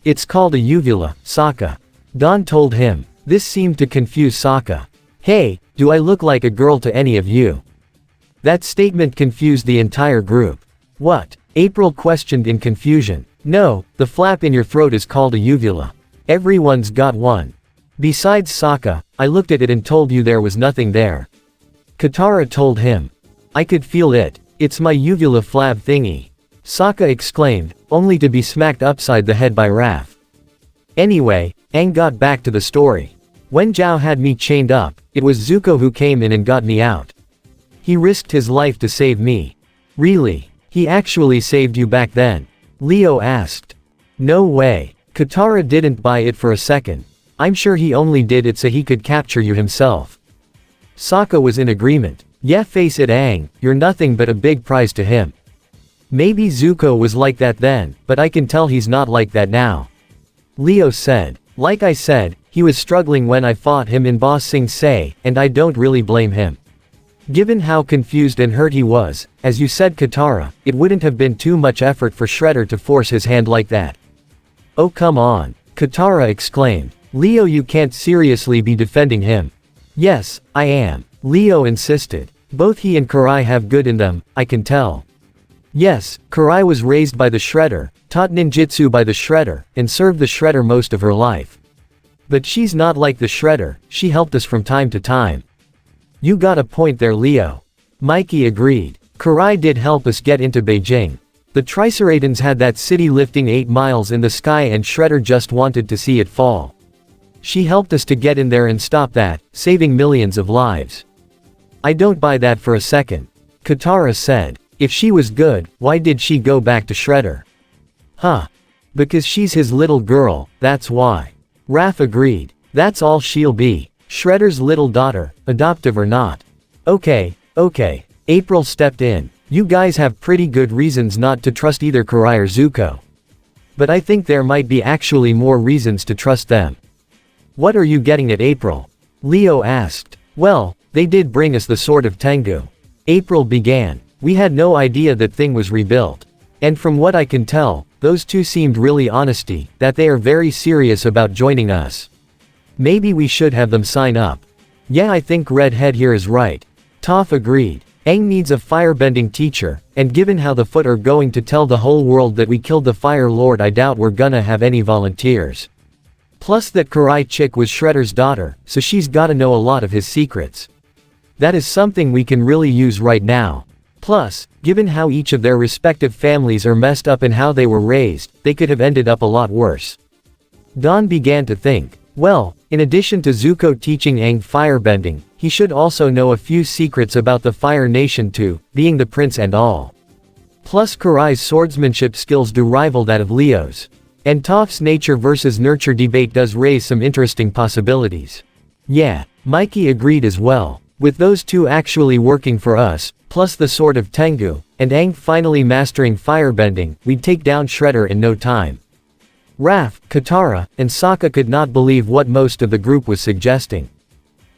It's called a uvula, Sokka. Don told him. This seemed to confuse Sokka. Hey, do I look like a girl to any of you? That statement confused the entire group. What? April questioned in confusion. No, the flap in your throat is called a uvula. Everyone's got one. Besides Sokka, I looked at it and told you there was nothing there. Katara told him. I could feel it. It's my uvula flap thingy. Sokka exclaimed, only to be smacked upside the head by Raph. Anyway, Aang got back to the story. When Zhao had me chained up, it was Zuko who came in and got me out. He risked his life to save me. Really? He actually saved you back then? Leo asked. No way. Katara didn't buy it for a second. I'm sure he only did it so he could capture you himself. Sokka was in agreement. Yeah, face it Aang, you're nothing but a big prize to him. Maybe Zuko was like that then, but I can tell he's not like that now. Leo said. Like I said, he was struggling when I fought him in Ba Sing Se, and I don't really blame him. Given how confused and hurt he was, as you said Katara, it wouldn't have been too much effort for Shredder to force his hand like that. Oh come on, Katara exclaimed. Leo, you can't seriously be defending him. Yes, I am, Leo insisted. Both he and Karai have good in them, I can tell. Yes, Karai was raised by the Shredder, taught ninjutsu by the Shredder, and served the Shredder most of her life. But she's not like the Shredder, she helped us from time to time. You got a point there Leo. Mikey agreed. Karai did help us get into Beijing. The Triceratons had that city lifting 8 miles in the sky and Shredder just wanted to see it fall. She helped us to get in there and stop that, saving millions of lives. I don't buy that for a second. Katara said. If she was good, why did she go back to Shredder? Huh. Because she's his little girl, that's why. Raph agreed. That's all she'll be. Shredder's little daughter, adoptive or not. Okay. April stepped in. You guys have pretty good reasons not to trust either Karai or Zuko. But I think there might be actually more reasons to trust them. What are you getting at April? Leo asked. Well, they did bring us the Sword of Tengu. April began. We had no idea that thing was rebuilt. And from what I can tell, those two seemed really honesty, that they are very serious about joining us. Maybe we should have them sign up. Yeah, I think Redhead here is right. Toph agreed. Aang needs a firebending teacher, and given how the Foot are going to tell the whole world that we killed the Fire Lord, I doubt we're gonna have any volunteers. Plus that Karai chick was Shredder's daughter, so she's gotta know a lot of his secrets. That is something we can really use right now. Plus, given how each of their respective families are messed up and how they were raised, they could have ended up a lot worse. Don began to think. Well, in addition to Zuko teaching Aang firebending, he should also know a few secrets about the Fire Nation too, being the prince and all. Plus Karai's swordsmanship skills do rival that of Leo's. And Toph's nature versus nurture debate does raise some interesting possibilities. Yeah, Mikey agreed as well. With those two actually working for us, plus the Sword of Tengu, and Aang finally mastering firebending, we'd take down Shredder in no time. Raph, Katara, and Sokka could not believe what most of the group was suggesting.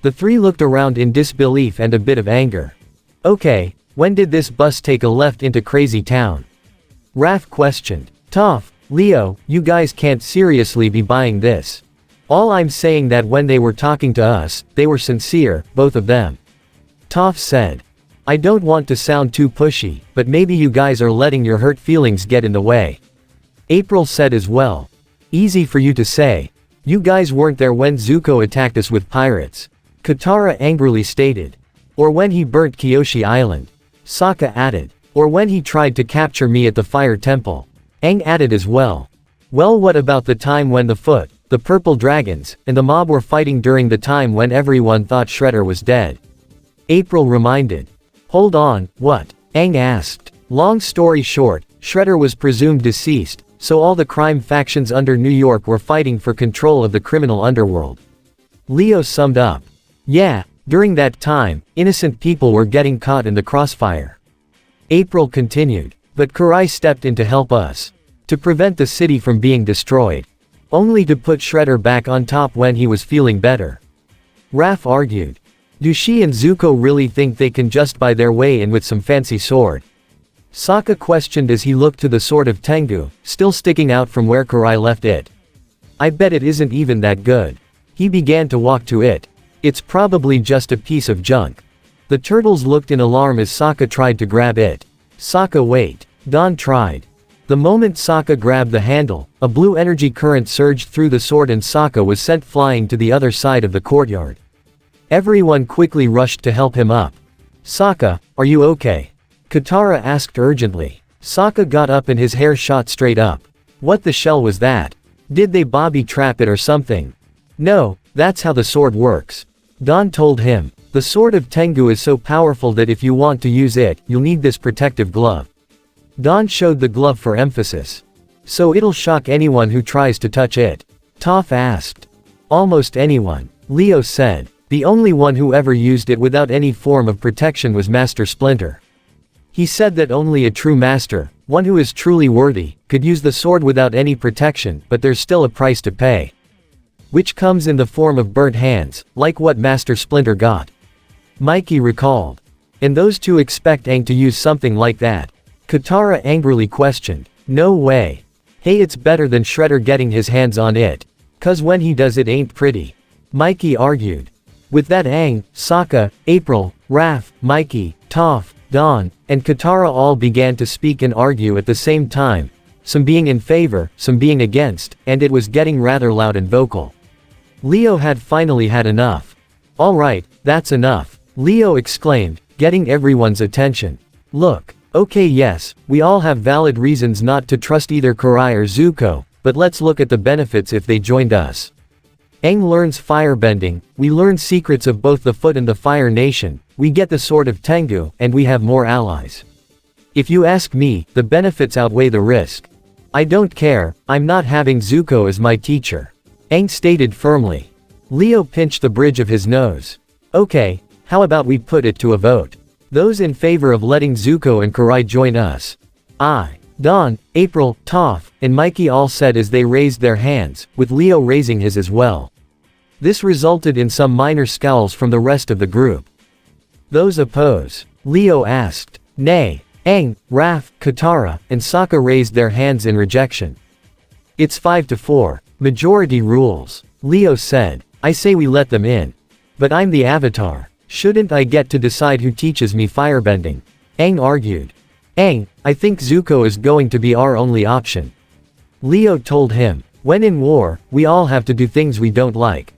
The three looked around in disbelief and a bit of anger. Okay, when did this bus take a left into Crazy Town? Raph questioned. Toph, Leo, you guys can't seriously be buying this. All I'm saying that when they were talking to us, they were sincere, both of them. Toph said. I don't want to sound too pushy, but maybe you guys are letting your hurt feelings get in the way. April said as well. Easy for you to say. You guys weren't there when Zuko attacked us with pirates. Katara angrily stated. Or when he burnt Kyoshi Island. Sokka added. Or when he tried to capture me at the Fire Temple. Aang added as well. Well, what about the time when the the purple dragons, and the mob were fighting during the time when everyone thought Shredder was dead. April reminded. Hold on, what? Aang asked. Long story short, Shredder was presumed deceased, so all the crime factions under New York were fighting for control of the criminal underworld. Leo summed up. Yeah, during that time, innocent people were getting caught in the crossfire. April continued. But Karai stepped in to help us. To prevent the city from being destroyed. Only to put Shredder back on top when he was feeling better. Raph argued. Do she and Zuko really think they can just buy their way in with some fancy sword? Sokka questioned as he looked to the sword of Tengu, still sticking out from where Karai left it. I bet it isn't even that good. He began to walk to it. It's probably just a piece of junk. The turtles looked in alarm as Sokka tried to grab it. Sokka wait. Don tried. The moment Sokka grabbed the handle, a blue energy current surged through the sword and Sokka was sent flying to the other side of the courtyard. Everyone quickly rushed to help him up. Sokka, are you okay? Katara asked urgently. Sokka got up and his hair shot straight up. What the shell was that? Did they booby trap it or something? No, that's how the sword works. Don told him. The sword of Tengu is so powerful that if you want to use it, you'll need this protective glove. Don showed the glove for emphasis. So it'll shock anyone who tries to touch it? Toph asked. Almost anyone. Leo said. The only one who ever used it without any form of protection was Master Splinter. He said that only a true master, one who is truly worthy, could use the sword without any protection, but there's still a price to pay. Which comes in the form of burnt hands, like what Master Splinter got. Mikey recalled. And those two expect Aang to use something like that? Katara angrily questioned. No way. Hey, it's better than Shredder getting his hands on it. 'Cause when he does it ain't pretty. Mikey argued. With that Aang, Sokka, April, Raph, Mikey, Toph, Don, and Katara all began to speak and argue at the same time, some being in favor, some being against, and it was getting rather loud and vocal. Leo had finally had enough. All right, that's enough, Leo exclaimed, getting everyone's attention. Look, okay, yes, we all have valid reasons not to trust either Karai or Zuko, but let's look at the benefits if they joined us. Aang learns firebending, we learn secrets of both the Foot and the Fire Nation, we get the Sword of Tengu, and we have more allies. If you ask me, the benefits outweigh the risk. I don't care, I'm not having Zuko as my teacher. Aang stated firmly. Leo pinched the bridge of his nose. Okay, how about we put it to a vote? Those in favor of letting Zuko and Karai join us. I, Don, April, Toph, and Mikey all said as they raised their hands, with Leo raising his as well. This resulted in some minor scowls from the rest of the group. Those oppose? Leo asked. Nay. Aang, Raph, Katara, and Sokka raised their hands in rejection. It's 5-4. Majority rules. Leo said. I say we let them in. But I'm the Avatar. Shouldn't I get to decide who teaches me firebending? Aang argued. Aang, I think Zuko is going to be our only option. Leo told him. When in war, we all have to do things we don't like.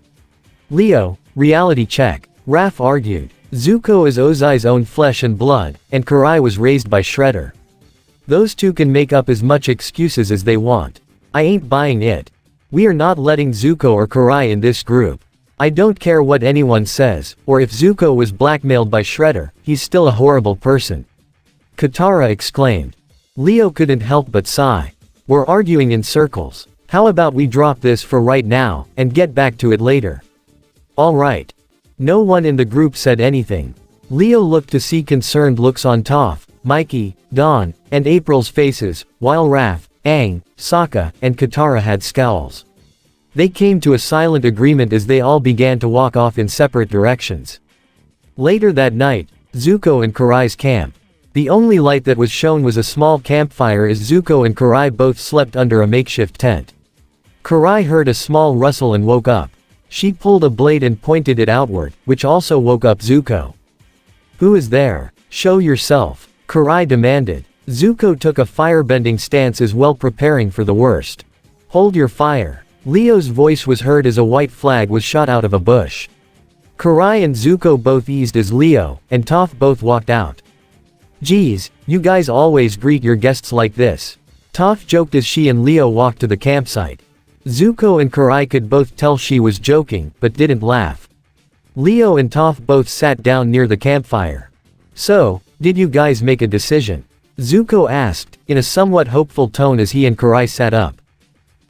Leo, reality check. Raph argued. Zuko is Ozai's own flesh and blood, and Karai was raised by Shredder. Those two can make up as much excuses as they want. I ain't buying it. We are not letting Zuko or Karai in this group. I don't care what anyone says, or if Zuko was blackmailed by Shredder, he's still a horrible person. Katara exclaimed. Leo couldn't help but sigh. We're arguing in circles. How about we drop this for right now, and get back to it later? Alright. No one in the group said anything. Leo looked to see concerned looks on Toph, Mikey, Don, and April's faces, while Raph, Aang, Sokka, and Katara had scowls. They came to a silent agreement as they all began to walk off in separate directions. Later that night, Zuko and Karai's camp. The only light that was shown was a small campfire as Zuko and Karai both slept under a makeshift tent. Karai heard a small rustle and woke up. She pulled a blade and pointed it outward, which also woke up Zuko. Who is there? Show yourself, Karai demanded. Zuko took a firebending stance as well, preparing for the worst. Hold your fire. Leo's voice was heard as a white flag was shot out of a bush. Karai and Zuko both eased as Leo and Toph both walked out. Geez, you guys always greet your guests like this. Toph joked as she and Leo walked to the campsite. Zuko and Karai could both tell she was joking, but didn't laugh. Leo and Toph both sat down near the campfire. So, did you guys make a decision? Zuko asked, in a somewhat hopeful tone as he and Karai sat up.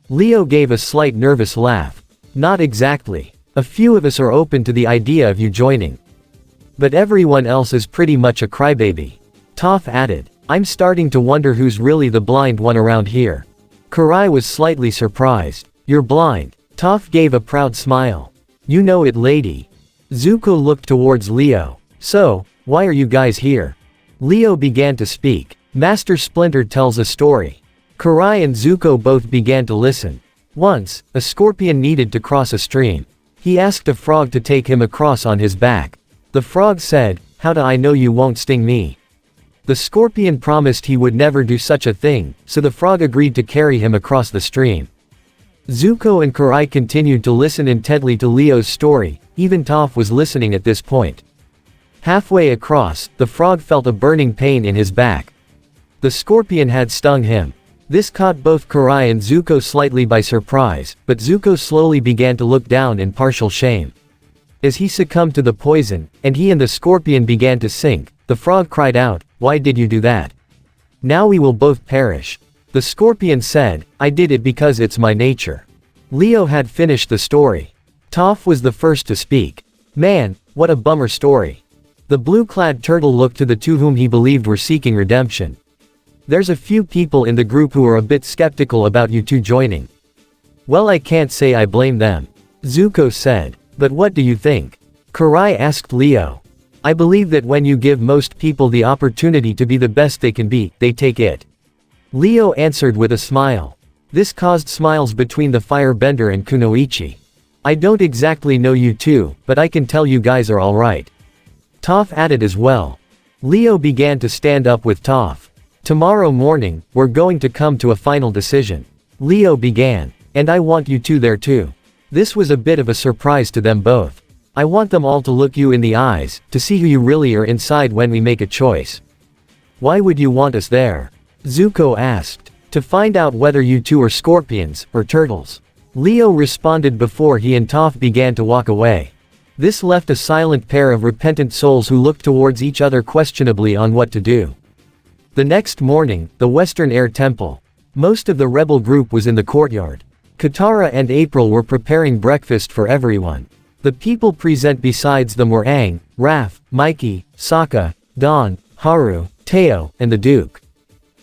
Leo gave a slight nervous laugh. Not exactly. A few of us are open to the idea of you joining. But everyone else is pretty much a crybaby. Toph added. I'm starting to wonder who's really the blind one around here. Karai was slightly surprised. You're blind. Toph gave a proud smile. You know it, lady. Zuko looked towards Leo. So, why are you guys here? Leo began to speak. Master Splinter tells a story. Karai and Zuko both began to listen. Once, a scorpion needed to cross a stream. He asked a frog to take him across on his back. The frog said, "How do I know you won't sting me?" The scorpion promised he would never do such a thing, so the frog agreed to carry him across the stream. Zuko and Karai continued to listen intently to Leo's story. Even Toph was listening at this point. Halfway across, the frog felt a burning pain in his back. The scorpion had stung him. This caught both Karai and Zuko slightly by surprise, but Zuko slowly began to look down in partial shame. As he succumbed to the poison, and he and the scorpion began to sink, the frog cried out, "Why did you do that? Now we will both perish." The scorpion said, "I did it because it's my nature." Leo had finished the story. Toph was the first to speak. Man, what a bummer story. The blue-clad turtle looked to the two whom he believed were seeking redemption. There's a few people in the group who are a bit skeptical about you two joining. Well, I can't say I blame them. Zuko said. But what do you think? Karai asked Leo. I believe that when you give most people the opportunity to be the best they can be, they take it. Leo answered with a smile. This caused smiles between the firebender and Kunoichi. I don't exactly know you two, but I can tell you guys are alright. Toph added as well. Leo began to stand up with Toph. Tomorrow morning, we're going to come to a final decision. Leo began. And I want you two there too. This was a bit of a surprise to them both. I want them all to look you in the eyes, to see who you really are inside when we make a choice. Why would you want us there? Zuko asked. To find out whether you two are scorpions, or turtles. Leo responded before he and Toph began to walk away. This left a silent pair of repentant souls who looked towards each other questionably on what to do. The next morning, the Western Air Temple. Most of the rebel group was in the courtyard. Katara and April were preparing breakfast for everyone. The people present besides them were Aang, Raph, Mikey, Sokka, Don, Haru, Teo, and the Duke.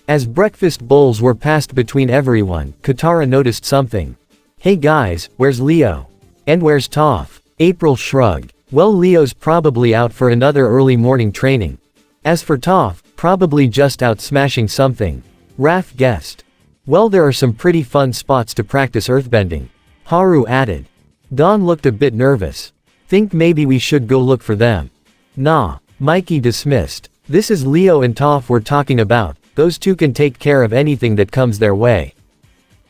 As breakfast bowls were passed between everyone, Katara noticed something. Hey guys, where's Leo? And where's Toph? April shrugged. Well, Leo's probably out for another early morning training. As for Toph, probably just out smashing something. Raph guessed. Well, there are some pretty fun spots to practice earthbending. Haru added. Don looked a bit nervous. Think maybe we should go look for them. Nah. Mikey dismissed. This is Leo and Toph we're talking about. Those two can take care of anything that comes their way.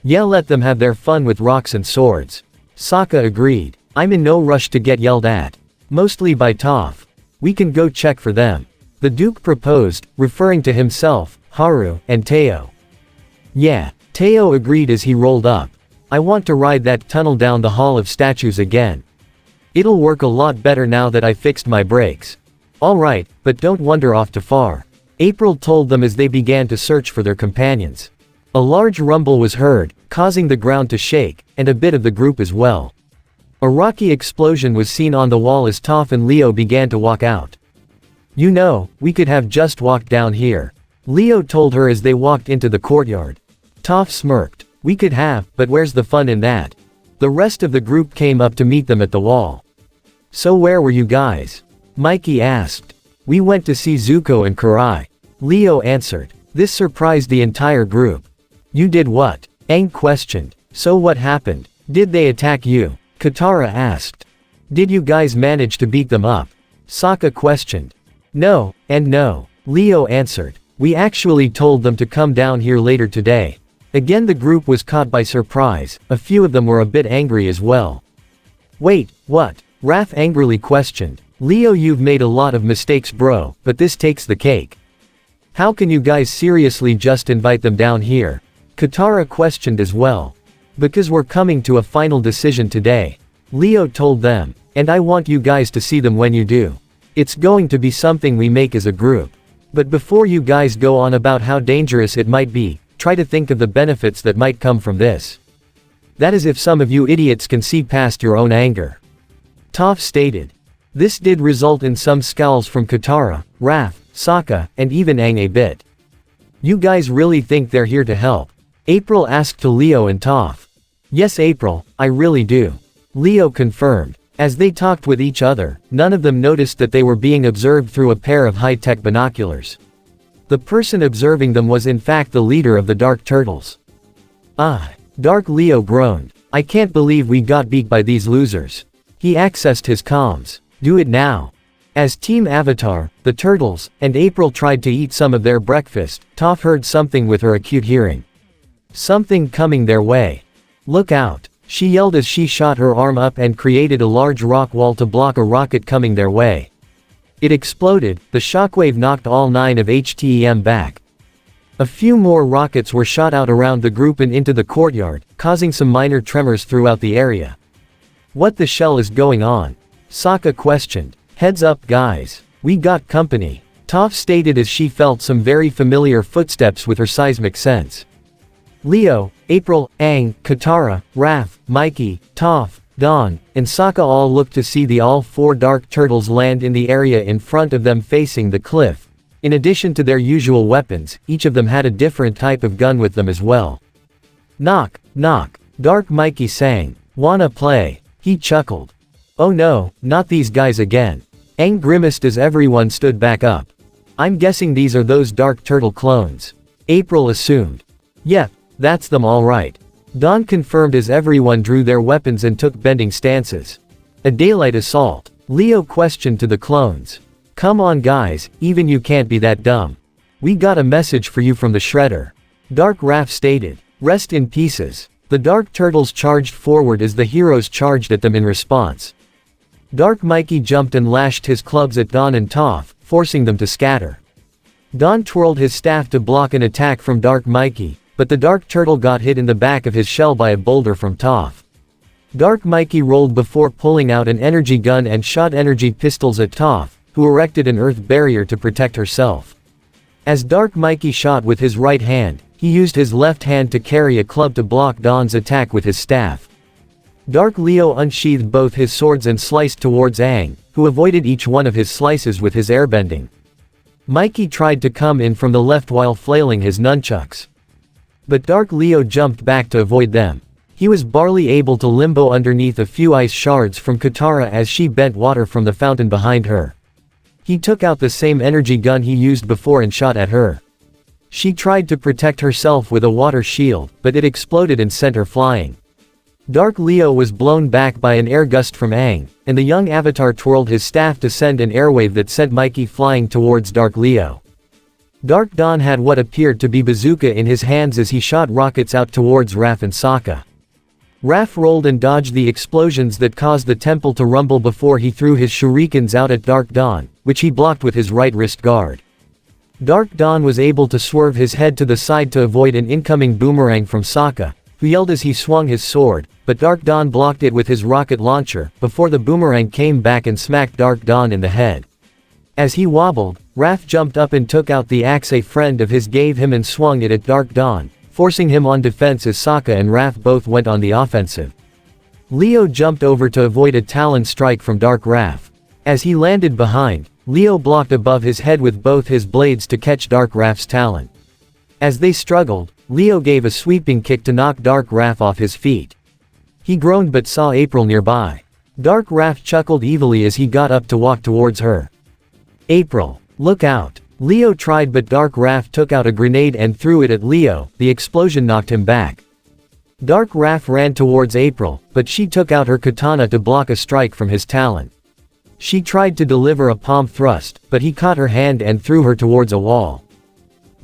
Yeah, let them have their fun with rocks and swords. Sokka agreed. I'm in no rush to get yelled at. Mostly by Toph. We can go check for them. The Duke proposed, referring to himself, Haru, and Teo. Yeah, Teo agreed as he rolled up. I want to ride that tunnel down the Hall of Statues again. It'll work a lot better now that I fixed my brakes. Alright, but don't wander off too far. April told them as they began to search for their companions. A large rumble was heard, causing the ground to shake, and a bit of the group as well. A rocky explosion was seen on the wall as Toph and Leo began to walk out. You know, we could have just walked down here. Leo told her as they walked into the courtyard. Toph smirked. We could have, but where's the fun in that? The rest of the group came up to meet them at the wall. So where were you guys? Mikey asked. We went to see Zuko and Karai. Leo answered. This surprised the entire group. You did what? Aang questioned. So what happened? Did they attack you? Katara asked. Did you guys manage to beat them up? Sokka questioned. No, and no. Leo answered. We actually told them to come down here later today. Again, the group was caught by surprise. A few of them were a bit angry as well. Wait, what? Raph angrily questioned. Leo, you've made a lot of mistakes, bro, but this takes the cake. How can you guys seriously just invite them down here? Katara questioned as well. Because we're coming to a final decision today. Leo told them. And I want you guys to see them when you do. It's going to be something we make as a group. But before you guys go on about how dangerous it might be, try to think of the benefits that might come from this. That is if some of you idiots can see past your own anger. Toph stated. This did result in some scowls from Katara, Raph, Sokka, and even Aang a bit. You guys really think they're here to help? April asked to Leo and Toph. Yes April, I really do. Leo confirmed. As they talked with each other, none of them noticed that they were being observed through a pair of high-tech binoculars. The person observing them was in fact the leader of the Dark Turtles. Ah! Dark Leo groaned. I can't believe we got beat by these losers. He accessed his comms. Do it now. As Team Avatar, the Turtles, and April tried to eat some of their breakfast, Toph heard something with her acute hearing. Something coming their way. Look out. She yelled as she shot her arm up and created a large rock wall to block a rocket coming their way. It exploded, the shockwave knocked all 9 of HTEM back. A few more rockets were shot out around the group and into the courtyard, causing some minor tremors throughout the area. What the shell is going on? Sokka questioned. Heads up guys. We got company. Toph stated as she felt some very familiar footsteps with her seismic sense. Leo, April, Aang, Katara, Raph, Mikey, Toph, Dawn, and Sokka all looked to see the all 4 Dark Turtles land in the area in front of them facing the cliff. In addition to their usual weapons, each of them had a different type of gun with them as well. Knock, knock. Dark Mikey sang. Wanna play? He chuckled. Oh no, not these guys again. Aang grimaced as everyone stood back up. I'm guessing these are those Dark Turtle clones. April assumed. Yep. That's them all right. Dawn confirmed as everyone drew their weapons and took bending stances. A daylight assault. Leo questioned to the clones. Come on guys, even you can't be that dumb. We got a message for you from the Shredder. Dark Raph stated. Rest in pieces. The Dark Turtles charged forward as the heroes charged at them in response. Dark Mikey jumped and lashed his clubs at Dawn and Toph, forcing them to scatter. Dawn twirled his staff to block an attack from Dark Mikey, but the Dark Turtle got hit in the back of his shell by a boulder from Toph. Dark Mikey rolled before pulling out an energy gun and shot energy pistols at Toph, who erected an earth barrier to protect herself. As Dark Mikey shot with his right hand, he used his left hand to carry a club to block Dawn's attack with his staff. Dark Leo unsheathed both his swords and sliced towards Aang, who avoided each one of his slices with his airbending. Mikey tried to come in from the left while flailing his nunchucks. But Dark Leo jumped back to avoid them. He was barely able to limbo underneath a few ice shards from Katara as she bent water from the fountain behind her. He took out the same energy gun he used before and shot at her. She tried to protect herself with a water shield, but it exploded and sent her flying. Dark Leo was blown back by an air gust from Aang, and the young Avatar twirled his staff to send an airwave that sent Mikey flying towards Dark Leo. Dark Dawn had what appeared to be bazooka in his hands as he shot rockets out towards Raph and Sokka. Raph rolled and dodged the explosions that caused the temple to rumble before he threw his shurikens out at Dark Dawn, which he blocked with his right wrist guard. Dark Dawn was able to swerve his head to the side to avoid an incoming boomerang from Sokka, who yelled as he swung his sword, but Dark Dawn blocked it with his rocket launcher, before the boomerang came back and smacked Dark Dawn in the head. As he wobbled, Raph jumped up and took out the axe a friend of his gave him and swung it at Dark Dawn, forcing him on defense as Sokka and Raph both went on the offensive. Leo jumped over to avoid a talon strike from Dark Raph. As he landed behind, Leo blocked above his head with both his blades to catch Dark Raph's talon. As they struggled, Leo gave a sweeping kick to knock Dark Raph off his feet. He groaned but saw April nearby. Dark Raph chuckled evilly as he got up to walk towards her. April, look out. Leo tried but Dark Raph took out a grenade and threw it at Leo, the explosion knocked him back. Dark Raph ran towards April, but she took out her katana to block a strike from his talon. She tried to deliver a palm thrust, but he caught her hand and threw her towards a wall.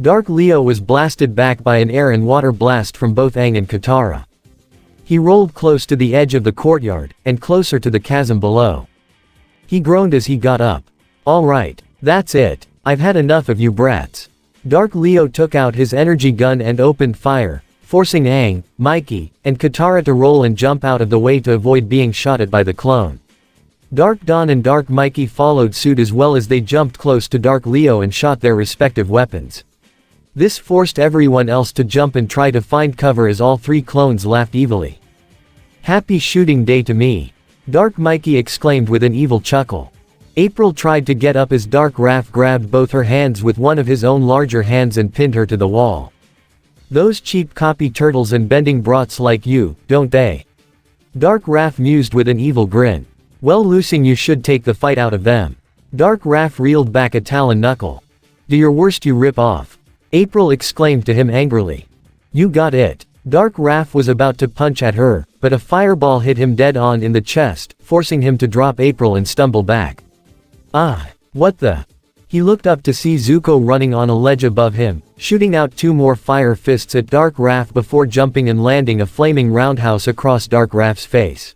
Dark Leo was blasted back by an air and water blast from both Aang and Katara. He rolled close to the edge of the courtyard, and closer to the chasm below. He groaned as he got up. All right, that's it. I've had enough of you brats. Dark Leo took out his energy gun and opened fire, forcing Aang, Mikey, and Katara to roll and jump out of the way to avoid being shot at by the clone. Dark Dawn and Dark Mikey followed suit as well as they jumped close to Dark Leo and shot their respective weapons. This forced everyone else to jump and try to find cover as all three clones laughed evilly. "Happy shooting day to me," Dark Mikey exclaimed with an evil chuckle. April tried to get up as Dark Raph grabbed both her hands with one of his own larger hands and pinned her to the wall. "Those cheap copy turtles and bending brats like you, don't they?" Dark Raph mused with an evil grin. "Well, losing you should take the fight out of them." Dark Raph reeled back a talon knuckle. "Do your worst, you rip off," April exclaimed to him angrily. "You got it." Dark Raph was about to punch at her, but a fireball hit him dead on in the chest, forcing him to drop April and stumble back. "Ah, what the?" He looked up to see Zuko running on a ledge above him, shooting out two more fire fists at Dark Raph before jumping and landing a flaming roundhouse across Dark Raph's face.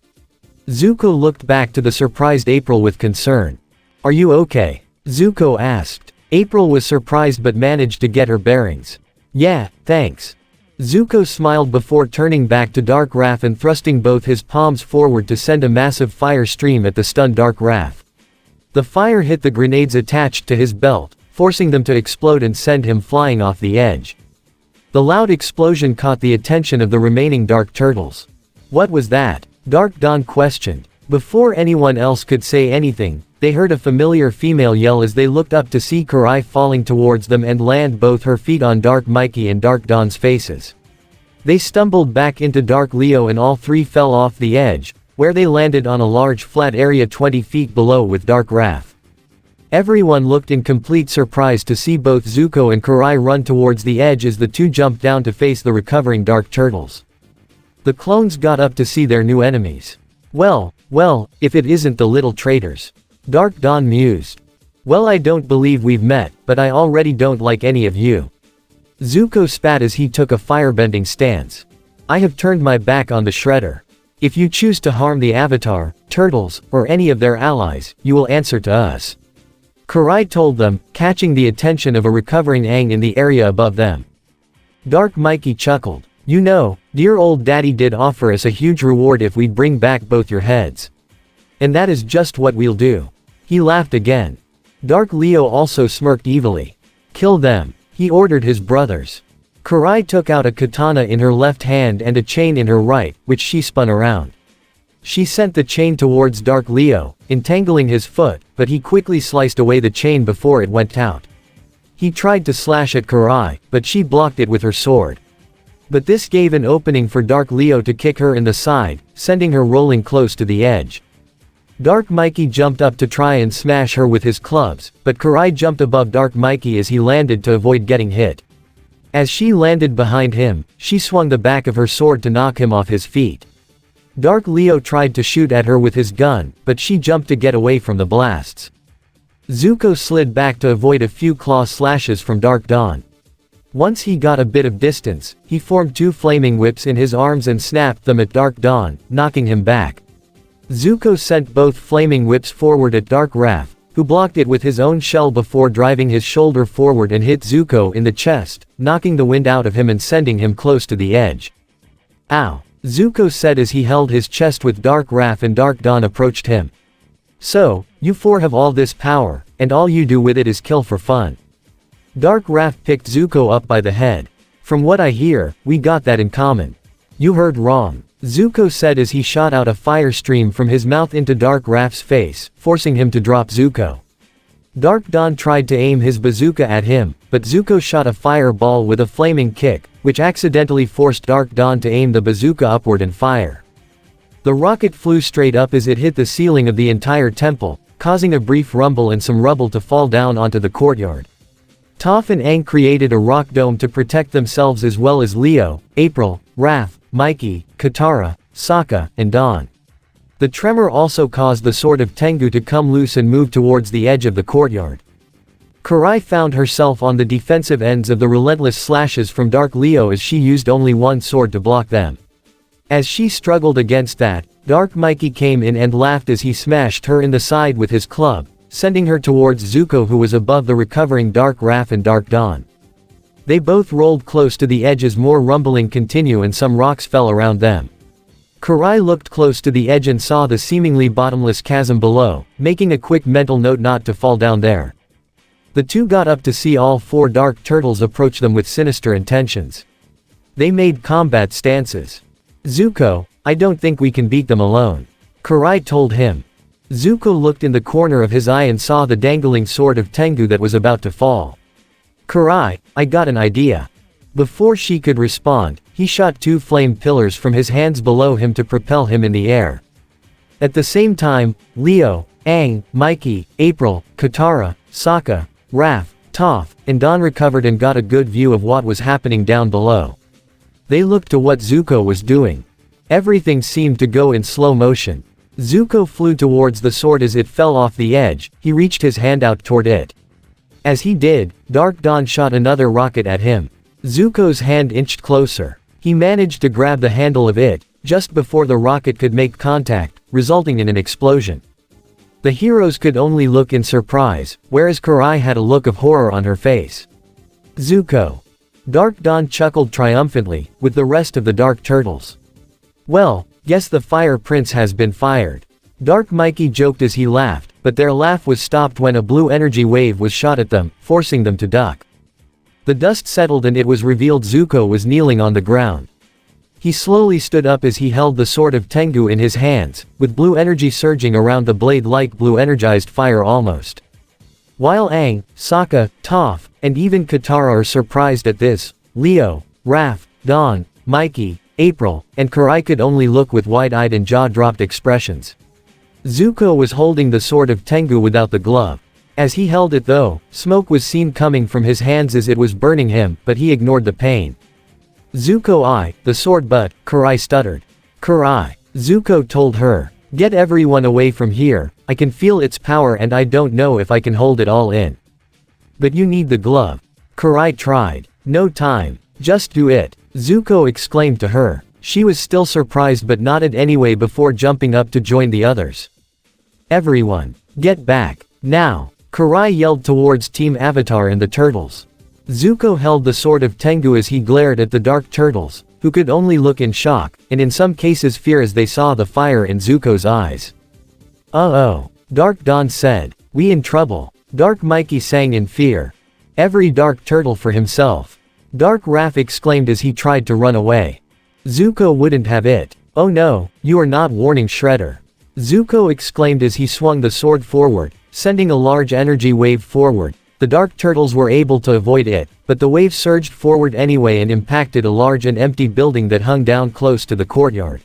Zuko looked back to the surprised April with concern. "Are you okay?" Zuko asked. April was surprised but managed to get her bearings. "Yeah, thanks." Zuko smiled before turning back to Dark Raph and thrusting both his palms forward to send a massive fire stream at the stunned Dark Raph. The fire hit the grenades attached to his belt, forcing them to explode and send him flying off the edge. The loud explosion caught the attention of the remaining Dark Turtles. "What was that?" Dark Dawn questioned. Before anyone else could say anything, they heard a familiar female yell as they looked up to see Karai falling towards them and land both her feet on Dark Mikey and Dark Dawn's faces. They stumbled back into Dark Leo and all three fell off the edge, where they landed on a large flat area 20 feet below with Dark Raph. Everyone looked in complete surprise to see both Zuko and Karai run towards the edge as the two jumped down to face the recovering Dark Turtles. The clones got up to see their new enemies. Well, if it isn't the little traitors," Dark Dawn mused. "Well, I don't believe we've met, but I already don't like any of you." Zuko spat as he took a firebending stance. "I have turned my back on the Shredder. If you choose to harm the Avatar, Turtles, or any of their allies, you will answer to us," Karai told them, catching the attention of a recovering Aang in the area above them. Dark Mikey chuckled. "You know, dear old daddy did offer us a huge reward if we'd bring back both your heads. And that is just what we'll do." He laughed again. Dark Leo also smirked evilly. "Kill them," he ordered his brothers. Karai took out a katana in her left hand and a chain in her right, which she spun around. She sent the chain towards Dark Leo, entangling his foot, but he quickly sliced away the chain before it went out. He tried to slash at Karai, but she blocked it with her sword. But this gave an opening for Dark Leo to kick her in the side, sending her rolling close to the edge. Dark Mikey jumped up to try and smash her with his clubs, but Karai jumped above Dark Mikey as he landed to avoid getting hit. As she landed behind him, she swung the back of her sword to knock him off his feet. Dark Leo tried to shoot at her with his gun, but she jumped to get away from the blasts. Zuko slid back to avoid a few claw slashes from Dark Dawn. Once he got a bit of distance, he formed two flaming whips in his arms and snapped them at Dark Dawn, knocking him back. Zuko sent both flaming whips forward at Dark Raph, who blocked it with his own shell before driving his shoulder forward and hit Zuko in the chest, knocking the wind out of him and sending him close to the edge. "Ow," Zuko said as he held his chest with Dark Raph and Dark Dawn approached him. "So, you four have all this power, and all you do with it is kill for fun." Dark Raph picked Zuko up by the head. "From what I hear, we got that in common." "You heard wrong," Zuko said as he shot out a fire stream from his mouth into Dark Raph's face, forcing him to drop Zuko. Dark Dawn tried to aim his bazooka at him, but Zuko shot a fireball with a flaming kick, which accidentally forced Dark Dawn to aim the bazooka upward and fire. The rocket flew straight up as it hit the ceiling of the entire temple, causing a brief rumble and some rubble to fall down onto the courtyard. Toph and Aang created a rock dome to protect themselves as well as Leo, April, Raph, Mikey, Katara, Sokka, and Dawn. The tremor also caused the sword of Tengu to come loose and move towards the edge of the courtyard. Karai found herself on the defensive ends of the relentless slashes from Dark Leo as she used only one sword to block them. As she struggled against that, Dark Mikey came in and laughed as he smashed her in the side with his club, sending her towards Zuko, who was above the recovering Dark Raph and Dark Dawn. They both rolled close to the edge as more rumbling continued and some rocks fell around them. Karai looked close to the edge and saw the seemingly bottomless chasm below, making a quick mental note not to fall down there. The two got up to see all 4 dark turtles approach them with sinister intentions. They made combat stances. "Zuko, I don't think we can beat them alone," Karai told him. Zuko looked in the corner of his eye and saw the dangling sword of Tengu that was about to fall. "Karai, I got an idea." Before she could respond, he shot 2 flame pillars from his hands below him to propel him in the air. At the same time, Leo, Aang, Mikey, April, Katara, Sokka, Raph, Toph, and Don recovered and got a good view of what was happening down below. They looked to what Zuko was doing. Everything seemed to go in slow motion. Zuko flew towards the sword as it fell off the edge. He reached his hand out toward it. As he did, Dark Dawn shot another rocket at him. Zuko's hand inched closer. He managed to grab the handle of it, just before the rocket could make contact, resulting in an explosion. The heroes could only look in surprise, whereas Karai had a look of horror on her face. "Zuko." Dark Dawn chuckled triumphantly, with the rest of the Dark Turtles. "Well, guess the Fire Prince has been fired." Dark Mikey joked as he laughed, but their laugh was stopped when a blue energy wave was shot at them, forcing them to duck. The dust settled and it was revealed Zuko was kneeling on the ground. He slowly stood up as he held the sword of Tengu in his hands, with blue energy surging around the blade like blue energized fire almost. While Aang, Sokka, Toph, and even Katara are surprised at this, Leo, Raph, Don, Mikey, April, and Karai could only look with wide-eyed and jaw-dropped expressions. Zuko was holding the sword of Tengu without the glove. As he held it though, smoke was seen coming from his hands as it was burning him, but he ignored the pain. "Zuko, the sword but," Karai stuttered. "Karai," Zuko told her, "get everyone away from here, I can feel its power and I don't know if I can hold it all in." "But you need the glove." Karai tried. "No time. Just do it," Zuko exclaimed to her. She was still surprised but nodded anyway before jumping up to join the others. "Everyone, get back, now," Karai yelled towards Team Avatar and the turtles. Zuko held the sword of Tengu as he glared at the Dark Turtles, who could only look in shock, and in some cases fear as they saw the fire in Zuko's eyes. "Uh-oh," Dark Dawn said. "We in trouble." Dark Mikey sang in fear. "Every Dark Turtle for himself," Dark Raph exclaimed as he tried to run away. Zuko wouldn't have it. "Oh no, you are not warning Shredder," Zuko exclaimed as he swung the sword forward, sending a large energy wave forward. The Dark Turtles were able to avoid it, but the wave surged forward anyway and impacted a large and empty building that hung down close to the courtyard.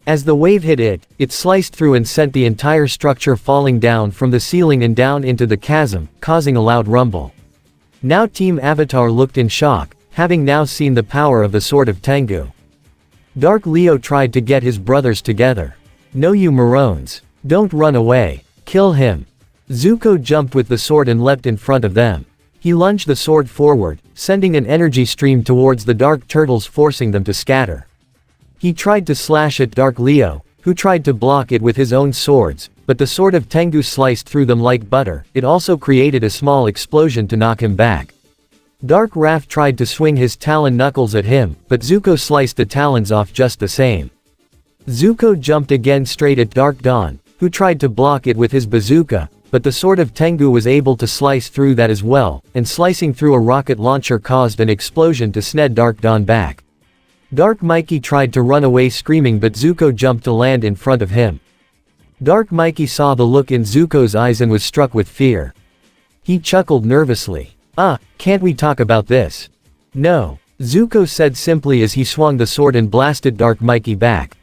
As the wave hit it, it sliced through and sent the entire structure falling down from the ceiling and down into the chasm, causing a loud rumble. Now Team Avatar looked in shock, having now seen the power of the sword of Tengu. Dark Leo tried to get his brothers together. "No, you Maroons. Don't run away. Kill him." Zuko jumped with the sword and leapt in front of them. He lunged the sword forward, sending an energy stream towards the Dark Turtles, forcing them to scatter. He tried to slash at Dark Leo, who tried to block it with his own swords, but the sword of Tengu sliced through them like butter. It also created a small explosion to knock him back. Dark Raph tried to swing his talon knuckles at him, but Zuko sliced the talons off just the same. Zuko jumped again straight at Dark Dawn, who tried to block it with his bazooka, but the sword of Tengu was able to slice through that as well, and slicing through a rocket launcher caused an explosion to sned Dark Dawn back. Dark Mikey tried to run away screaming, but Zuko jumped to land in front of him. Dark Mikey saw the look in Zuko's eyes and was struck with fear. He chuckled nervously. Can't we talk about this?" "No," Zuko said simply as he swung the sword and blasted Dark Mikey back.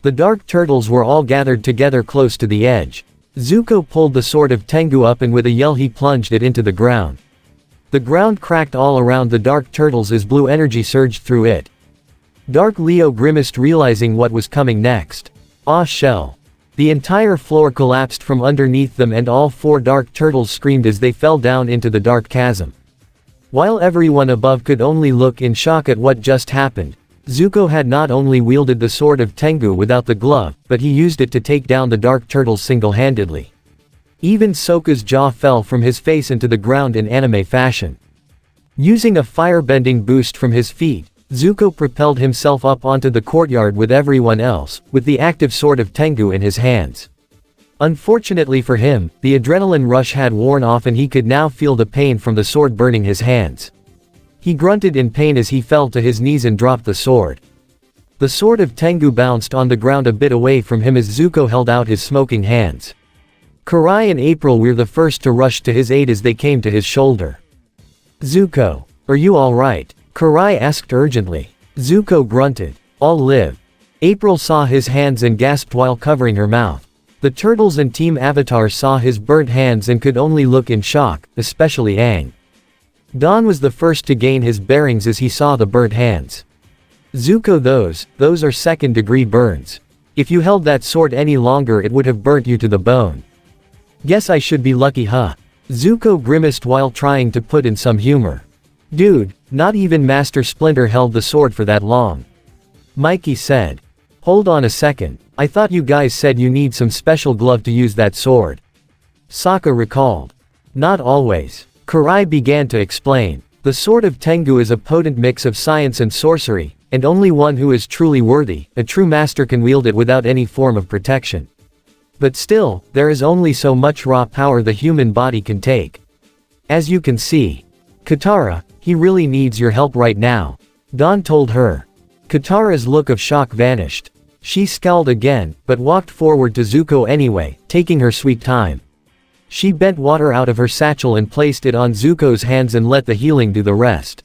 The Dark Turtles were all gathered together close to the edge. Zuko pulled the sword of Tengu up and with a yell he plunged it into the ground. The ground cracked all around the Dark Turtles as blue energy surged through it. Dark Leo grimaced, realizing what was coming next. "Ah, shell." The entire floor collapsed from underneath them and all 4 Dark Turtles screamed as they fell down into the dark chasm. While everyone above could only look in shock at what just happened, Zuko had not only wielded the sword of Tengu without the glove, but he used it to take down the Dark Turtles single-handedly. Even Sokka's jaw fell from his face into the ground in anime fashion. Using a firebending boost from his feet, Zuko propelled himself up onto the courtyard with everyone else, with the active sword of Tengu in his hands. Unfortunately for him, the adrenaline rush had worn off and he could now feel the pain from the sword burning his hands. He grunted in pain as he fell to his knees and dropped the sword. The sword of Tengu bounced on the ground a bit away from him as Zuko held out his smoking hands. Karai and April were the first to rush to his aid as they came to his shoulder. "Zuko, are you alright?" Karai asked urgently. Zuko grunted. "I'll live." April saw his hands and gasped while covering her mouth. The turtles and Team Avatar saw his burnt hands and could only look in shock, especially Aang. Don was the first to gain his bearings as he saw the burnt hands. "Zuko, those are second-degree burns. If you held that sword any longer it would have burnt you to the bone." "Guess I should be lucky, huh?" Zuko grimaced while trying to put in some humor. "Dude, not even Master Splinter held the sword for that long." Mikey said. "Hold on a second, I thought you guys said you need some special glove to use that sword." Sokka recalled. "Not always." Karai began to explain. "The sword of Tengu is a potent mix of science and sorcery, and only one who is truly worthy, a true master, can wield it without any form of protection. But still, there is only so much raw power the human body can take. As you can see. Katara, he really needs your help right now," Don told her. Katara's look of shock vanished. She scowled again, but walked forward to Zuko anyway, taking her sweet time. She bent water out of her satchel and placed it on Zuko's hands and let the healing do the rest.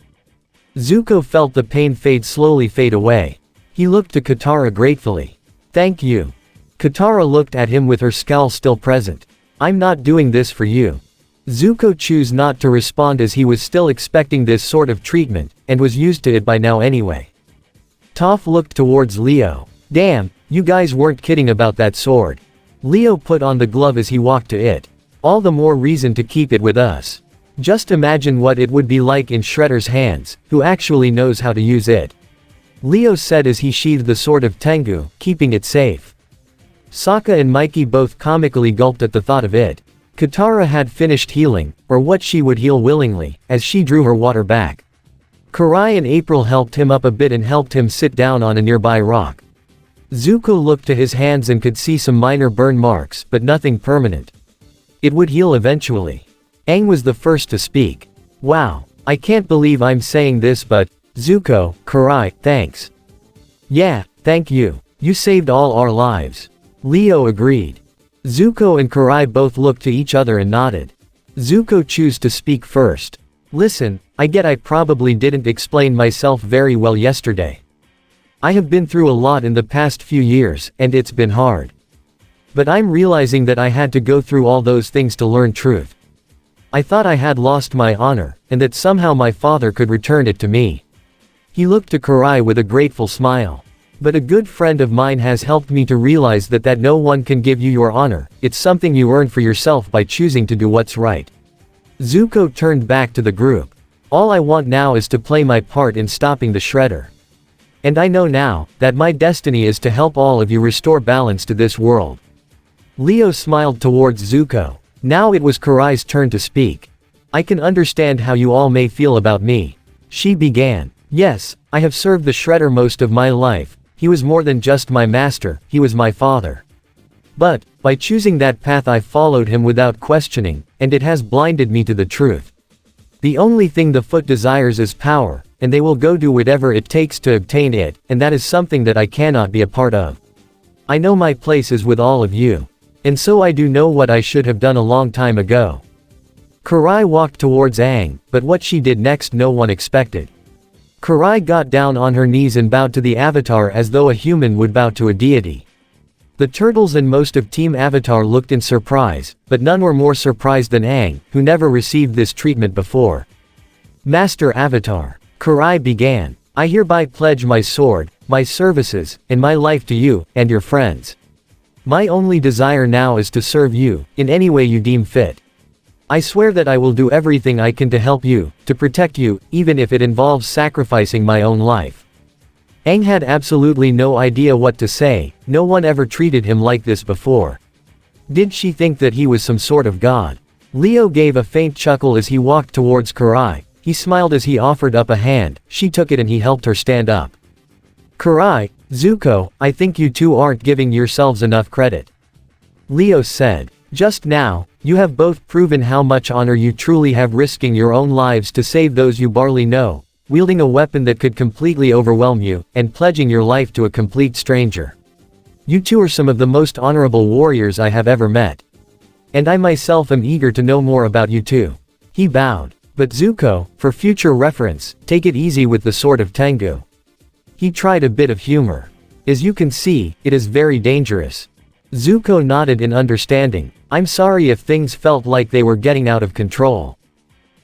Zuko felt the pain slowly fade away. He looked to Katara gratefully. "Thank you." Katara looked at him with her scowl still present. "I'm not doing this for you." Zuko chose not to respond as he was still expecting this sort of treatment, and was used to it by now anyway. Toph looked towards Leo. "Damn, you guys weren't kidding about that sword." Leo put on the glove as he walked to it. "All the more reason to keep it with us. Just imagine what it would be like in Shredder's hands, who actually knows how to use it," Leo said as he sheathed the sword of Tengu, keeping it safe. Sokka and Mikey both comically gulped at the thought of it. Katara had finished healing, or what she would heal willingly, as she drew her water back. Karai and April helped him up a bit and helped him sit down on a nearby rock. Zuko looked to his hands and could see some minor burn marks, but nothing permanent. It would heal eventually. Aang was the first to speak. "Wow, I can't believe I'm saying this, but, Zuko, Karai, thanks." "Yeah, thank you. You saved all our lives." Leo agreed. Zuko and Karai both looked to each other and nodded. Zuko chose to speak first. "Listen, I get I probably didn't explain myself very well yesterday. I have been through a lot in the past few years, and it's been hard. But I'm realizing that I had to go through all those things to learn truth. I thought I had lost my honor, and that somehow my father could return it to me." He looked to Karai with a grateful smile. "But a good friend of mine has helped me to realize that no one can give you your honor, it's something you earn for yourself by choosing to do what's right." Zuko turned back to the group. "All I want now is to play my part in stopping the Shredder. And I know now, that my destiny is to help all of you restore balance to this world." Leo smiled towards Zuko. Now it was Karai's turn to speak. "I can understand how you all may feel about me." She began. "Yes, I have served the Shredder most of my life. He was more than just my master, he was my father. But, by choosing that path I followed him without questioning, and it has blinded me to the truth. The only thing the Foot desires is power, and they will go do whatever it takes to obtain it, and that is something that I cannot be a part of. I know my place is with all of you. And so I do know what I should have done a long time ago." Karai walked towards Aang, but what she did next no one expected. Karai got down on her knees and bowed to the Avatar as though a human would bow to a deity. The turtles and most of Team Avatar looked in surprise, but none were more surprised than Aang, who never received this treatment before. "Master Avatar," Karai began, "I hereby pledge my sword, my services, and my life to you, and your friends. My only desire now is to serve you, in any way you deem fit. I swear that I will do everything I can to help you, to protect you, even if it involves sacrificing my own life." Aang had absolutely no idea what to say, no one ever treated him like this before. Did she think that he was some sort of god? Leo gave a faint chuckle as he walked towards Karai. He smiled as he offered up a hand, she took it and he helped her stand up. Karai, Zuko, I think you two aren't giving yourselves enough credit. Leo said. Just now, you have both proven how much honor you truly have, risking your own lives to save those you barely know, wielding a weapon that could completely overwhelm you, and pledging your life to a complete stranger. You two are some of the most honorable warriors I have ever met. And I myself am eager to know more about you two. He bowed. But Zuko, for future reference, take it easy with the sword of Tengu. He tried a bit of humor. As you can see, it is very dangerous. Zuko nodded in understanding. I'm sorry if things felt like they were getting out of control.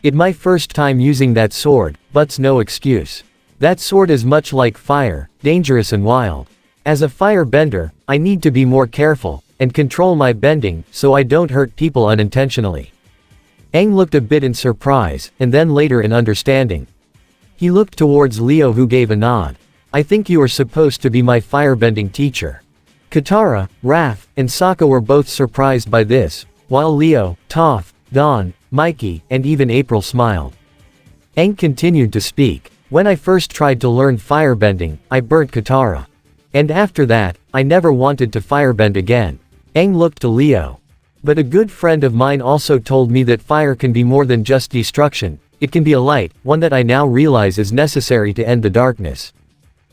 It's my first time using that sword, but's no excuse. That sword is much like fire, dangerous and wild. As a firebender, I need to be more careful, and control my bending, so I don't hurt people unintentionally. Aang looked a bit in surprise, and then later in understanding. He looked towards Leo, who gave a nod. I think you are supposed to be my firebending teacher. Katara, Raph, and Sokka were both surprised by this, while Leo, Toph, Don, Mikey, and even April smiled. Aang continued to speak. When I first tried to learn firebending, I burnt Katara. And after that, I never wanted to firebend again. Aang looked to Leo. But a good friend of mine also told me that fire can be more than just destruction, it can be a light, one that I now realize is necessary to end the darkness.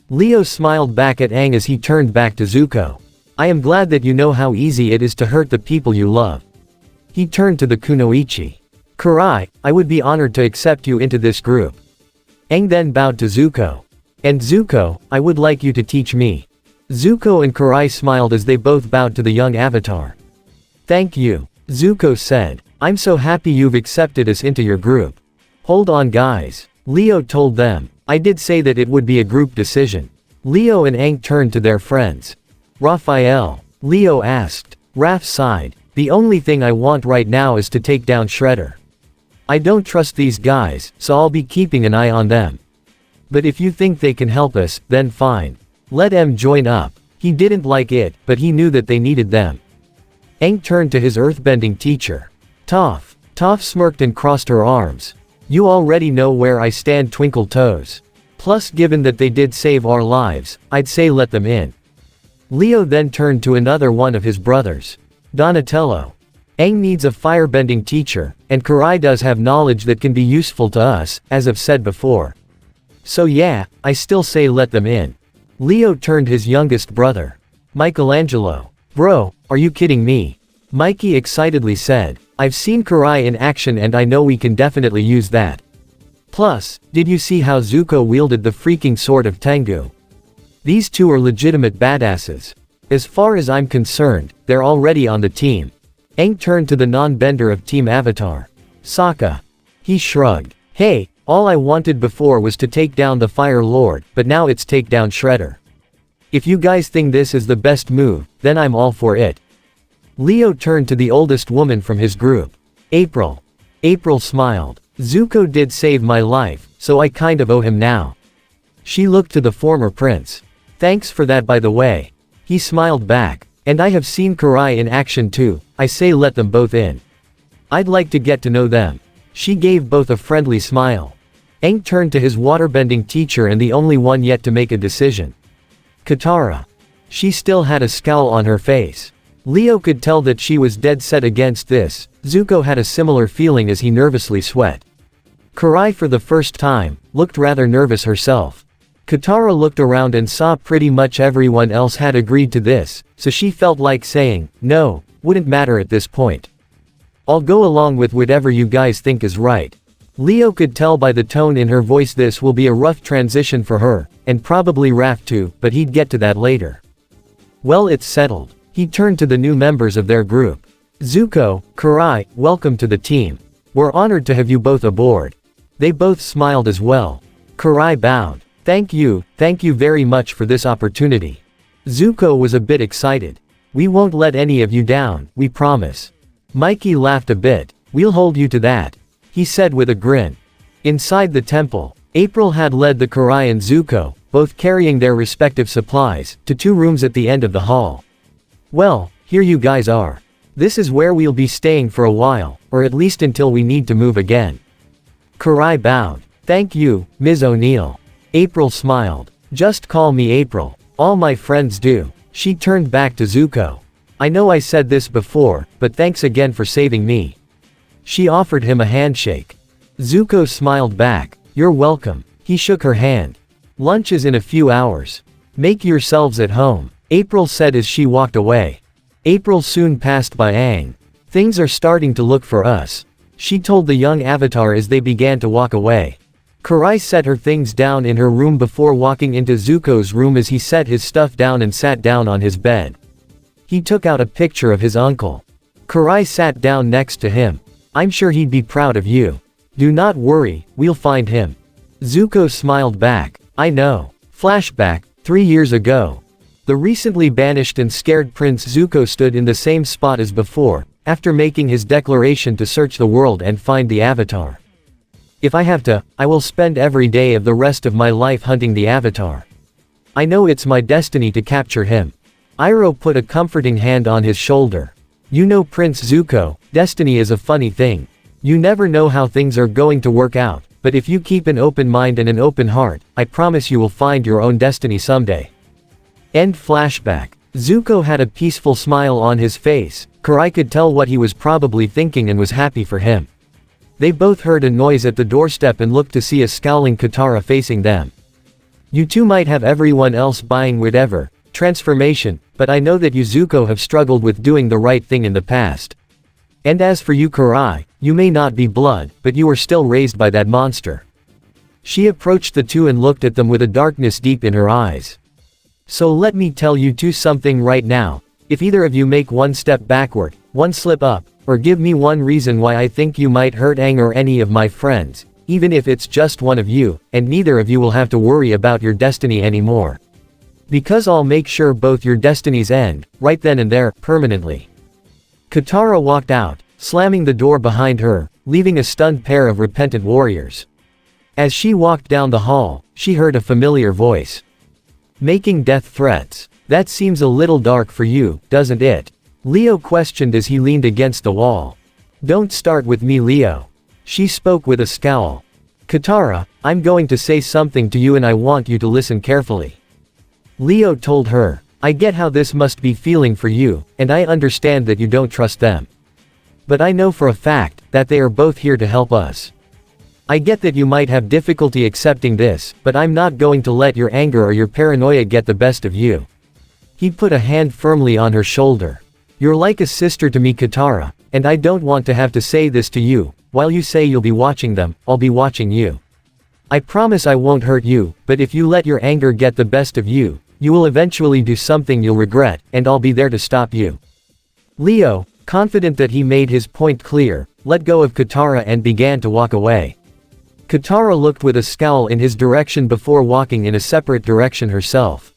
Leo smiled back at Aang as he turned back to Zuko. I am glad that you know how easy it is to hurt the people you love. He turned to the Kunoichi. Karai, I would be honored to accept you into this group. Aang then bowed to Zuko. And Zuko, I would like you to teach me. Zuko and Karai smiled as they both bowed to the young avatar. Thank you, Zuko said. I'm so happy you've accepted us into your group. Hold on guys. Leo told them. I did say that it would be a group decision. Leo and Aang turned to their friends. Raphael. Leo asked. Raph sighed. The only thing I want right now is to take down Shredder. I don't trust these guys, so I'll be keeping an eye on them. But if you think they can help us, then fine. Let them join up. He didn't like it, but he knew that they needed them. Aang turned to his earthbending teacher. Toph. Toph smirked and crossed her arms. You already know where I stand, Twinkle Toes. Plus, given that they did save our lives, I'd say let them in. Leo then turned to another one of his brothers. Donatello. Aang needs a firebending teacher, and Karai does have knowledge that can be useful to us, as I've said before. So yeah, I still say let them in. Leo turned his youngest brother. Michelangelo. Bro, are you kidding me? Mikey excitedly said. I've seen Karai in action and I know we can definitely use that. Plus, did you see how Zuko wielded the freaking sword of Tengu? These two are legitimate badasses. As far as I'm concerned, they're already on the team. Aang turned to the non-bender of Team Avatar. Sokka. He shrugged. Hey, all I wanted before was to take down the Fire Lord, but now it's take down Shredder. If you guys think this is the best move, then I'm all for it. Leo turned to the oldest woman from his group. April. April smiled. Zuko did save my life, so I kind of owe him now. She looked to the former prince. Thanks for that, by the way. He smiled back. And I have seen Karai in action too, I say let them both in. I'd like to get to know them. She gave both a friendly smile. Aang turned to his waterbending teacher and the only one yet to make a decision. Katara. She still had a scowl on her face. Leo could tell that she was dead set against this. Zuko had a similar feeling as he nervously sweat. Karai, for the first time, looked rather nervous herself. Katara looked around and saw pretty much everyone else had agreed to this, so she felt like saying, no, wouldn't matter at this point. I'll go along with whatever you guys think is right. Leo could tell by the tone in her voice this will be a rough transition for her, and probably Raph too, but he'd get to that later. Well, it's settled. He turned to the new members of their group. Zuko, Karai, welcome to the team. We're honored to have you both aboard. They both smiled as well. Karai bowed. Thank you very much for this opportunity. Zuko was a bit excited. We won't let any of you down, we promise. Mikey laughed a bit. We'll hold you to that, he said with a grin. Inside the temple, April had led the Karai and Zuko, both carrying their respective supplies, to 2 rooms at the end of the hall. Well, here you guys are. This is where we'll be staying for a while, or at least until we need to move again. Karai bowed. Thank you, Ms. O'Neill. April smiled. Just call me April. All my friends do. She turned back to Zuko. I know I said this before, but thanks again for saving me. She offered him a handshake. Zuko smiled back. You're welcome. He shook her hand. Lunch is in a few hours. Make yourselves at home, April said as she walked away. April soon passed by Aang. Things are starting to look for us, she told the young avatar as they began to walk away. Karai set her things down in her room before walking into Zuko's room as he set his stuff down and sat down on his bed. He took out a picture of his uncle. Karai sat down next to him. I'm sure he'd be proud of you. Do not worry, we'll find him. Zuko smiled back. I know. Flashback, 3 years ago. The recently banished and scared Prince Zuko stood in the same spot as before, after making his declaration to search the world and find the Avatar. If I have to, I will spend every day of the rest of my life hunting the Avatar. I know it's my destiny to capture him. Iroh put a comforting hand on his shoulder. You know Prince Zuko, destiny is a funny thing. You never know how things are going to work out, but if you keep an open mind and an open heart, I promise you will find your own destiny someday. End flashback. Zuko had a peaceful smile on his face. Karai could tell what he was probably thinking and was happy for him. They both heard a noise at the doorstep and looked to see a scowling Katara facing them. You two might have everyone else buying whatever transformation, but I know that you Zuko have struggled with doing the right thing in the past. And as for you Karai, you may not be blood, but you were still raised by that monster. She approached the two and looked at them with a darkness deep in her eyes. So let me tell you two something right now. If either of you make one step backward, one slip up, or give me one reason why I think you might hurt Aang or any of my friends, even if it's just one of you, and neither of you will have to worry about your destiny anymore. Because I'll make sure both your destinies end, right then and there, permanently. Katara walked out, slamming the door behind her, leaving a stunned pair of repentant warriors. As she walked down the hall, she heard a familiar voice. Making death threats. That seems a little dark for you, doesn't it? Leo questioned as he leaned against the wall. Don't start with me, Leo. She spoke with a scowl. Katara, I'm going to say something to you and I want you to listen carefully. Leo told her, I get how this must be feeling for you, and I understand that you don't trust them. But I know for a fact that they are both here to help us. I get that you might have difficulty accepting this, but I'm not going to let your anger or your paranoia get the best of you. He put a hand firmly on her shoulder. You're like a sister to me, Katara, and I don't want to have to say this to you. While you say you'll be watching them, I'll be watching you. I promise I won't hurt you, but if you let your anger get the best of you, you will eventually do something you'll regret, and I'll be there to stop you. Leo, confident that he made his point clear, let go of Katara and began to walk away. Katara looked with a scowl in his direction before walking in a separate direction herself.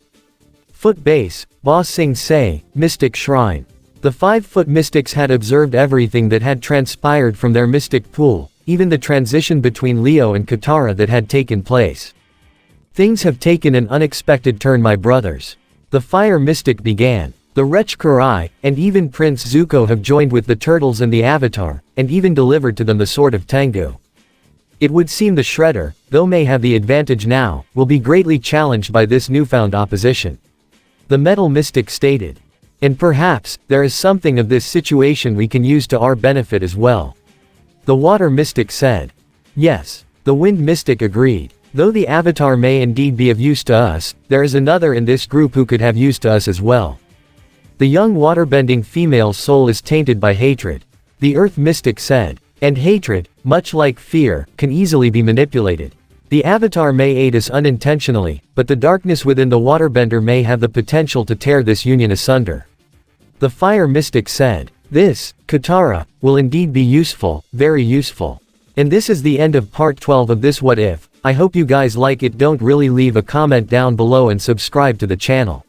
Foot base, Ba Sing Se, Mystic Shrine. The 5-foot mystics had observed everything that had transpired from their mystic pool, even the transition between Leo and Katara that had taken place. Things have taken an unexpected turn, my brothers. The fire mystic began. The wretch Karai, and even Prince Zuko have joined with the turtles and the Avatar, and even delivered to them the sword of Tengu. It would seem the Shredder, though may have the advantage now, will be greatly challenged by this newfound opposition. The metal mystic stated. And perhaps, there is something of this situation we can use to our benefit as well. The water mystic said. Yes. The wind mystic agreed. Though the Avatar may indeed be of use to us, there is another in this group who could have use to us as well. The young waterbending female's soul is tainted by hatred. The earth mystic said. And hatred, much like fear, can easily be manipulated. The Avatar may aid us unintentionally, but the darkness within the waterbender may have the potential to tear this union asunder. The fire mystic said. This, Katara, will indeed be useful, very useful. And this is the end of part 12 of this What If. I hope you guys like it. Don't really leave a comment down below and subscribe to the channel.